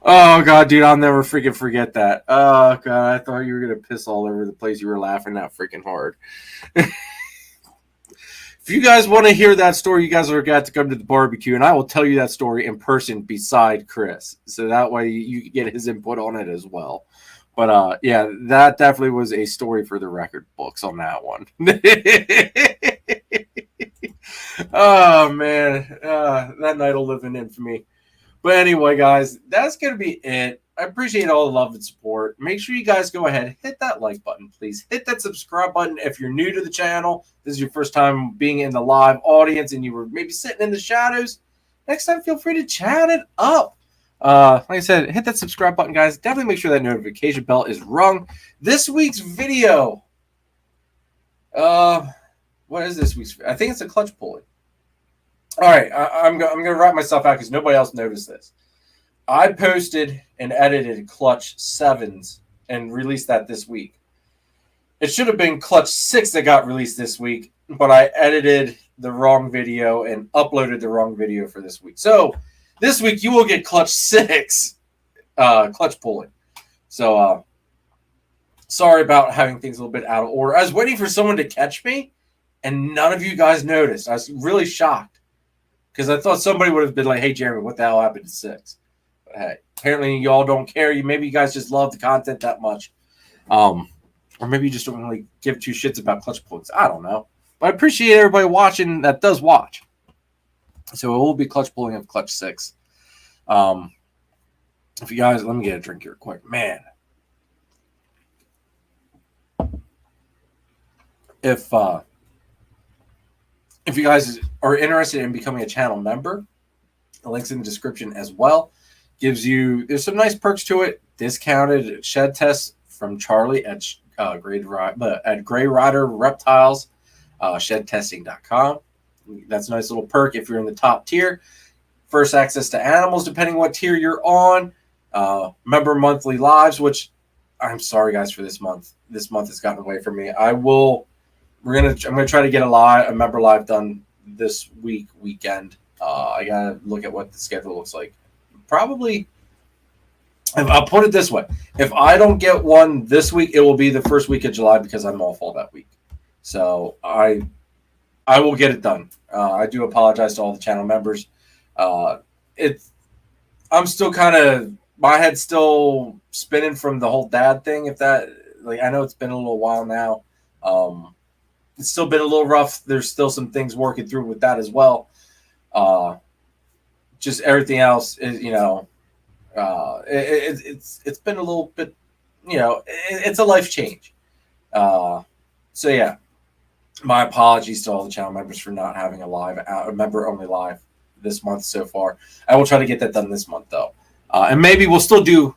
Oh God, dude, I'll never freaking forget that. Oh God, I thought you were gonna piss all over the place. You were laughing that freaking hard. If you guys want to hear that story, you guys are got to come to the barbecue, and I will tell you that story in person beside Chris, so that way you get his input on it as well. But yeah, that definitely was a story for the record books on that one. Oh man, that night will live in infamy. But anyway, guys, that's going to be it. I appreciate all the love and support. Make sure you guys go ahead, hit that like button, please. Hit that subscribe button if you're new to the channel. This is your first time being in the live audience and you were maybe sitting in the shadows. Next time, feel free to chat it up. Like I said, hit that subscribe button, guys. Definitely make sure that notification bell is rung. This week's video. What is this week's? I think it's a clutch pulley. All right, I'm going to wrap myself out because nobody else noticed this. I posted and edited Clutch 7s and released that this week. It should have been Clutch 6 that got released this week, but I edited the wrong video and uploaded the wrong video for this week. So this week you will get clutch 6, clutch pulling. So sorry about having things a little bit out of order. I was waiting for someone to catch me, and none of you guys noticed. I was really shocked because I thought somebody would have been like, "Hey, Jeremy, what the hell happened to 6?" But hey, apparently y'all don't care. Maybe you guys just love the content that much, or maybe you just don't really give 2 shits about clutch pullings. I don't know, but I appreciate everybody watching that does watch. So it will be clutch pulling of clutch 6. If you guys, let me get a drink here quick, man. If you guys are interested in becoming a channel member, the link's in the description as well. There's some nice perks to it. Discounted shed tests from Charlie at Gray Rider Reptiles, shedtesting.com. That's a nice little perk if you're in the top tier. First access to animals, depending what tier you're on. Member monthly lives, which I'm sorry guys for this month. This month has gotten away from me. I'm gonna try to get a member live done this weekend. I gotta look at what the schedule looks like. Probably, I'll put it this way: if I don't get one this week, it will be the first week of July because I'm off all that week. So I will get it done. I do apologize to all the channel members. I'm still kind of, my head's still spinning from the whole dad thing. I know it's been a little while now. It's still been a little rough. There's still some things working through with that as well. Just everything else is, it's been a little bit, it's a life change. So yeah, my apologies to all the channel members for not having a member only live this month so far. I will try to get that done this month though. And maybe we'll still do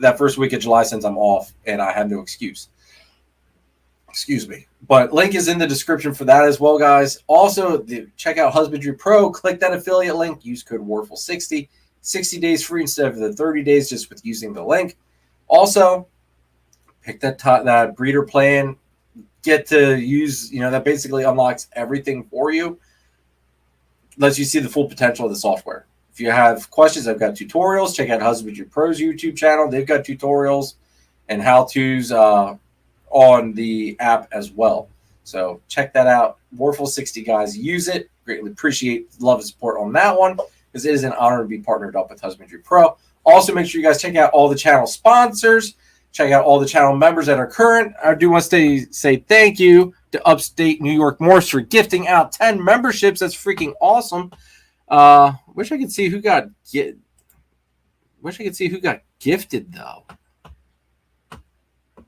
that first week of July since I'm off and I have no excuse. Excuse me. But link is in the description for that as well, guys. Also, check out Husbandry Pro. Click that affiliate link. Use code Warfel60. 60 days free instead of the 30 days just with using the link. Also, pick that breeder plan. Get to use, that basically unlocks everything for you. Lets you see the full potential of the software. If you have questions, I've got tutorials. Check out Husbandry Pro's YouTube channel. They've got tutorials and how-tos on the app as well. So check that out. Warfel60, guys. Use it. Greatly appreciate love and support on that one because it is an honor to be partnered up with Husbandry Pro. Also, make sure you guys check out all the channel sponsors. Check out all the channel members that are current. I do want to say thank you to Upstate New York Morphs for gifting out 10 memberships. That's freaking awesome. Wish I could see who got gifted though.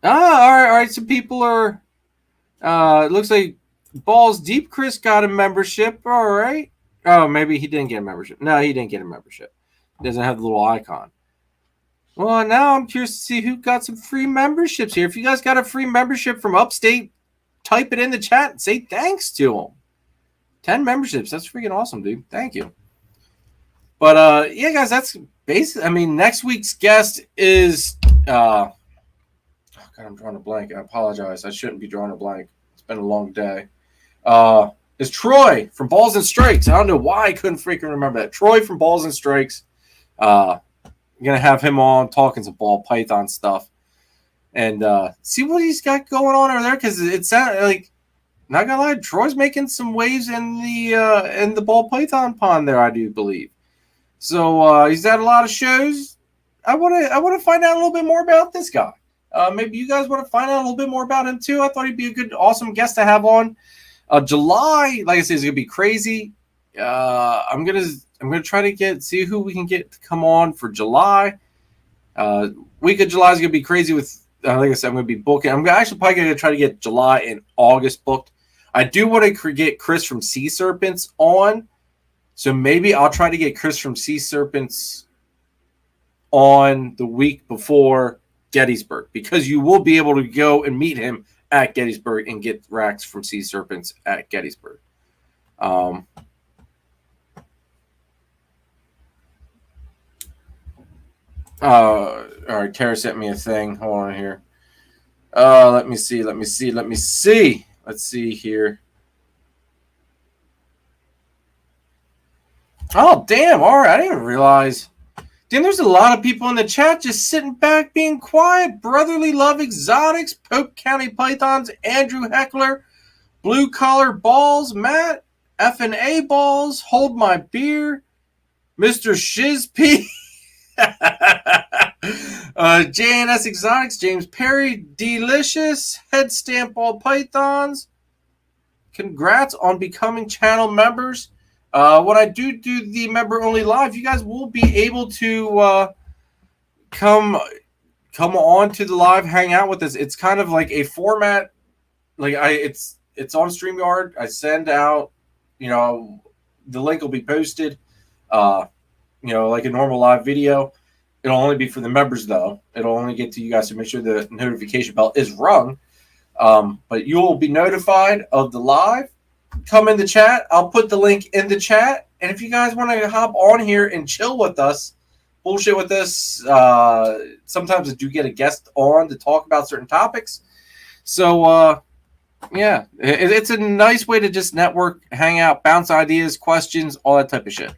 All right. Some people are. It looks like Balls Deep Chris got a membership. All right. Oh, maybe he didn't get a membership. No, he didn't get a membership. He doesn't have the little icon. Well, now I'm curious to see who got some free memberships here. If you guys got a free membership from Upstate, type it in the chat and say thanks to them. 10 memberships. That's freaking awesome, dude. Thank you. But yeah, guys, that's basically. Next week's guest is. Oh God, I'm drawing a blank. I apologize. I shouldn't be drawing a blank. It's been a long day. Is Troy from Balls and Strikes. I don't know why I couldn't freaking remember that. Troy from Balls and Strikes. I'm going to have him on talking some ball python stuff. And see what he's got going on over there. Because it sounds like, not going to lie, Troy's making some waves in the ball python pond there, I do believe. So he's had a lot of shows. I want to find out a little bit more about this guy. Maybe you guys want to find out a little bit more about him too. I thought he'd be a good, awesome guest to have on. July, like I said, is gonna be crazy. I'm gonna try to see who we can get to come on for July. Week of July is gonna be crazy with, like I said, I'm gonna be booking. I'm actually probably gonna try to get July and August booked. I do want to get Chris from Sea Serpents on, so maybe I'll try to get Chris from Sea Serpents on the week before Gettysburg, because you will be able to go and meet him at Gettysburg and get racks from Sea Serpents at Gettysburg. All right, Tara sent me a thing. Hold on here. Let me see. Let's see here. Oh, damn. All right. I didn't realize. Damn, there's a lot of people in the chat just sitting back being quiet. Brotherly Love Exotics, Polk County Pythons, Andrew Heckler, Blue Collar Balls, Matt, F&A Balls, Hold My Beer, Mr. Shizp, JNS Exotics, James Perry, Delicious, Head Stamp All Pythons. Congrats on becoming channel members. When I do the member only live, you guys will be able to come on to the live, hang out with us. It's kind of like a format, like it's on StreamYard. I send out, the link will be posted, like a normal live video. It'll only be for the members though. It'll only get to you guys to make sure the notification bell is rung. But you will be notified of the live. Come in the chat. I'll put the link in the chat. And if you guys want to hop on here and chill with us, bullshit with us, sometimes I do get a guest on to talk about certain topics. So, yeah, it's a nice way to just network, hang out, bounce ideas, questions, all that type of shit.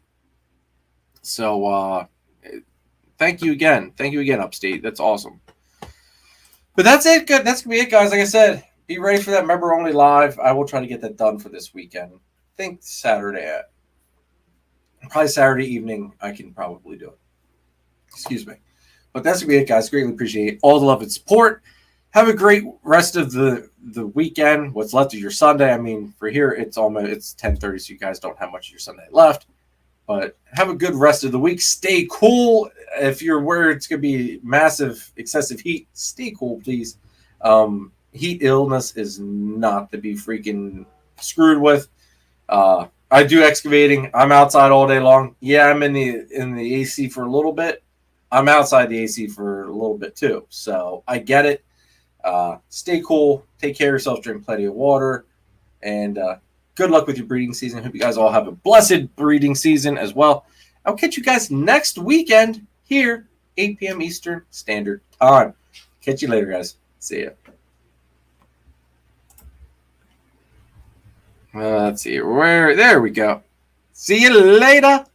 So, thank you again. Thank you again, Upstate. That's awesome. But that's it. Good. That's going to be it, guys. Like I said, be ready for that member only live. I will try to get that done for this weekend. I think Saturday, probably Saturday evening, I can probably do it. Excuse me. But that's going to be it, guys. Greatly appreciate all the love and support. Have a great rest of the weekend. What's left of your Sunday. I mean, for here, it's 10:30, so you guys don't have much of your Sunday left. But have a good rest of the week. Stay cool. If you're where it's going to be massive, excessive heat, stay cool, please. Heat illness is not to be freaking screwed with. I do excavating. I'm outside all day long. Yeah, I'm in the AC for a little bit. I'm outside the AC for a little bit too. So I get it. Stay cool. Take care of yourself. Drink plenty of water. And good luck with your breeding season. Hope you guys all have a blessed breeding season as well. I'll catch you guys next weekend here, 8 p.m. Eastern Standard Time. Catch you later, guys. See ya. Let's see. There we go. See you later.